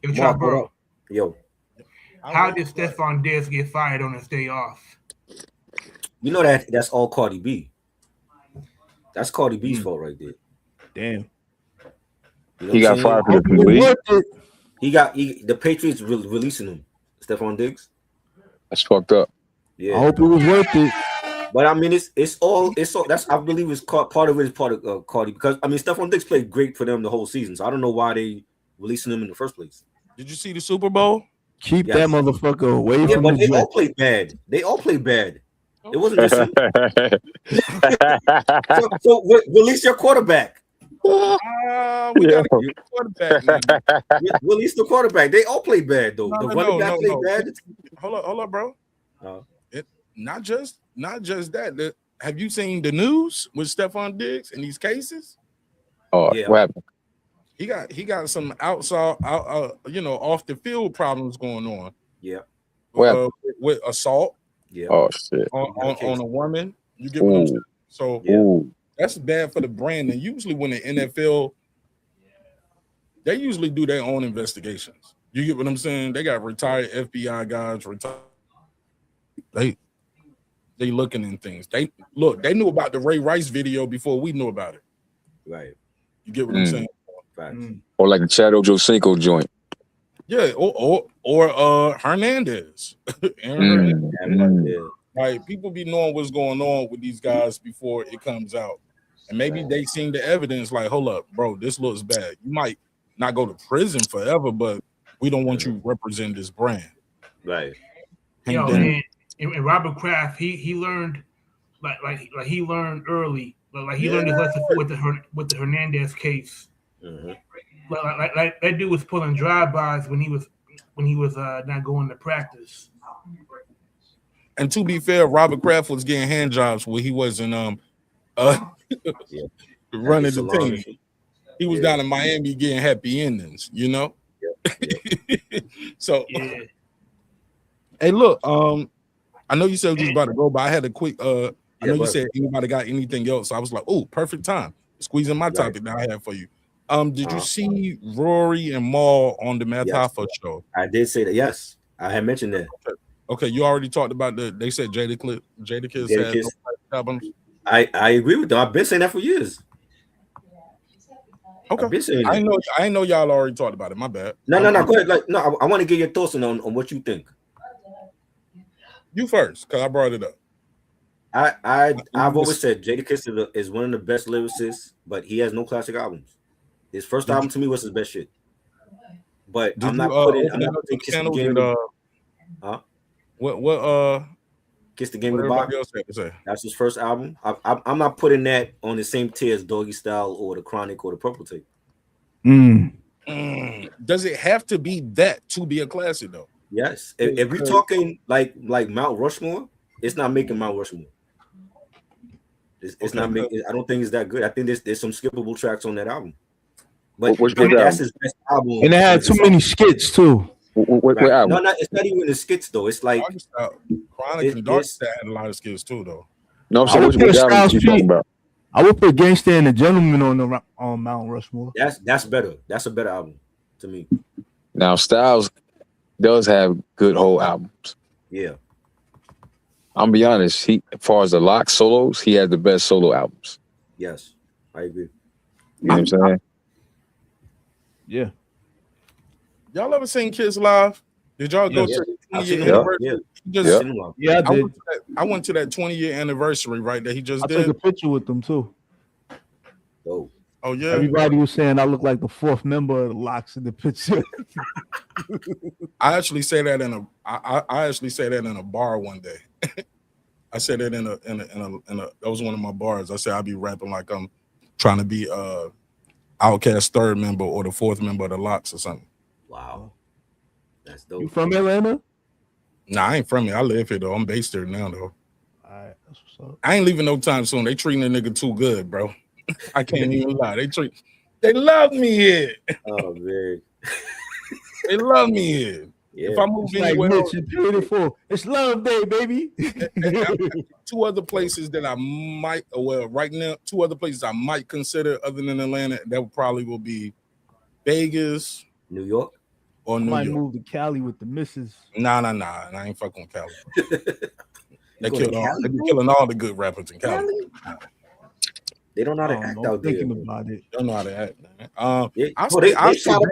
Yo, bro. Yo. How did Stephon Diggs get fired on his day off? You know that's all Cardi B. That's Cardi B's fault right there. Damn. You know he got fired for the police. The Patriots releasing him. Stephon Diggs. That's fucked up. Yeah. I hope it was worth it. But I mean, it's all that's I believe it's part of it is part of Cardi, because I mean Stephon Diggs played great for them the whole season, so I don't know why they releasing him in the first place. Did you see the Super Bowl? Keep that motherfucker away from but the they all played bad. It wasn't just him. so release your quarterback. We got a quarterback now. Release the quarterback. They all play bad though. The running back played bad. Hold up, bro. not just that. Have you seen the news with Stephon Diggs in these cases? Oh, Yeah. what happened? He got some outside, off the field problems going on. Yeah. With assault. Yeah. Oh shit. On a woman. You get what I'm saying? So that's bad for the brand. And usually when the NFL, they usually do their own investigations. You get what I'm saying? They got retired FBI guys, they looking in things. They knew about the Ray Rice video before we knew about it. Right. You get what I'm saying? Or like the Chad Ochocinco joint. Yeah, or Hernandez. Like people be knowing what's going on with these guys before it comes out. And maybe they seen the evidence like, hold up, bro, this looks bad. You might not go to prison forever, but we don't want you representing this brand. Right. And Robert Kraft, he learned like he learned early, like he learned his lesson with the Hernandez case. Mm-hmm. Like that dude was pulling drive-bys when he was not going to practice. And to be fair, Robert Kraft was getting hand jobs when he wasn't running the team. He was down in Miami getting happy endings, you know. So, hey, look, I know you said you was about to go, but I had a quick. I know you said anybody got anything else. So I was like, oh, perfect time squeezing my topic that I had for you. Did you see Rory and Maul on the Matt Hoffa show? I did say that. Yes, I had mentioned that. Okay, you already talked about they said Jadakiss had no albums. I agree with them. I've been saying that for years. Okay, I've been saying that. I know y'all already talked about it. My bad. No. Go ahead. I want to get your thoughts on what you think. You first, because I brought it up. I've always said Jadakiss is one of the best lyricists, but he has no classic albums. His first album to me was his best shit. But I'm not putting Kiss the Game. What Kiss the Game Goodbye. That's his first album. I'm not putting that on the same tier as Doggy Style or the Chronic or the Purple Tape. Does it have to be that to be a classic though? Yes. If we're talking like Mount Rushmore, it's not making Mount Rushmore. It's not making. I don't think it's that good. I think there's some skippable tracks on that album. But that's his best album. And it had too many skits too. What album? No, it's not even the skits though. It's like Chronic and Dark Side had a lot of skits too though. No, so what album you talking about? I would put Gangsta and the Gentleman on Mount Rushmore. That's better. That's a better album to me. Now Styles does have good whole albums. Yeah. I'm be honest. As far as the Lock solos, he had the best solo albums. Yes, I agree. You know what I'm saying? Yeah. Y'all ever seen Kiss live? Did y'all go to the 20-year anniversary? Yeah, I did. I went to that 20-year anniversary, right? That he just did. I took a picture with them too. Oh yeah. Everybody was saying I look like the fourth member of the Locks in the picture. I actually say that in a bar one day. I said that in a that was one of my bars. I said I'll be rapping like I'm trying to be Outkast third member or the fourth member of the Locks or something. Wow. That's dope. You from Atlanta? Nah, I ain't from here. I live here though. I'm based here now though. All right, that's what's up. I ain't leaving no time soon. They treating a nigga too good, bro. I can't even lie. They love me here. Oh man. They love me here. Yeah. If I move anywhere, beautiful. It's love day, baby. Two other places that I might, right now, two other places I might consider other than Atlanta, that probably will be Vegas, New York, or New York. Might move to Cali with the missus. Nah. I ain't fucking with Cali. They be killing all the good rappers in Cali. They don't know how to act out there. About it. Don't know how to act, man. They shot up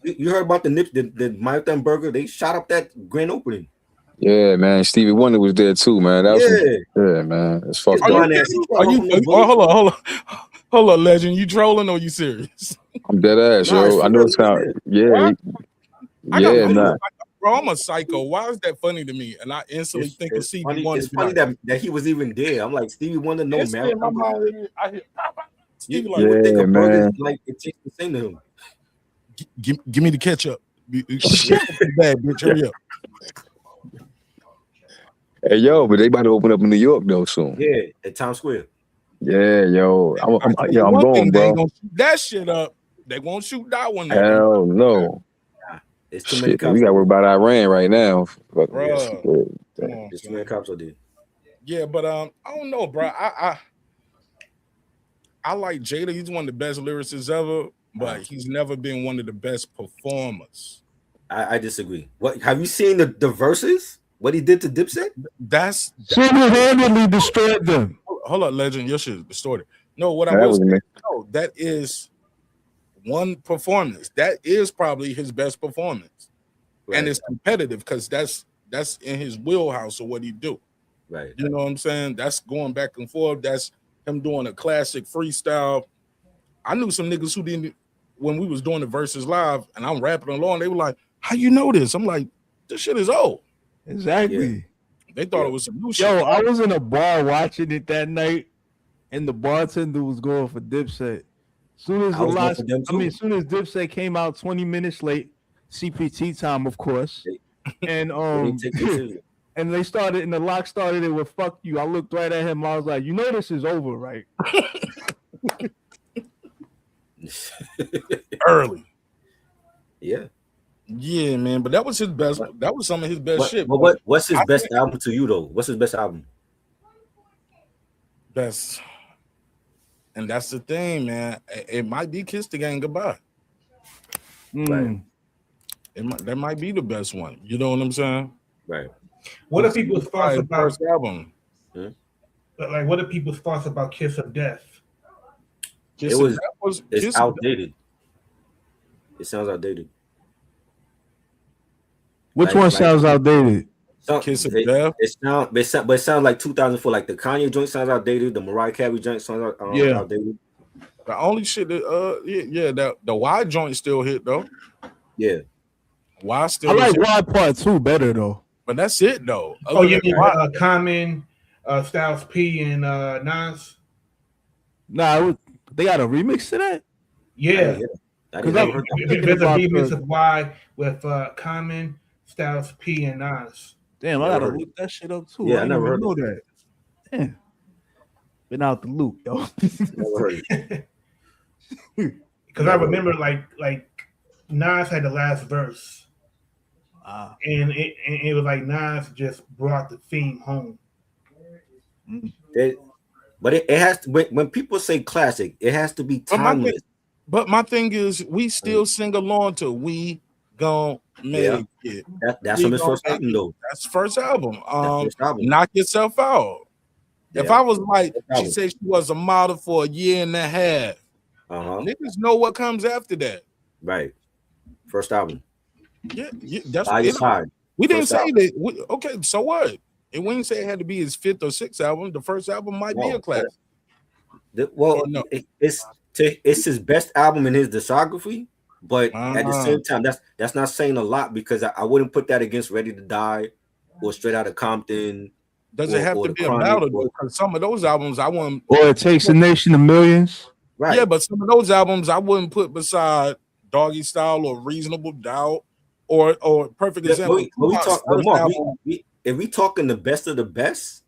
you heard about the Marathon Burger? They shot up that grand opening. Yeah, man. Stevie Wonder was there too, man. That was man. It's fucked up. Hold on, legend. You trolling or you serious? I'm dead ass, yo. I know it's kind of Bro, I'm a psycho. Why is that funny to me? And I instantly think of Stevie Wonder. It's funny that he was even there. I'm like, Stevie Wonder, no man. Stevie would think a burger like it tastes the same to him. Give me the ketchup. Bad bitch, hurry up. Hey, yo, but they about to open up in New York though soon. Yeah, at Times Square. Yeah, yo, I'm one going, thing, they bro. ain't gonna shoot that shit up. They won't shoot that one up. Hell no. It's too many Shit, cops. we got to worry about Iran right now. Bro, There's too many cops out there. Yeah, but I don't know, bro. I like Jada. He's one of the best lyricists ever, but he's never been one of the best performers. I disagree. What have you seen the verses? What he did to Dipset? That's single-handedly destroyed them. Hold up, legend. Your shit is distorted. No, what I will say, no, that is one performance. That is probably his best performance, right. And it's competitive because that's in his wheelhouse of what he do. Right. You know what I'm saying? That's going back and forth. That's him doing a classic freestyle. I knew some niggas who didn't when we was doing the verses live, and I'm rapping along. They were like, "How you know this?" I'm like, "This shit is old." Exactly. Yeah. They thought it was some new shit. Yo, I was in a bar watching it that night, and the bartender was going for Dipset. Soon as soon as Dipset came out 20 minutes late, CPT time, of course, and and they started, and the lock started it with "fuck you." I looked right at him. I was like, "You know this is over, right?" Early. Yeah. Yeah, man. But that was his best. That was some of his best shit. But what's his best album to you though? What's his best album? Best. And that's the thing, man. It might be "Kiss the Gang Goodbye." Right. That might be the best one. You know what I'm saying? Right. What are people's thoughts about first album? Like, what are people's thoughts about "Kiss of Death"? It's outdated. It sounds outdated. Which one sounds outdated? Kiss of Death. It sounds like 2004. Like the Kanye joint sounds outdated. The Mariah Carey joint sounds outdated. The only shit that the Y joint still hit though. Yeah. Y still. I like Y Part 2 better though. But that's it though. Oh, you mean Common, Styles P, and Nas? Nah, they got a remix to that. Yeah. There's a remix of Y with Common, Styles P, and Nas. Damn, I gotta look that shit up too. Yeah, I never heard know that. Damn. Been out the loop, yo. Never heard it. Because I remember like Nas had the last verse. And it was like Nas just brought the theme home. But it has to, when people say classic, it has to be timeless. But my thing is, we still sing along to "We Gon' Make It." That's from his first album, though. That's first album. Knock Yourself Out. Yeah. If I was like, she said she was a model for a year and a half. Niggas know what comes after that. Right. First album. Yeah, that's what we didn't say that. Okay, so what? And we didn't say it had to be his fifth or sixth album. The first album might be a classic. No. It's his best album in his discography, but at the same time, that's not saying a lot because I wouldn't put that against Ready to Die or Straight Outta Compton. Does it have to be a battle though? Because some of those albums I wouldn't. Or It Takes a Nation of Millions. Right. Yeah, but some of those albums I wouldn't put beside Doggy Style or Reasonable Doubt or perfect example. If we talking the best of the best,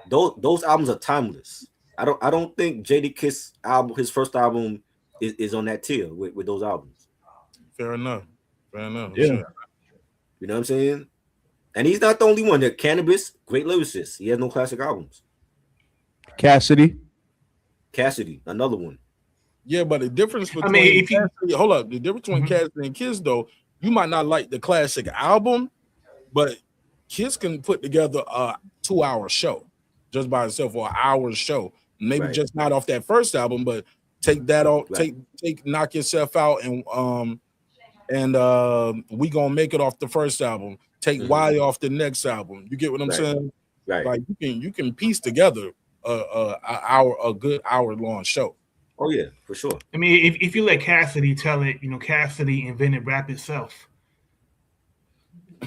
those albums are timeless. I don't think Jadakiss album, his first album, is on that tier with those albums. Fair enough. Yeah. Sure. You know what I'm saying? And he's not the only one. That Cannabis, great lyricist. He has no classic albums. Cassidy, another one. Yeah, but the difference between the difference between Cassidy and Kiss though, you might not like the classic album, but Kiss can put together a 2-hour show just by itself or an hour show. Maybe just not off that first album, but take that off, take Knock Yourself Out and We Gonna Make It off the first album. Take Y off the next album. You get what I'm saying? Right. Like you can piece together a good hour-long show. Oh yeah, for sure. I mean, if you let Cassidy tell it, Cassidy invented rap itself.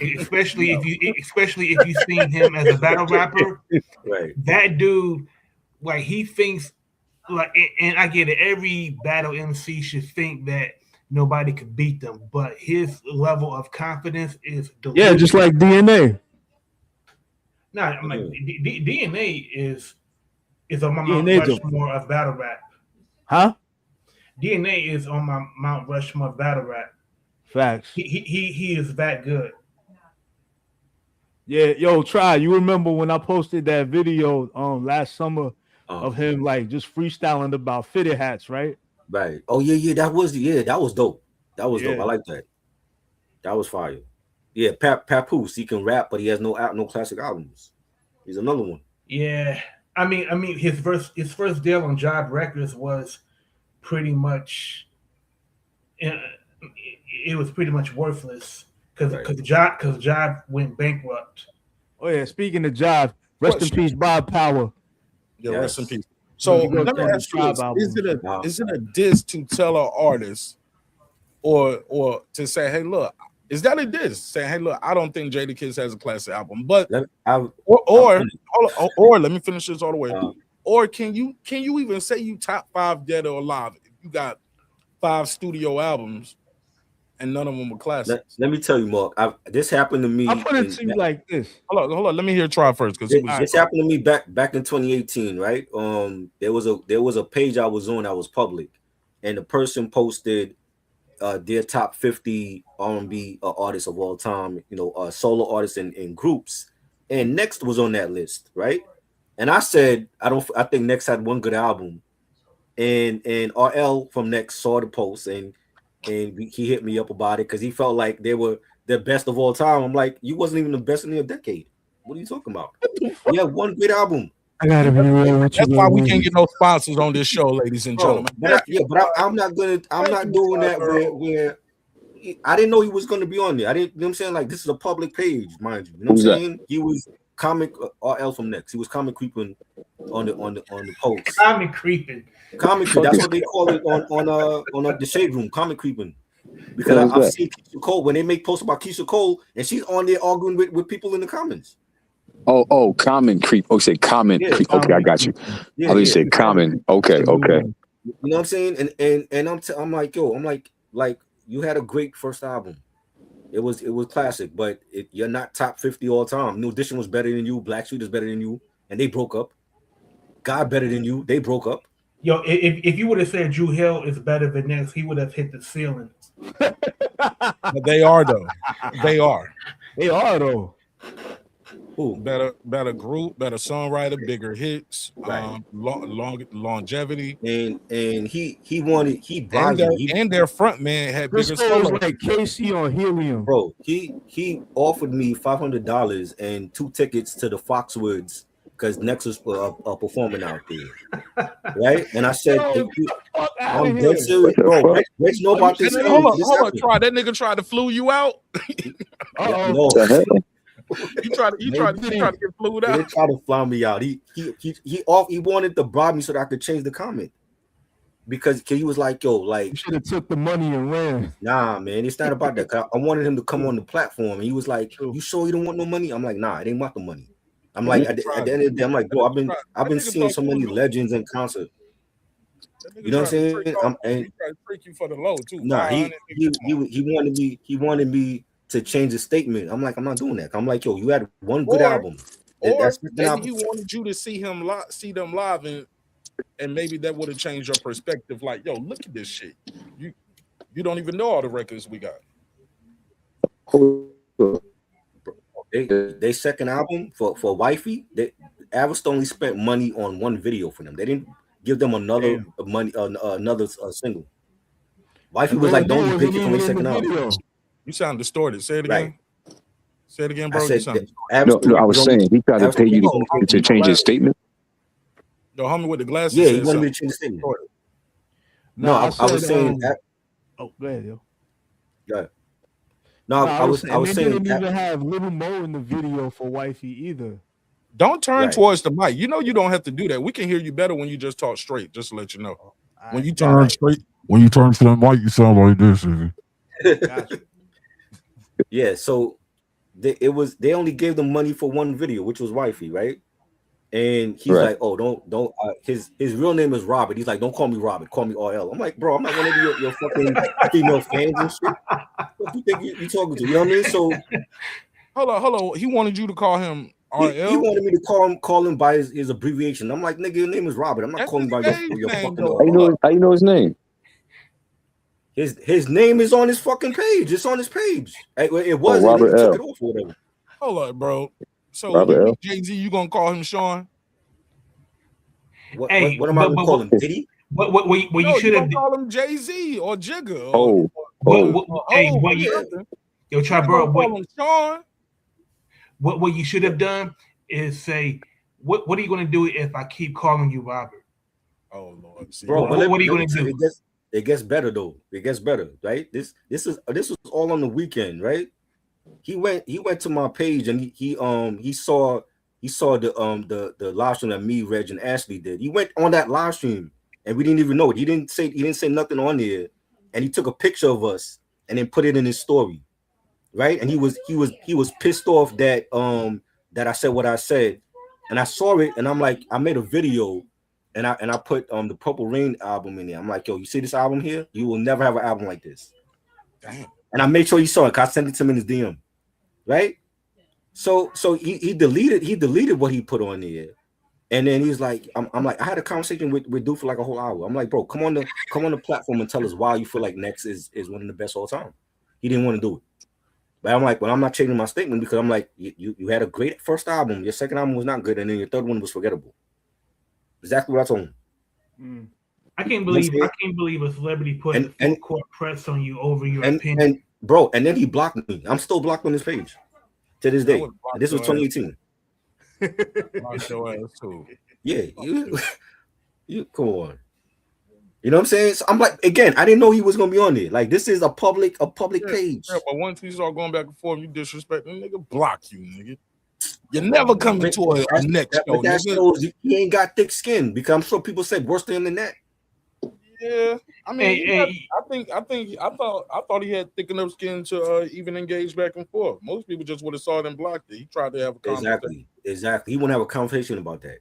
Especially if you seen him as a battle rapper, right? That dude, like he thinks, like, and I get it. Every battle MC should think that nobody could beat them, but his level of confidence is delusional. just like DNA. No, I'm like DNA is on my Mount DNA dope. Rushmore of battle rap. Huh? DNA is on my Mount Rushmore of battle rap. Facts. He is that good. Yeah, yo, try. You remember when I posted that video last summer of him like just freestyling about fitted hats, right? Right. Oh yeah, that was dope. That was dope. I like that. That was fire. Yeah, Papoose, he can rap, but he has no classic albums. He's another one. Yeah. I mean his first deal on Jive Records was pretty much it was pretty much worthless because Jive went bankrupt. Oh yeah, speaking of Jive, rest in peace, Bob Power. Yeah, rest in peace. So let me ask you this: is it a diss to tell an artist, or to say, hey, look, is that a diss? Saying, hey, look, I don't think Jadakiss has a classic album, but or let me finish this all the way. Or can you even say you top 5 dead or alive if you got 5 studio albums and none of them were classics? Let me tell you, Mark. This happened to me. I'll put it to you like this. Hold on. Let me hear Try first because this happened to me back in 2018, right? There was a page I was on that was public, and the person posted their top 50 R&B artists of all time, solo artists in groups, and Next was on that list, right? And I said I think Next had one good album, and RL from Next saw the post and he hit me up about it because he felt like they were the best of all time. I'm like, you wasn't even the best in your decade. What are you talking about? You have one great album. I gotta be real with you. That's why we can't get no sponsors on this show, ladies and gentlemen. But I'm not doing that where I didn't know he was going to be on there. I didn't. You know what I'm saying? Like, this is a public page, mind you. You know what I'm saying? He was comic RL from Next. He was comic creeping on the post. Comic creeping. Comic creeping. That's what they call it on the shade room. Comic creeping. Because I've seen Keisha Cole when they make posts about Keisha Cole and she's on there arguing with people in the comments. Oh, common creep. Oh, say common creep. Okay, I got you. I thought you said common. Okay. You know what I'm saying? And I'm like, yo, I'm like you had a great first album. It was classic, but you're not top 50 all time. New Edition was better than you. Black Suit is better than you, and they broke up. God better than you. They broke up. Yo, if you would have said Drew Hill is better than Next, he would have hit the ceiling. But they are though. They are though. Ooh. Better group, better songwriter, bigger hits, right. Longevity, and he wanted and their front man had bigger songs like Casey on Helium. Bro, he offered me $500 and 2 tickets to the Foxwoods because Next was performing out there, right? And I said, I'm dead serious, bro. Rich know about this. Hold on, try that nigga tried to flew you out. No. He tried to get flued out. They tried to fly me out. He wanted to bribe me so that I could change the comment because he was like, yo, like you should have took the money and ran. Nah, man, it's not about that. I wanted him to come on the platform, and he was like, "You sure you don't want no money?" I'm like, "Nah, it ain't about the money." I'm like, at the end of the day, I'm like, bro, I've been seeing so many legends in concert. You know what I'm saying? He tried to freak you for the low too. Nah, he wanted me to change the statement. I'm like, I'm not doing that. I'm like, yo, you had one good album. Or maybe he wanted you to see them live, and maybe that would have changed your perspective. Like, yo, look at this shit. You don't even know all the records we got. They second album for Wifey, Average only spent money on one video for them. They didn't give them another single. Wifey was like, don't pick it from their second album. You sound distorted. Say it again. Right. Say it again, bro. No, I was saying he tried to pay you to change his statement. The homie with the glasses. Yeah, he wanted me to change the statement. No, I was saying that. Oh, go ahead, yo. Yeah. No, I was saying they didn't even have Little Mo in the video for Wifey either. Don't turn towards the mic. You know you don't have to do that. We can hear you better when you just talk straight. Just to let you know. When you turn straight, when you turn to the mic, you sound like this. Gotcha. Yeah, so they only gave them money for one video, which was Wifey, right? And he's like, oh, don't his real name is Robert. He's like, don't call me Robert, call me RL. I'm like, bro, I'm not one of your fucking female fans and shit. What do you think you talking to? You know what I mean? So hold on. He wanted you to call him He wanted me to call him by his abbreviation. I'm like, nigga, your name is Robert. I'm not calling by your fucking name. How you know his name? His name is on his fucking page. It's on his page. It was Robert and he L. took it off or whatever. Hold up, bro. So Jay-Z, you gonna call him Sean? What am I gonna call him? Diddy? What you should have call him Jay-Z or Jigga. Yo, try, bro. Call him Sean. What you should have done is say, what are you gonna do if I keep calling you Robert? Oh Lord, bro. What are you gonna do? It gets better though. It gets better, right? This was all on the weekend, right? He went to my page and he saw the live stream that me, Reg, and Ashley did. He went on that live stream and we didn't even know it. He didn't say nothing on there, and he took a picture of us and then put it in his story, right? And he was pissed off that I said what I said, and I saw it and I'm like, I made a video. And I put the Purple Rain album in there. I'm like, yo, you see this album here? You will never have an album like this. Damn. And I made sure he saw it. Cause I sent it to him in his DM, right? So he deleted what he put on there, and then he's like, I'm like, I had a conversation with dude for like a whole hour. I'm like, bro, come on the platform and tell us why you feel like Next is one of the best all time. He didn't want to do it, but I'm like, well, I'm not changing my statement because I'm like, you had a great first album, your second album was not good, and then your third one was forgettable. Exactly what I told him. I can't believe a celebrity put full court press on you over your opinion. And bro, and then he blocked me. I'm still blocked on his page to this day. This was 2018. Blocked your ass too. Yeah, you come on. You know what I'm saying? So I'm like, again, I didn't know he was gonna be on there. Like, this is a public page. Yeah, but once you start going back and forth, you disrespect the nigga, block you, nigga. You never come into a next show. That shows he ain't got thick skin, because I'm sure people say worse than that. Yeah, I mean, I thought he had thick enough skin to even engage back and forth. Most people just would have saw it and blocked it. He tried to have a conversation. Exactly. He wouldn't have a conversation about that.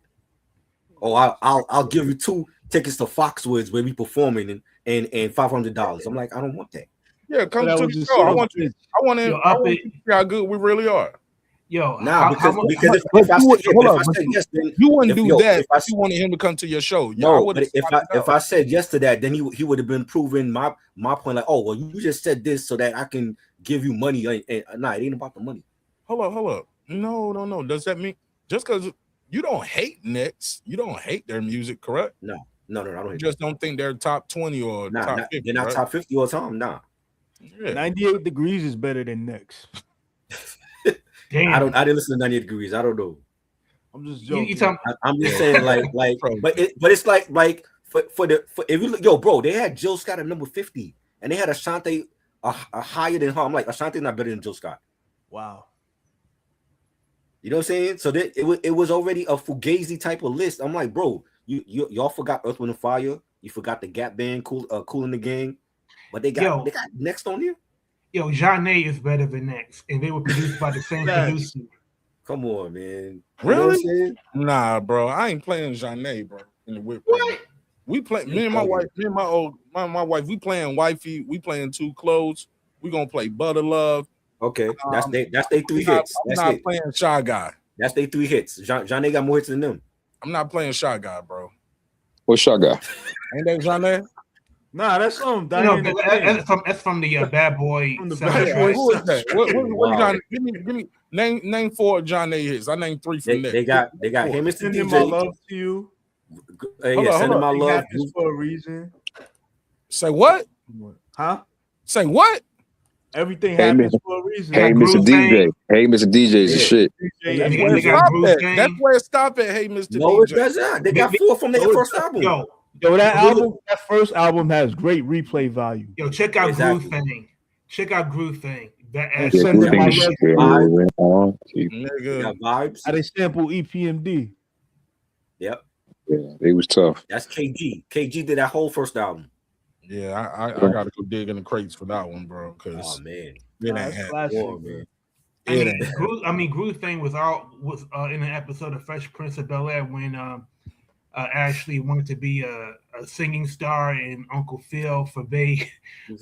Oh, I'll give you 2 tickets to Foxwoods where we performing and $500. I'm like, I don't want that. Yeah, come to the show. I want to see how good we really are. Yo, because if I said yes, then you wouldn't do that. If you wanted him to come to your show, but if I said yes to that, then he would have been proving my point. Like, oh, well, you just said this so that I can give you money. And nah, it ain't about the money. Hold up. No. Does that mean just because you don't hate Next, you don't hate their music, correct? No, I don't. You just don't think they're top 20 or top 50. They're not top 50 all the time. Nah. Yeah. 98 Degrees is better than Next. Damn. I didn't listen to 98 Degrees. I don't know. I'm just joking. I'm just saying, but it's like for if you look, yo, bro, they had Jill Scott at number 50, and they had Ashanti a higher than her. I'm like, Ashanti's not better than Jill Scott. Wow. You know what I'm saying? So it was already a Fugazi type of list. I'm like, bro, y'all forgot Earth, Wind and Fire. You forgot the Gap Band, Cool in the Gang, but they got Next on here. Yo, Janae is better than Next, and they were produced by the same producer. Come on, man. Really? Nah, bro. I ain't playing Janae, bro. In the whip. What? We play. Me and my wife. My wife. We playing Wifey. We playing Too Close. We gonna play Butter Love. Okay, that's they 3 hits. I'm not playing Shy Guy. That's they 3 hits. Janae got more hits than them. I'm not playing Shy Guy, bro. What's Shy Guy? Ain't that Janae? Nah, that's from that's from the Bad Boy. From the Bad Boy. Who is that? What give me name 4 Janae hits. I named 3 from there. They got Hey Mr. Sending DJ. My Love to You. Sending My Love for a Reason. Say what? Huh? Say what? Everything happens for a reason. Hey, Mr. DJ. Hey, Mr. DJ is the shit. That's where it stopped at. Hey, Mr. DJ. No, it does not. They got 4 from their first album. Yo, that first album has great replay value. Yo, check out Groove Thing. Check out Groove Thing. That vibes. How they sample EPMD. Yep. Yeah, they was tough. That's KG. KG did that whole first album. Yeah, I gotta go dig in the crates for that one, bro. Because man, Groove Thing was in an episode of Fresh Prince of Bel-Air when Ashley wanted to be a singing star, and Uncle Phil forbade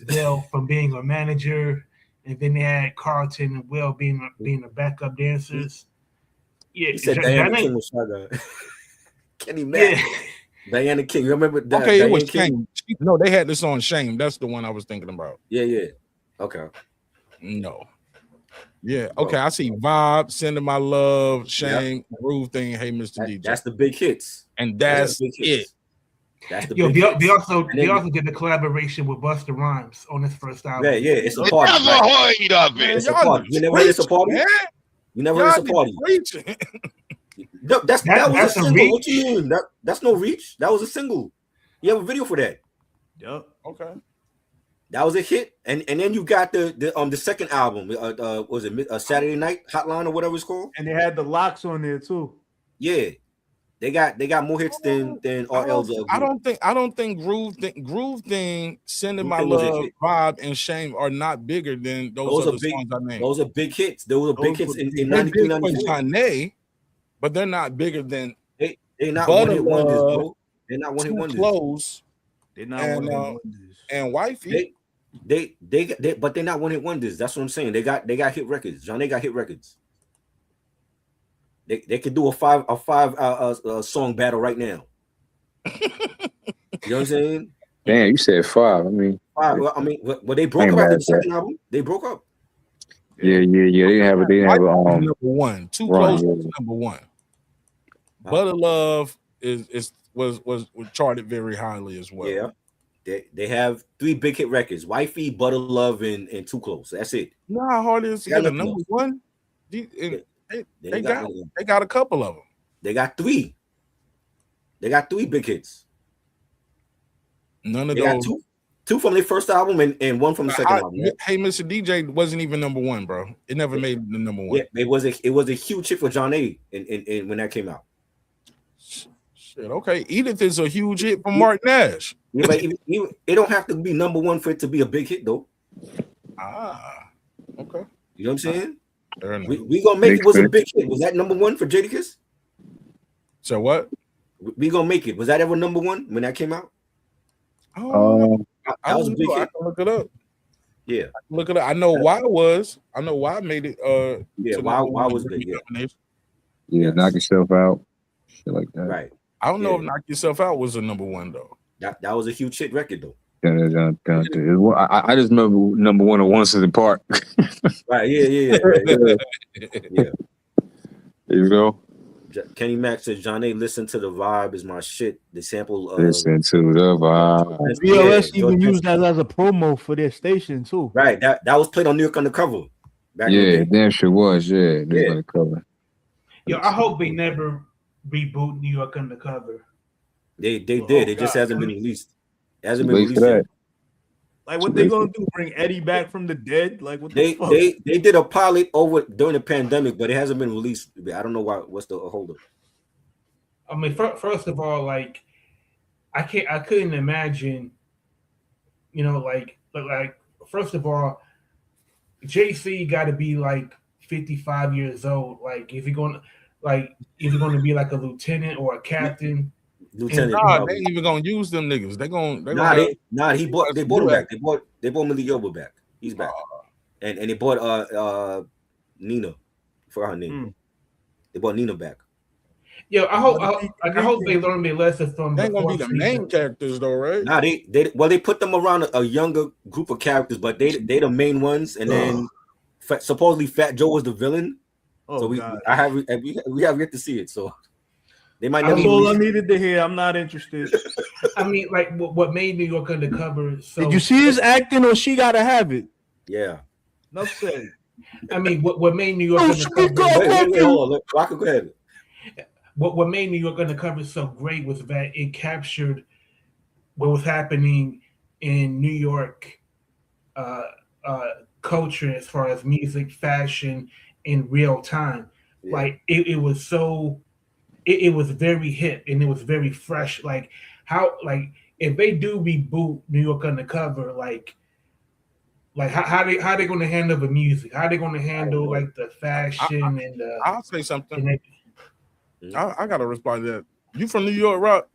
Bill from being a manager, and then they had Carlton and Will being the backup dancers. Yeah, He said Diana King was shotgun. Kenny Mac. Yeah. Diana King. You remember that? Okay, Diana it was King? Shame. No, they had this on Shame. That's the one I was thinking about. Yeah. Okay. No. Yeah. Okay. I see Vibe, Sending My Love, Shame, Groove Thing, Hey Mr. DJ. That's the big hits. And that's big hits. it. That's the Yo, big hits. they also did the collaboration with Busta Rhymes on his first album. Yeah, it's a party. It's a party. You never heard it's a party? Man. You never heard it's a party? No, that was a single. What you mean? That's no reach. That was a single. You have a video for that. Yep. Okay. That was a hit, and then you got the second album. Was it Saturday Night Hotline or whatever it's called? And they had the locks on there too. Yeah, they got more hits than RL's. I don't think Groove Thing, Sending My Love, Vibe, and Shame are not bigger than those other songs I named. Those are big hits. Those are big hits in 93, 94. But they're not bigger than they not one hit wonders, bro. They're not one hit wonders. Close. They're not one hit wonders. And Wifey. But they're not one hit wonders. That's what I'm saying. They got hit records. Johnny got hit records. They could do a five song battle right now. You know what I'm saying? Damn, you said 5. I mean, 5. Well, they broke up after the second album. They broke up. Yeah. They didn't have number one. Too Close was number one. Butter Love was charted very highly as well. Yeah. They have 3 big hit records: Wifey, Butter Love, and Too Close. That's it. You know how hard it is to get a number one? They got a couple of them. They got 3. They got 3 big hits. None of they those. Got two from their first album and 1 from the second album. Right? Hey, Mr. DJ wasn't even number 1, bro. It never made the number 1. Yeah, it was a huge hit for John A. And when that came out. Shit, okay. Edith is a huge hit from Mark Nash. Yeah, but it don't have to be number 1 for it to be a big hit, though. Okay. You know what I'm saying? We gonna make it was a big hit. Was that number 1 for Jadakiss? So what? We gonna make it. Was that ever number 1 when that came out? That was a big hit. I can look it up. Yeah, look it up. I know why it was. I know why I made it. Why was good? Yeah, Knock Yourself Out, shit like that. Right. I don't know if Knock Yourself Out was a number 1 though. That was a huge hit record though. I just remember number 1 on One City Park. Right. Yeah. You know. Kenny Mac says, John A, listen to the vibe is my shit. The sample. Listen to the vibe. BLS even used that as a promo for their station too. Right. That was played on New York Undercover. Damn sure was. Yeah, New York Undercover. Yo, I hope they never reboot New York Undercover. They did. It just hasn't been released. It hasn't been released yet. Like what they gonna do? Bring Eddie back from the dead? Like what the fuck? They did a pilot during the pandemic, but it hasn't been released. I don't know why. What's the holdup? I mean, first of all, like I couldn't imagine. You know, like first of all, JC got to be like 55 years old. Like if you're going to be like a lieutenant or a captain. Lieutenant, they ain't even gonna use them niggas. They bought him back. They bought Millie Yoba back. He's back, and they bought Nina for her name. They bought Nina back. Yo, I hope they learn their lesson from. They ain't gonna be the main characters though, right? Nah, they put them around a younger group of characters, but they the main ones, and then supposedly Fat Joe was the villain. So we have yet to see it. So. They might That's all I needed to hear. I'm not interested. I mean, like what made New York Undercover? So did you see his acting, or she gotta have it? Yeah. No say. I mean, what made New York Undercover? Wait, hold on. Rocker, go ahead. What made New York Undercover so great was that it captured what was happening in New York culture as far as music, fashion in real time. Yeah. Like it was so. It was very hip and it was very fresh. Like if they do reboot New York Undercover, like how they going to handle the music? How they going to handle like the fashion and the? I'll say something. I gotta respond to that. You from New York, Rock?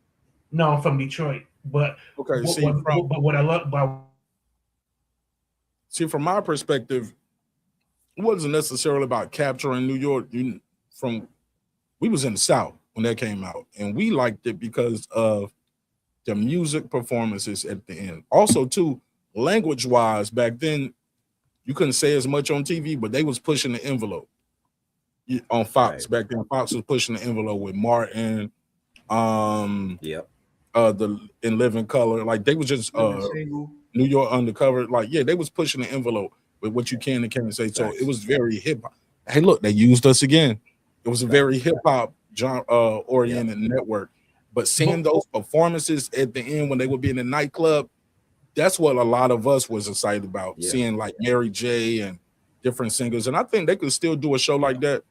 No, I'm from Detroit. But okay, what I love about from my perspective, it wasn't necessarily about capturing New York from we was in the South when that came out, and we liked it because of the music performances at the end. Also, too, language-wise, back then you couldn't say as much on TV, but they was pushing the envelope on Fox. Back then, Fox was pushing the envelope with Martin, the In Living Color. Like they was just New York Undercover. Like, yeah, they was pushing the envelope with what you can and can't say. So it was very hip hop. Hey, look, they used us again. It was a very hip hop oriented network. But seeing those performances at the end when they would be in the nightclub, that's what a lot of us was excited about. Seeing like Mary J and different singers. And I think they could still do a show like that,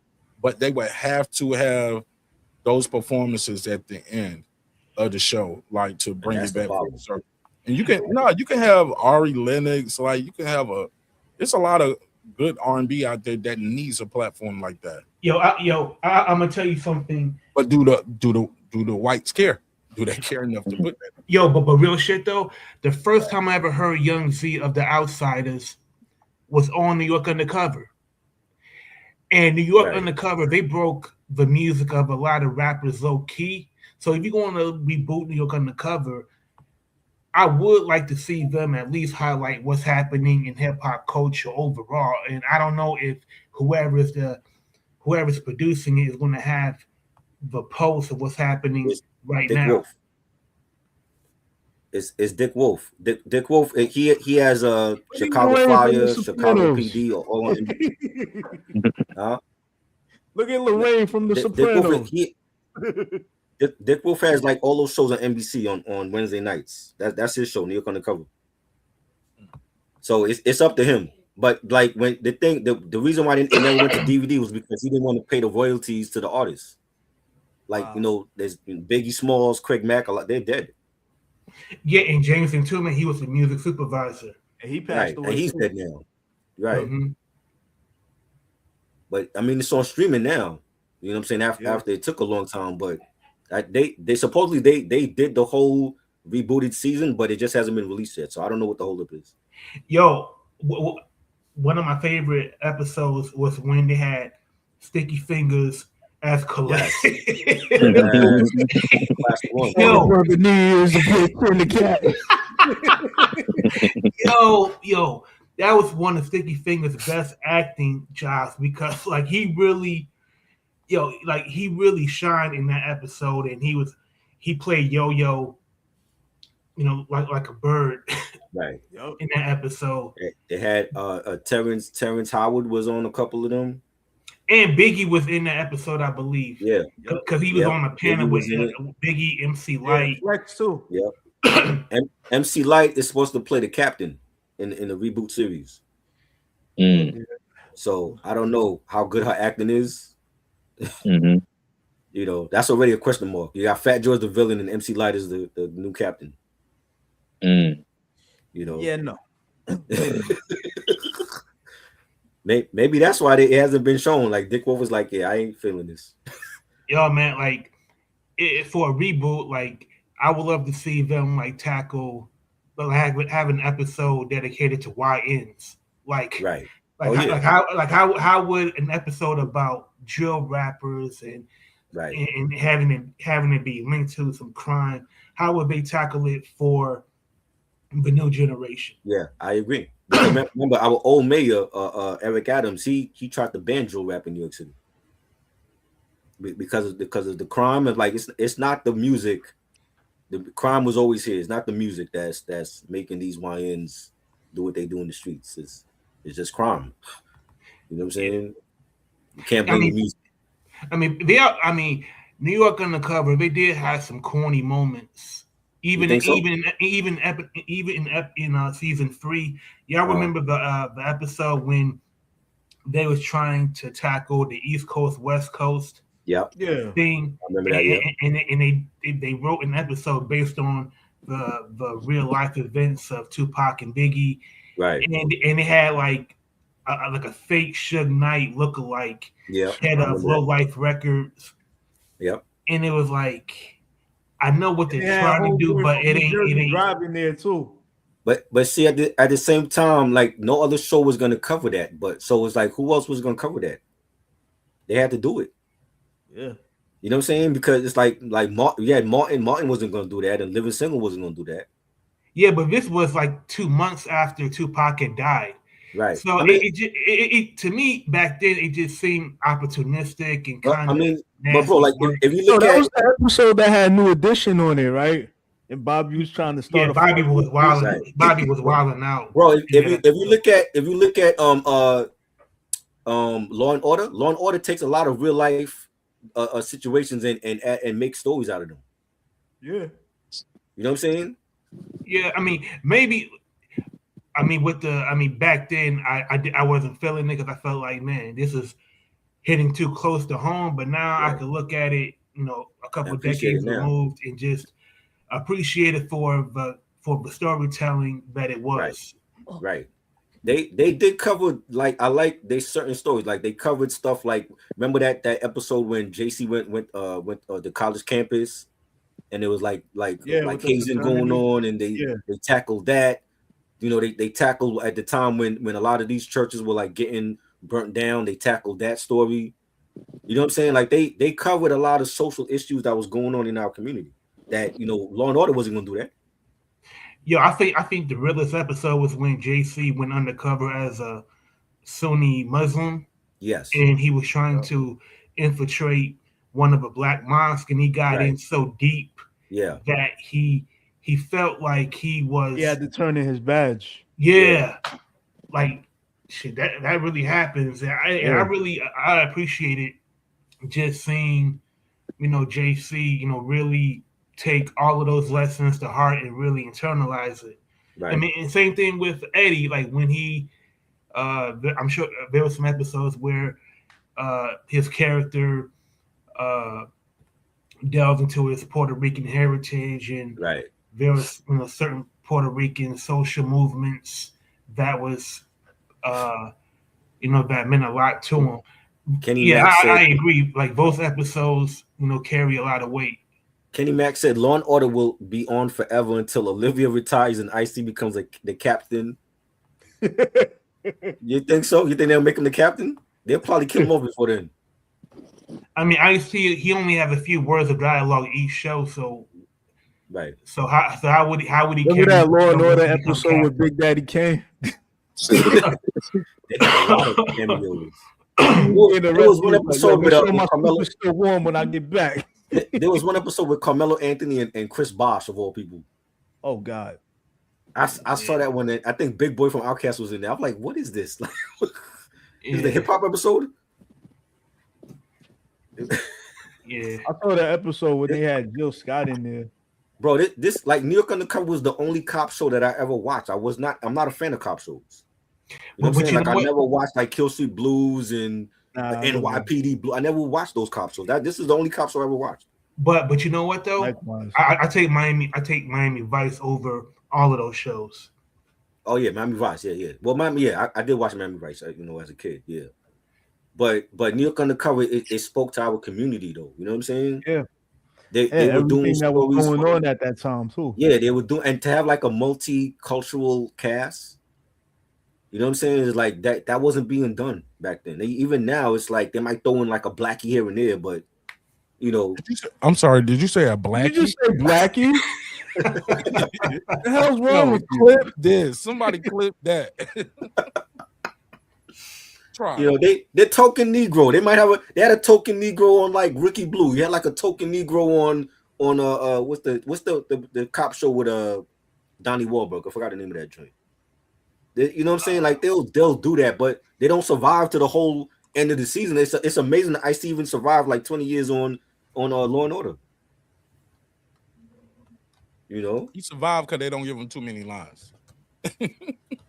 but they would have to have those performances at the end of the show, like to bring it back full circle. And you can have Ari Lennox, like you can have it's a lot of good R&B out there that needs a platform like that. I'm gonna tell you something. But do the whites care? Do they care enough to put that? But real shit though, the first time I ever heard Young Z of the Outsiders was on New York Undercover. And New York Undercover, they broke the music of a lot of rappers low key. So if you're going to reboot New York Undercover, I would like to see them at least highlight what's happening in hip hop culture overall. And I don't know if whoever's producing it is going to have the pulse of what's happening Dick now. Wolf. It's Dick Wolf. Dick Wolf. He has a Chicago Fire, Chicago PD, or all. Look at Lorraine from The Sopranos. Dick Wolf has like all those shows on NBC on Wednesday nights. That's his show, New York Undercover. So it's up to him. But like when the reason why it never went to DVD was because he didn't want to pay the royalties to the artists. Like there's Biggie Smalls, Craig Mack, a lot, they're dead. Yeah, and James and Tillman, he was the music supervisor. And he passed away. And he's dead now. Right. Mm-hmm. But I mean, it's on streaming now. You know what I'm saying? After it took a long time, but they supposedly they did the whole rebooted season, but it just hasn't been released yet. So I don't know what the holdup is. One of my favorite episodes was when they had Sticky Fingers as Colette. That was one of Sticky Fingers' best acting jobs because like he really shined in that episode, and he played Yo-Yo, like a bird, right? In that episode, they had Terrence Howard was on a couple of them, and Biggie was in that episode, I believe. Yeah, because he was on a panel with Biggie, MC Light, Flex too. Yeah, and MC Light is supposed to play the captain in the reboot series. So I don't know how good her acting is. Mm-hmm. That's already a question mark. You got Fat George the villain and MC Light is the new captain. Yeah, no. Maybe that's why it hasn't been shown. Like Dick Wolf was like, yeah, I ain't feeling this. Man, like for a reboot, like I would love to see them like tackle, but have an episode dedicated to YNs. Like, right. How would an episode about drill rappers and having it be linked to some crime? How would they tackle it for the new generation? Yeah, I agree. Remember our old mayor, Eric Adams. He tried to ban drill rap in New York City because of the crime. And like it's not the music. The crime was always here. It's not the music that's making these YNs do what they do in the streets. It's just crime. You know what I'm saying? You can't blame the music. New York Undercover, they did have some corny moments. Even in season 3. Y'all remember the episode when they was trying to tackle the East Coast West Coast thing? I remember that. And they wrote an episode based on the real life events of Tupac and Biggie. Right. And it had like a fake Suge Knight lookalike head of Low Life Records. Yep. And it was like, I know what they're trying to do, but it ain't driving there too. But see, at the same time, like no other show was gonna cover that. But so it's like, who else was gonna cover that? They had to do it. Yeah. You know what I'm saying? Because it's like Martin wasn't gonna do that, and Living Single wasn't gonna do that. Yeah, but this was like 2 months after Tupac had died. Right. So I mean, it to me back then it just seemed opportunistic and kind of but bro, like if you look that at was the episode that had New Edition on it, right? And Bobby was trying to start. Bobby was wilding. Right. Bobby was wilding out, bro. If you look at Law and Order takes a lot of real life situations and make stories out of them. Yeah, you know what I'm saying? Yeah, I mean maybe. Back then I wasn't feeling it because I felt like, man, this is hitting too close to home. But now I can look at it, a couple of decades removed, and just appreciate it for the storytelling that it was. Right. They did cover I like they certain stories, like they covered stuff like, remember that episode when JC went the college campus, and it was like hazing going on, and they tackled that. They tackled at the time when a lot of these churches were like getting burnt down. They tackled that story. You know what I'm saying? Like they covered a lot of social issues that was going on in our community. That Law and Order wasn't gonna do that. Yeah, I think the realest episode was when JC went undercover as a Sunni Muslim. Yes, and he was trying to infiltrate one of a black mosque, and he got in so deep, that he felt like he had to turn in his badge. Yeah. Like shit, that really happens, and I appreciate it. Just seeing, JC, really take all of those lessons to heart and really internalize it. Right. I mean, and same thing with Eddie. Like when he, I'm sure there were some episodes where his character delved into his Puerto Rican heritage, and there was certain Puerto Rican social movements that was that meant a lot to him. I agree. Like both episodes, carry a lot of weight. Kenny Mack said Law and Order will be on forever until Olivia retires and Ice-T becomes the captain. You think so? You think they'll make him the captain? They'll probably kill him off before then. I mean, Ice-T, he only has a few words of dialogue each show, so So how would he? Remember that Law and Order episode with Big Daddy Kane? They had a lot of cameos. There was one episode with Carmelo. Still warm when I get back. There was one episode with Carmelo Anthony and Chris Bosh, of all people. Oh God! I saw that one. I think Big Boy from Outkast was in there. I'm like, what is this? Is the hip hop episode? Yeah, I saw that episode when they had Jill Scott in there. Bro, this like New York Undercover was the only cop show that I ever watched. I'm not a fan of cop shows. You know what I'm saying? Like I never watched like Kill Street Blues and NYPD Blue. I never watched those cop shows. This is the only cop show I ever watched. But you know what though? I take Miami Vice over all of those shows. Oh yeah, Miami Vice, yeah. Well, I did watch Miami Vice, as a kid, yeah. But New York Undercover, it spoke to our community though. You know what I'm saying? Yeah. They were doing that was going on at that time too. Yeah, they were doing, and to have like a multicultural cast. You know what I'm saying? It's like that wasn't being done back then. Even now, it's like they might throw in like a blackie here and there, but I'm sorry, did you say a blackie? Did you say blackie? The hell's wrong with you? Clip this. Somebody clip that. They're token Negro. They had a token Negro on like Ricky Blue. You had like a token Negro on what's the cop show with Donnie Wahlberg? I forgot the name of that joint. You know what I'm saying? Like they'll do that, but they don't survive to the whole end of the season. It's amazing that Ice even survived like 20 years on Law and Order. He survived because they don't give him too many lines.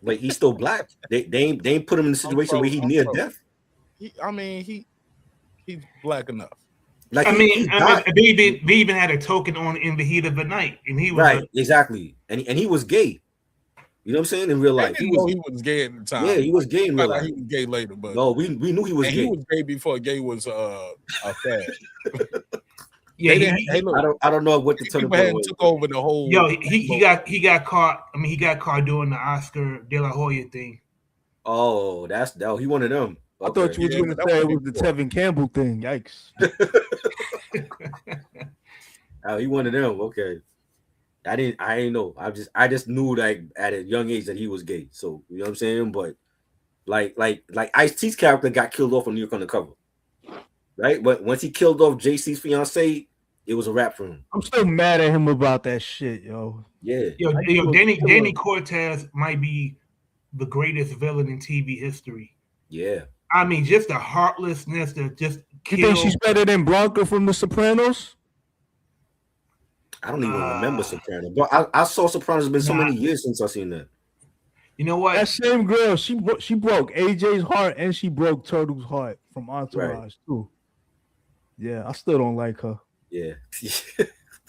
But he's still black. They ain't put him in a situation where he's near death. He's black enough. Like they even had a token on In the Heat of the Night, and he was exactly, and he was gay. You know what I'm saying? In real life, he was gay at the time. Yeah, he was gay in real life. He was gay later, but no, we knew he was gay. He was gay before gay was a fad. Yeah, I don't know what the people hadn't took over the whole. Yo, he got caught. I mean, he got caught doing the Oscar De La Hoya thing. Oh, he one of them. Okay. I thought you were going to say it was the Tevin Campbell thing. Yikes! Oh, he one of them. Okay. I didn't know. I just knew like at a young age that he was gay. So you know what I'm saying? But like Ice-T's character got killed off on New York Undercover. Right? But once he killed off JC's fiance, it was a wrap for him. I'm still mad at him about that shit, yo. Yeah. Danny Cortez might be the greatest villain in TV history. Yeah. I mean, just the heartlessness that just You think she's better than Blanca from The Sopranos? I don't even remember Sopranos. But I saw Sopranos. It's been so many years since I've seen that. You know what? That same girl, she broke AJ's heart and she broke Turtle's heart from Entourage too. Yeah, I still don't like her. Yeah.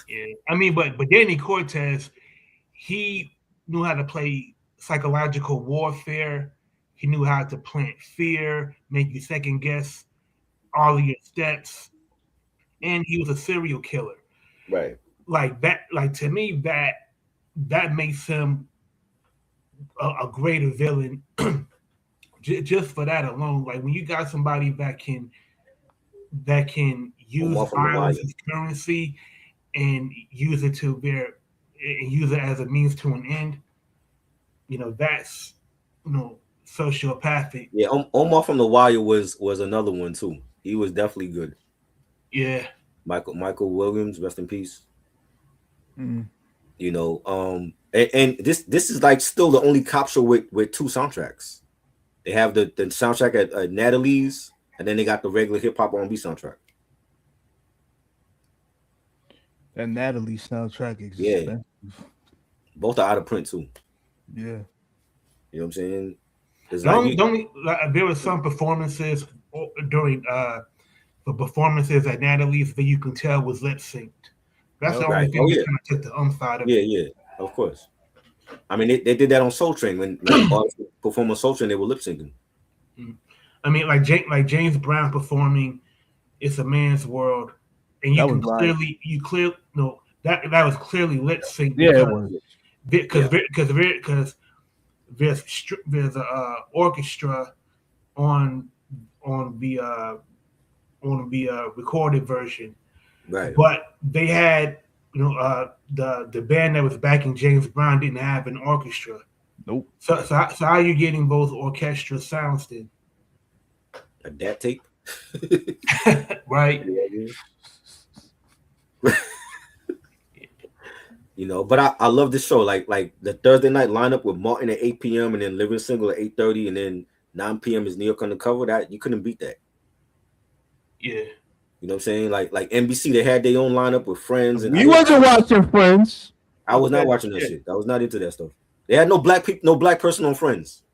Yeah. I mean, but Danny Cortez, he knew how to play psychological warfare. He knew how to plant fear, make you second guess all of your steps, and he was a serial killer. Right. Like that. Like to me, that makes him a greater villain. Just for that alone. Like when you got somebody that can use violence as currency and use it as a means to an end. You know, that's sociopathic. Yeah, Omar from The Wire was another one too. He was definitely good. Yeah. Michael Williams, rest in peace. Mm. You know, and this is like still the only cop show with 2 soundtracks. They have the soundtrack at Natalie's, and then they got the regular hip hop R&B soundtrack. That Natalie soundtrack is expensive. Both are out of print too. Yeah. You know what I'm saying? There were some performances during the performances at Natalie's that you can tell was lip synced. That's the only thing that kind of took the out of it. Yeah, of course. I mean, they did that on Soul Train when artists perform on Soul Train, they were lip syncing. I mean, like James Brown performing "It's a Man's World," and that was clearly lip synced. Yeah, it was because there's a orchestra on the recorded version, right? But they had the band that was backing James Brown didn't have an orchestra. Nope. So how are you getting both orchestral sounds then? A DAT tape, right? You know, but I love this show. Like the Thursday night lineup with Martin at 8 p.m. and then Living Single at 8:30 and then 9 p.m. is New York Undercover. That you couldn't beat that. Yeah. You know what I'm saying? Like NBC, they had their own lineup with Friends. And you wasn't watching Friends. I was not watching that shit. I was not into that stuff. They had no black person on Friends.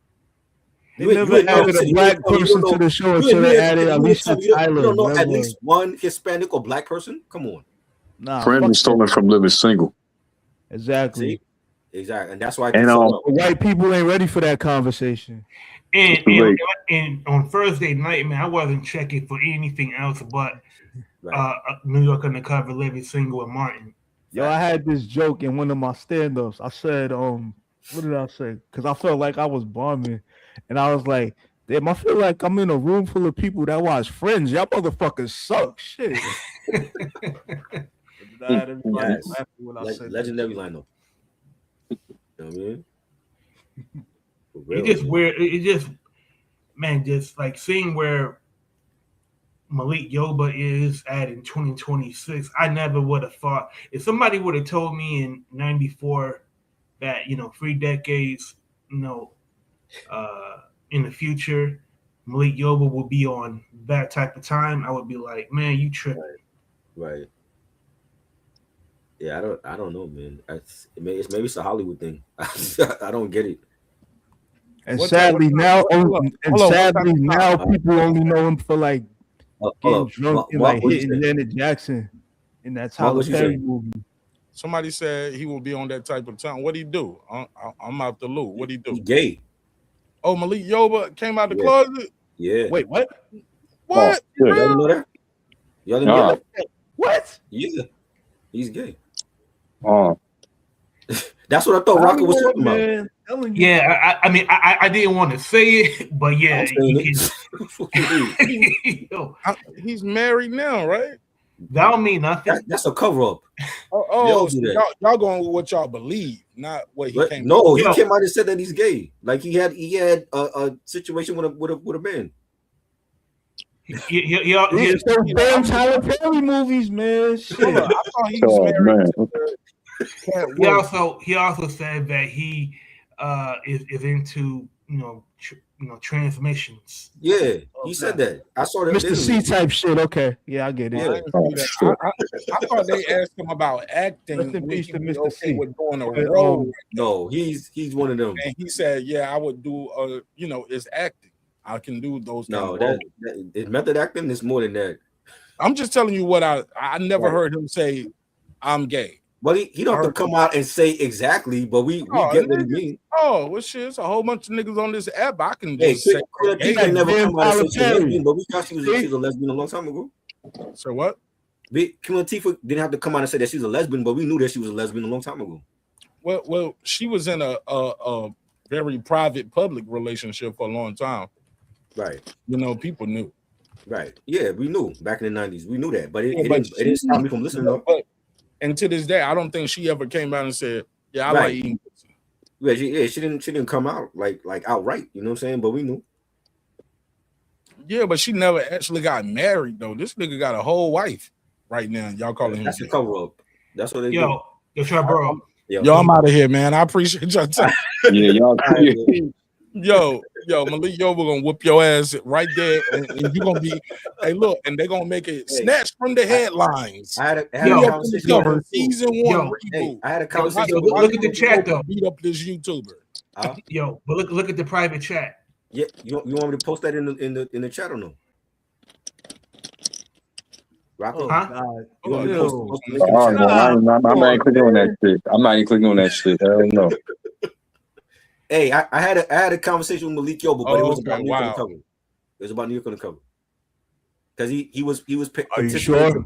They never added a black person to the show until they added Alicia Tyler. You don't know at least one Hispanic or black person? Come on. Nah, Friends was stolen from Living Single. Exactly. See? Exactly. And that's why white people ain't ready for that conversation. And on Thursday night, man, I wasn't checking for anything else but New York Undercover, Living Single, and Martin. Yo, I had this joke in one of my stand-ups. I said, what did I say? Because I felt like I was bombing. And I was like, damn, I feel like I'm in a room full of people that watch Friends. Y'all motherfuckers suck. Shit. Legendary lineup. You know what I mean? It just weird. It just, man, just like seeing where Malik Yoba is at in 2026. I never would have thought if somebody would have told me in '94 that 3 decades, in the future, Malik Yoba will be on that type of time, I would be like, man, you tripping. Right. Yeah, I don't know, man. Maybe it's a Hollywood thing. I don't get it. And sadly now, people only know him for like getting drunk and like hitting Janet Jackson in that Tyler Perry movie. Somebody said he will be on that type of time. What'd he do? I'm out the loop. What'd he do? He gay. Oh, Malik Yoba came out the closet? Yeah. Wait, what? What? Y'all didn't know that? Y'all didn't know that? What? Yeah. He's gay. Oh. That's what I thought Rocket was talking about. Yeah, I mean, I didn't want to say it, but yeah. He's married now, right? That don't mean nothing. That's a cover up. So y'all going with what y'all believe, not what he came. No, he came out and said that he's gay. Like he had a situation with a man. He those damn Tyler Perry movies, man. Shit. I thought he was married. He also said that he is into transmissions. Yeah, he said that. I saw that. Mr. C type shit. Okay, yeah, I get it. Yeah. I thought they asked him about acting. Rest in peace to Mr. C. With doing a role. No, he's one of them. And he said, "Yeah, I would do. It's acting. I can do those." No, that method acting is more than that. I'm just telling you what I never heard him say. I'm gay. But he don't have to come out and say exactly, but we get what he mean. Oh, well, shit, it's a whole bunch of niggas on this app. I can just say. He can never come out and say she's a lesbian, but we thought she was a lesbian a long time ago. So what? Queen Latifah didn't have to come out and say that she's a lesbian, but we knew that she was a lesbian a long time ago. Well, she was in a very private, public relationship for a long time. Right. People knew. Right. Yeah, we knew back in the 90s. We knew that, but it didn't stop me from listening. And to this day, I don't think she ever came out and said, "Yeah, I like eating pussy." Yeah, she didn't come out like outright. You know what I'm saying? But we knew. Yeah, but she never actually got married though. This nigga got a whole wife right now. Y'all calling him? That's a cover up. That's what they do. Yo, bro. Yo, I'm out of here, man. I appreciate your time. Yeah, y'all. Yo, Malik, we're gonna whoop your ass right there, and you're gonna be. Hey, look, and they're gonna make it snatched from the headlines. I had a conversation. Season 1 reboot. I had a conversation. Look at the chat though. Beat up this YouTuber. Yo, but look at the private chat. Yeah, you want me to post that in the chat or no? Oh, God. I'm not clicking on that shit. I'm not even clicking on that shit. Hell no. Hey, I had a conversation with Malik Yoba, but it was about New York on the cover. It was about New York on the cover. Because he was. Are you sure?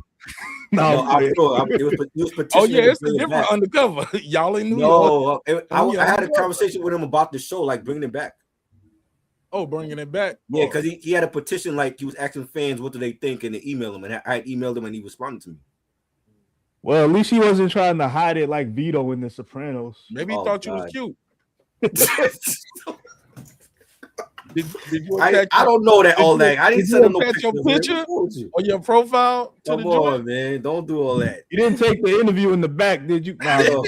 No, I'm sure. He was petitioning. Oh yeah, it's a different undercover. Y'all ain't New York. No, I had a conversation with him about the show, like bringing it back. Oh, bringing it back. Yeah, because he had a petition, like he was asking fans what do they think, and they email him, and I had emailed him, and he responded to me. Well, at least he wasn't trying to hide it like Vito in The Sopranos. Maybe he thought you was cute. Did you I don't know that all that. I didn't send him no picture or your profile. Come on, man. Don't do all that. You didn't take the interview in the back, did you? No.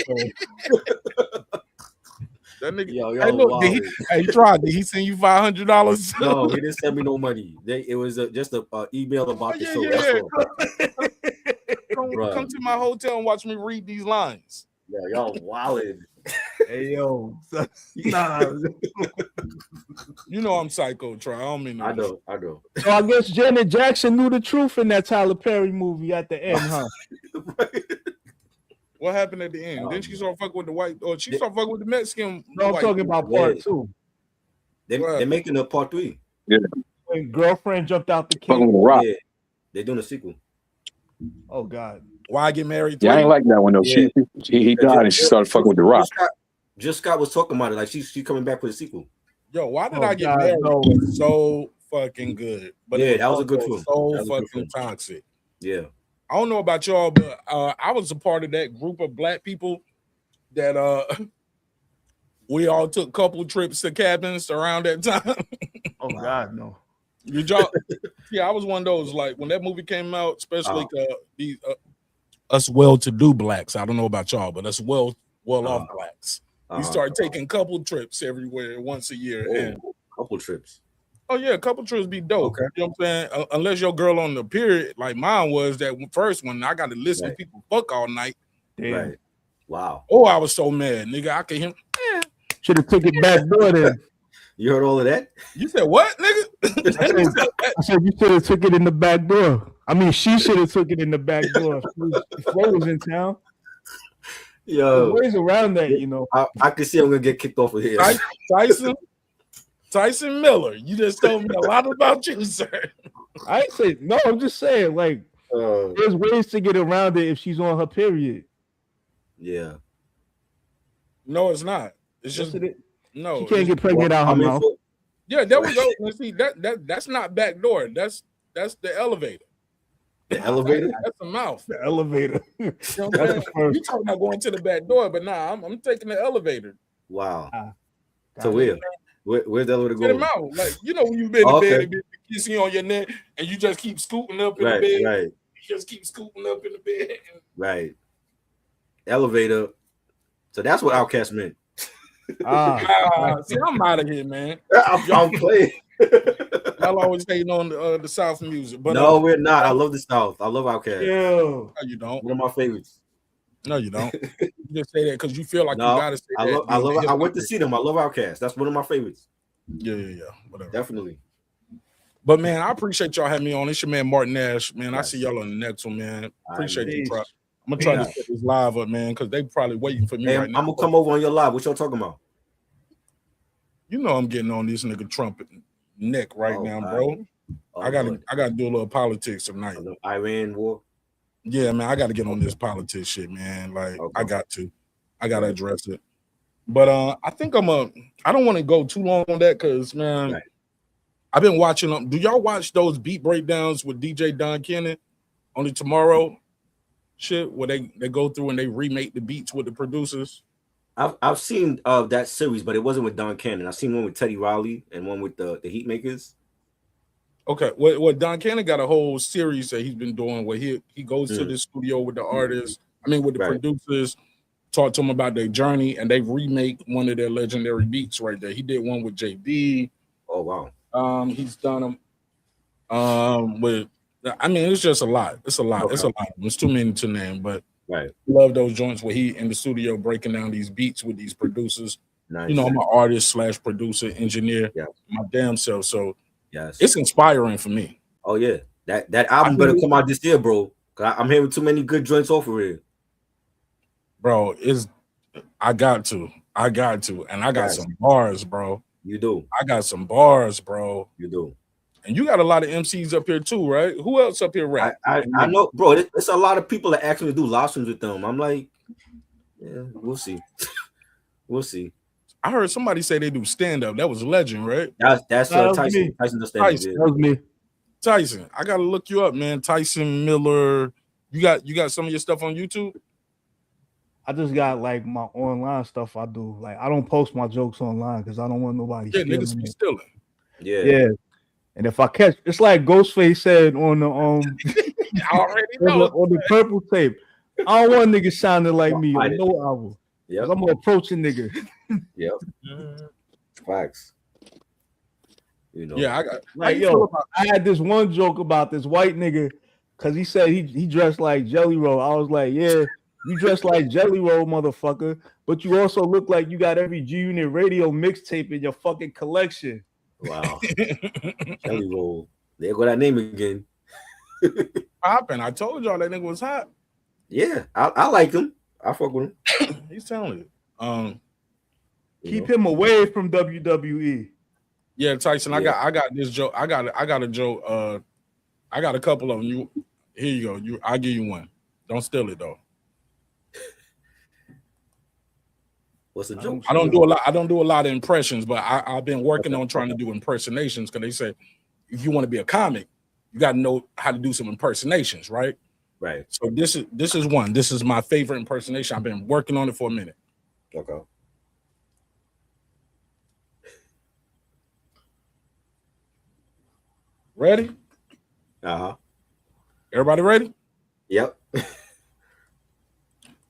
That nigga. Yo, hey, look, he tried. Did he send you $500? No, he didn't send me no money. It was just an email about the show. Yeah. Come to my hotel and watch me read these lines. Yeah, y'all wildin'. Hey yo, nah. You know I'm psycho, Troy. I don't mean I know. So I guess Janet Jackson knew the truth in that Tyler Perry movie at the end, huh? What happened at the end? Didn't she start fucking with the white, or she start fucking with the Mexican? No, I'm talking about part 2. They're making a part 3. Yeah. When girlfriend jumped out the cage. Yeah. They're doing a sequel. Oh God. Why get married? Yeah, I ain't like that one though. Yeah. He died and she started fucking with the Rock. Just Scott was talking about it, like she's coming back for the sequel. Yo, why did I get married? No. So fucking good, but yeah, that was a good film. So fucking toxic. Yeah, I don't know about y'all, but I was a part of that group of black people that we all took couple trips to cabins around that time. Oh God, no. Yeah, I was one of those. Like when that movie came out, especially these us well-to-do blacks. I don't know about y'all, but us well-off blacks. We start taking couple trips everywhere once a year. And couple trips. Oh yeah, a couple trips be dope. Okay. You know what I'm saying? Unless your girl on the period, like mine was, that first one, I got to listen to people fuck all night. Damn. Right. Wow. Oh, I was so mad, nigga. I could hear. Should have took it back door then. You heard all of that? You said what, nigga? I said you should have took it in the back door. I mean, she should have took it in the back door. If Flo was in town. Yo, there's ways around that, you know. I can see I'm gonna get kicked off of here. Tyson Miller, you just told me a lot about you, sir. I ain't say no. I'm just saying, like, there's ways to get around it if she's on her period. Yeah. No, it's not. It's just no. She can't get pregnant out her mouth. Yeah, there we go. Let's see, that's not back door. That's the elevator. The elevator? That's a mouth. The elevator. You know what I'm saying? You talking about going to the back door, but nah, I'm taking the elevator. Wow. So where's the elevator To going? the mouth. Like, you know, when you've been in bed and been kissing on your neck and you just keep scooting up in the bed. Right. You just keep scooting up in the bed. Right. Elevator. So that's what Outcast meant. See, I'm out of here, man. I'm playing. Y'all always hating on the South music, but no, we're not. I love the South. I love Outkast. Yo, no, you don't. One of my favorites. No, you don't. You just say that because you feel like you gotta say that. I love. I went to see them. I love Outkast. That's one of my favorites. Yeah. Whatever. Definitely. But man, I appreciate y'all having me on. It's your man Martin Nash. Man, I see y'all on the next one, man. Appreciate you, bro. I'm gonna try to set this live up, man, because they probably waiting for me right now. I'm gonna come over on your live. What y'all talking about? You know I'm getting on this nigga Trump neck right now, bro. I gotta do a little politics tonight. The Iran war. Yeah, man, I gotta get on this politics shit, man. Like I gotta address it. But I think I don't want to go too long on that because man, I've been watching them. Do y'all watch those beat breakdowns with DJ Don Cannon on the Tomorrow shit where they go through and they remake the beats with the producers? I've seen that series, but it wasn't with Don Cannon. I've seen one with Teddy Riley and one with the Heat Makers. Okay, well, Don Cannon got a whole series that he's been doing where he goes to the studio with the artists, with the producers, talk to them about their journey, and they remake one of their legendary beats right there. He did one with JB. Oh wow. He's done them with. It's just a lot. It's a lot. It's a lot. There's too many to name, but love those joints where he in the studio breaking down these beats with these producers. Nice. You know, I'm an artist / producer, engineer, my damn self. So it's inspiring for me. Oh yeah, that album better come out this year, bro. I'm hearing too many good joints off of it. Bro, I got to, and I got some bars, bro. You do. I got some bars, bro. You do. And you got a lot of MCs up here too, right? Who else up here rap? I know, bro. It's a lot of people that ask me to do live streams with them. I'm like, yeah, we'll see. We'll see. I heard somebody say they do stand up. That was a legend, right? That's Tyson. Tyson does stand up. That was me. Tyson, I gotta look you up, man. Tyson Miller. You got some of your stuff on YouTube? I just got like my online stuff I do. Like I don't post my jokes online because I don't want nobody. Yeah, niggas be stealing. Yeah. And if I catch, it's like Ghostface said on the I already know on the purple tape. I don't want niggas sounding like me on no album. Yeah, I'm gonna approach a nigga. Yep. Facts. You know. Yeah, I got like I had this one joke about this white nigga because he said he dressed like Jelly Roll. I was like, yeah, you dress like Jelly Roll, motherfucker, but you also look like you got every G Unit radio mixtape in your fucking collection. Wow. Jelly Roll. There go that name again. Popping. I told y'all that nigga was hot. Yeah, I like him. I fuck with him. He's talented. Keep him away from WWE. Yeah, Tyson. I got this joke. I got a joke. I got a couple of them. Here you go. I'll give you one. Don't steal it though. What's the joke? I don't do a lot of impressions, but I've been working on trying to do impersonations because they say if you want to be a comic, you got to know how to do some impersonations, right? Right. So this is one. This is my favorite impersonation. I've been working on it for a minute. Okay. Ready? Uh-huh. Everybody ready? Yep.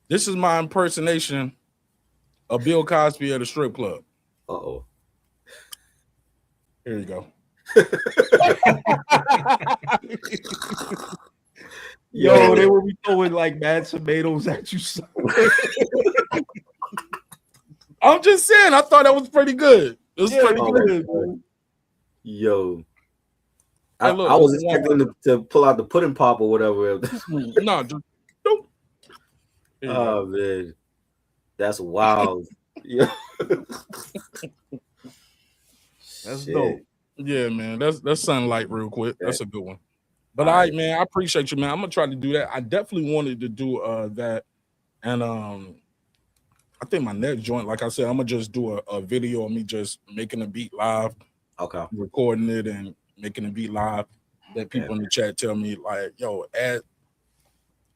This is my impersonation of Bill Cosby at a strip club. Uh-oh. Here you go. Yo, they will be throwing like mad tomatoes at you. I'm just saying, I thought that was pretty good. It was pretty good. Man. Yo. I was expecting them to pull out the pudding pop or whatever. No, just don't. Oh man. That's wild. Yeah. That's dope. Yeah, man. That's something light real quick. That's a good one. But all right, man, I appreciate you, man. I'm gonna try to do that. I definitely wanted to do that. And I think my next joint, like I said, I'm gonna just do a video of me just making a beat live. Okay. Recording it and making a beat live. that people in the chat tell me like, yo,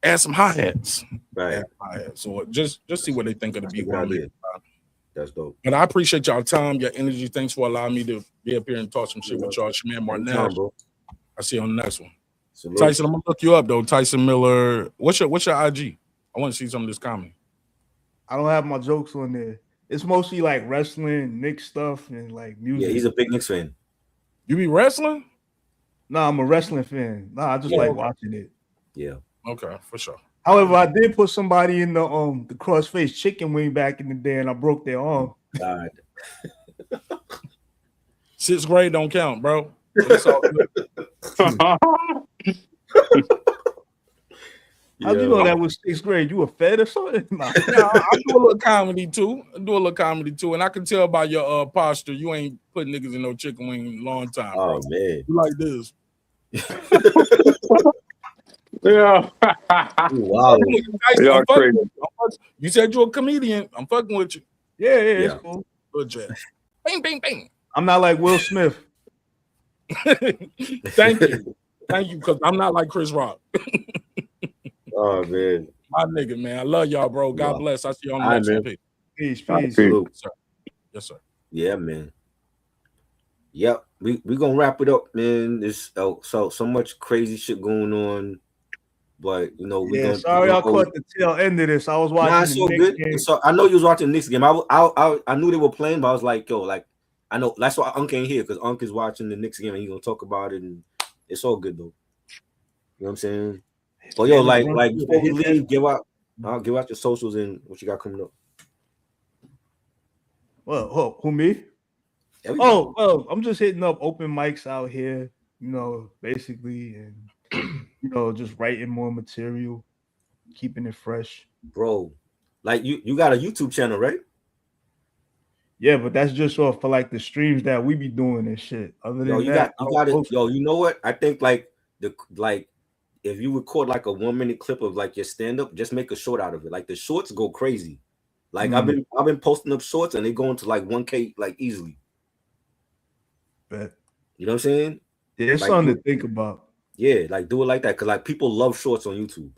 add some hi-hats. Right. Add hi-hats. So just see what they think of the beat. That's dope. And I appreciate y'all time, your energy. Thanks for allowing me to be up here and talk some shit with y'all. It's your man Martin Nash. I see you on the next one. Salute. Tyson, I'm gonna look you up though. Tyson Miller. What's your IG? I want to see some of this comedy. I don't have my jokes on there. It's mostly like wrestling, Knicks stuff, and like music. Yeah, he's a big Knicks fan. You be wrestling? Nah, I'm a wrestling fan. Nah, I just like watching it. Yeah. Okay, for sure. However, I did put somebody in the crossface chicken wing back in the day, and I broke their arm. God. 6th grade don't count, bro. It's all good. How'd you know that was 6th grade? You were fed or something? Nah. I do a little comedy too. And I can tell by your posture, you ain't put niggas in no chicken wing in a long time. Oh, man. You like this. Yeah. Wow. Y'all crazy. You said you're a comedian. I'm fucking with you. Yeah, it's cool. Good job. Bing, bing, bing. I'm not like Will Smith. Thank you, because I'm not like Chris Rock. Oh man, my nigga, man, I love y'all, bro. God bless. I see you on the next one. Peace. Yes, sir. Yeah, man. Yep, we gonna wrap it up, man. There's so much crazy shit going on, but you know sorry I caught the tail end of this. I was watching. Nah, it's so good. Game. So I know you was watching the Knicks game. I knew they were playing, but I was like, yo, like I know that's why Unc ain't here because Unc is watching the Knicks game and he gonna talk about it, and it's all good though. You know what I'm saying? But yo, like before we leave, give out your socials and what you got coming up. Well, who me? Oh, well, I'm just hitting up open mics out here, basically, and just writing more material, keeping it fresh. Bro, like you got a YouTube channel, right? Yeah, but that's just for like the streams that we be doing and shit. Other than you got it. Yo, you know what? I think if you record like a 1 minute clip of like your stand-up, just make a short out of it. Like the shorts go crazy. Like I've been posting up shorts and they go into like 1K like easily. Bet. You know what I'm saying? Yeah, it's something to think about. Yeah, like do it like that because like people love shorts on YouTube.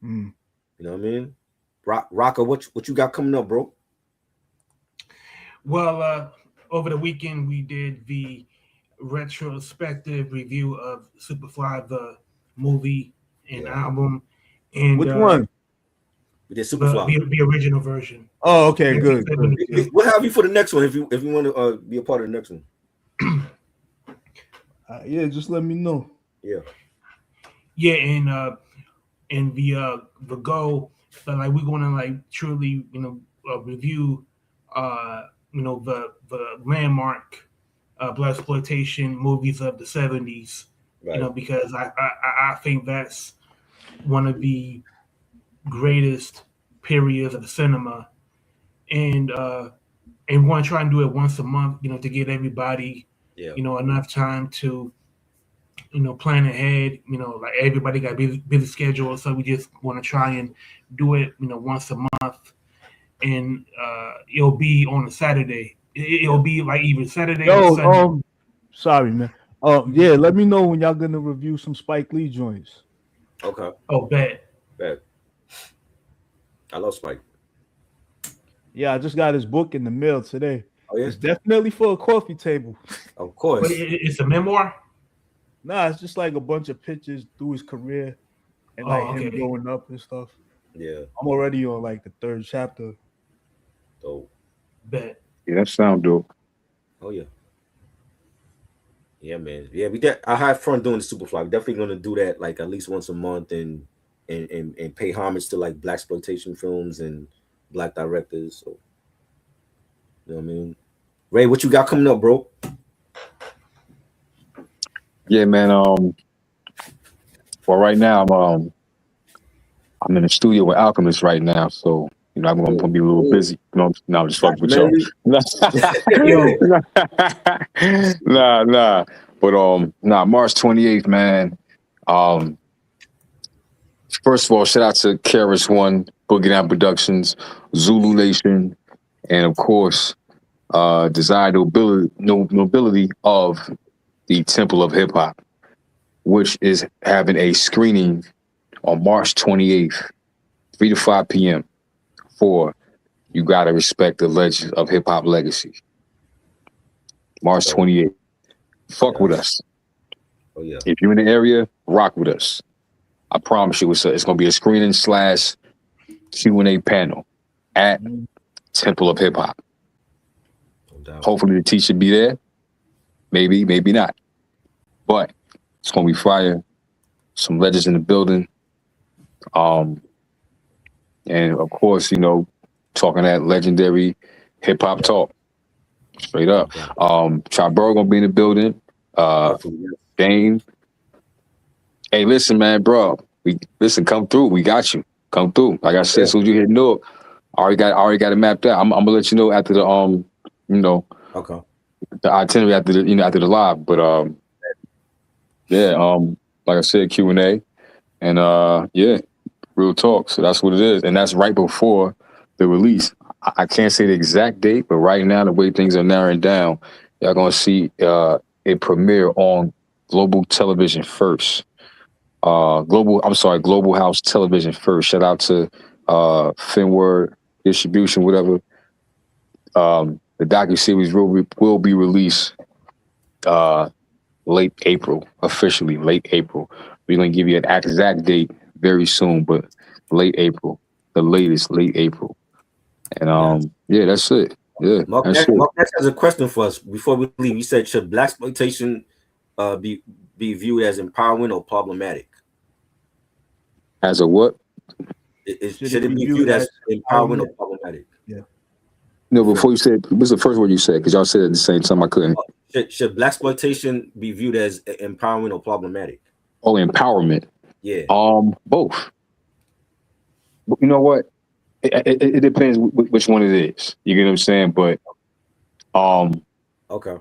You know what I mean? Rocker, what you got coming up, bro? Well, over the weekend we did the retrospective review of Superfly, the movie and album. And which one? We did Superfly, the original version. Oh, okay, good. We'll have you for the next one if you want to be a part of the next one. Yeah, just let me know. Yeah, and the goal that like we're gonna like truly review the landmark blaxploitation movies of the 70s, right. Because I think that's one of the greatest periods of the cinema, and want to try and do it once a month, to get everybody, enough time to, plan ahead. Like everybody got busy schedules, so we just want to try and do it, once a month, and it'll be on a Saturday. It'll be like either Saturday or Sunday. Sorry, man. Yeah, let me know when y'all gonna review some Spike Lee joints. Okay. Oh, bet. I love Spike. Yeah, I just got his book in the mail today. Oh, yeah? It's definitely for a coffee table. Of course. But it's a memoir? Nah, it's just like a bunch of pictures through his career and him growing up and stuff. Yeah. I'm already on like the 3rd chapter. Dope. Bet. Yeah, that sounds dope. Oh yeah. Yeah, man. Yeah, I had fun doing the Superfly. We're definitely gonna do that like at least once a month and pay homage to like blaxploitation films and black directors. So you know what I mean? Ray, what you got coming up, bro? Yeah, man. Well, right now I'm in the studio with Alchemist right now, so I'm gonna be a little busy. No, I'm just fucking with y'all. Nah. But March 28th, man. First of all, shout out to Keras One, Boogie Down Productions, Zulu Nation, and of course, Desired Nobility of the Temple of Hip Hop. which is having a screening on March 28th, 3 to 5 p.m. for You Gotta Respect the Legends of Hip Hop Legacy. March 28th. Fuck with us. Oh yeah. If you're in the area, rock with us. I promise you, it's going to be a screening / Q&A panel at Temple of Hip Hop. No doubt. Hopefully the teacher be there. Maybe, maybe not. But it's going to be fire. Some legends in the building. And of course, you know, talking that legendary hip hop talk. Straight up. Triborough gonna be in the building. Dane. Hey, listen, man, bro. Come through. We got you. Come through. Like I said, as soon as you hit Newark, I already got it mapped out. I'm gonna let you know after the you know, the itinerary after the live. But like I said, Q&A, and real talk. So that's what it is, and that's right before the release. I can't say the exact date, but right now, the way things are narrowing down, y'all gonna see it premiere on Global Television first. Global House Television first. Shout out to Finward Distribution, whatever. The docuseries will be released late April, officially late April. We're gonna give you an exact date very soon, but late April, the latest, late April. And that's it. Yeah, Mark Nash has a question for us before we leave. He said, should blaxploitation be viewed as empowering or problematic? As a what? Should it be viewed as empowering or problematic? Yeah. No, before you said, what's the first word you said? Because y'all said it at the same time. I couldn't. Should blaxploitation be viewed as empowering or problematic? Oh, empowerment. Yeah. Both. But you know what? It depends which one it is. You get what I'm saying? But okay.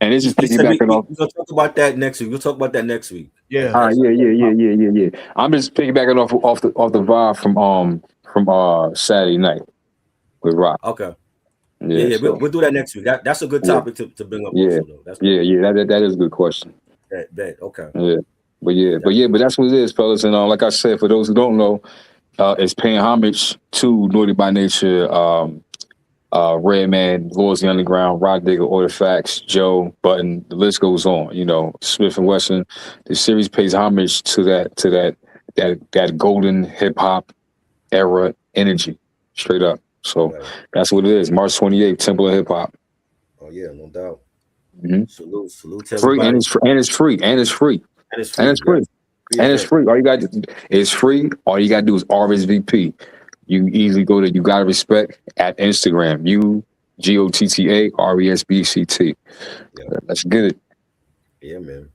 And this is piggybacking off. We'll talk about that next week. Yeah. All right. Yeah. I'm just piggybacking off the vibe from Saturday night with Rock. Okay. Yeah. So. We'll do that next week. That's a good topic to bring up. Yeah. Also, though. That is a good question. Bet. Okay. Yeah. But that's what it is, fellas. And like I said, for those who don't know, it's paying homage to Naughty by Nature, Redman, Lords of the Underground, Rod Digger, Artifacts, Joe, Button. The list goes on. You know, Smith and Wesson. The series pays homage to that golden hip hop era energy, straight up. So that's what it is. March 28th, Temple of Hip Hop. Oh yeah, no doubt. Mm-hmm. Salute to free, everybody. And it's free. All you got is free. All you got to do is RSVP. You easily go to You Gotta Respect at Instagram. UGOTTARESBCT. Yeah. Let's get it. Yeah, man.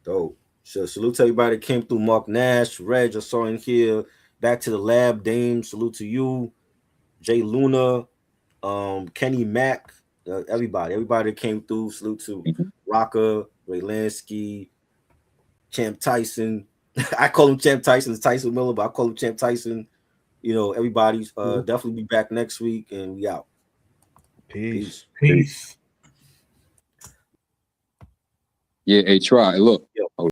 Dope. So salute to everybody that came through. Mark Nash, Reg, I saw in here. Back to the lab, Dame. Salute to you, Jay Luna, Kenny Mack, everybody that came through. Salute to Rocker, Ray Lansky, Champ Tyson. I call him Champ Tyson. It's Tyson Miller, but I call him Champ Tyson. You know, everybody's definitely be back next week, and we out. Peace. Yeah, hey, try. Look.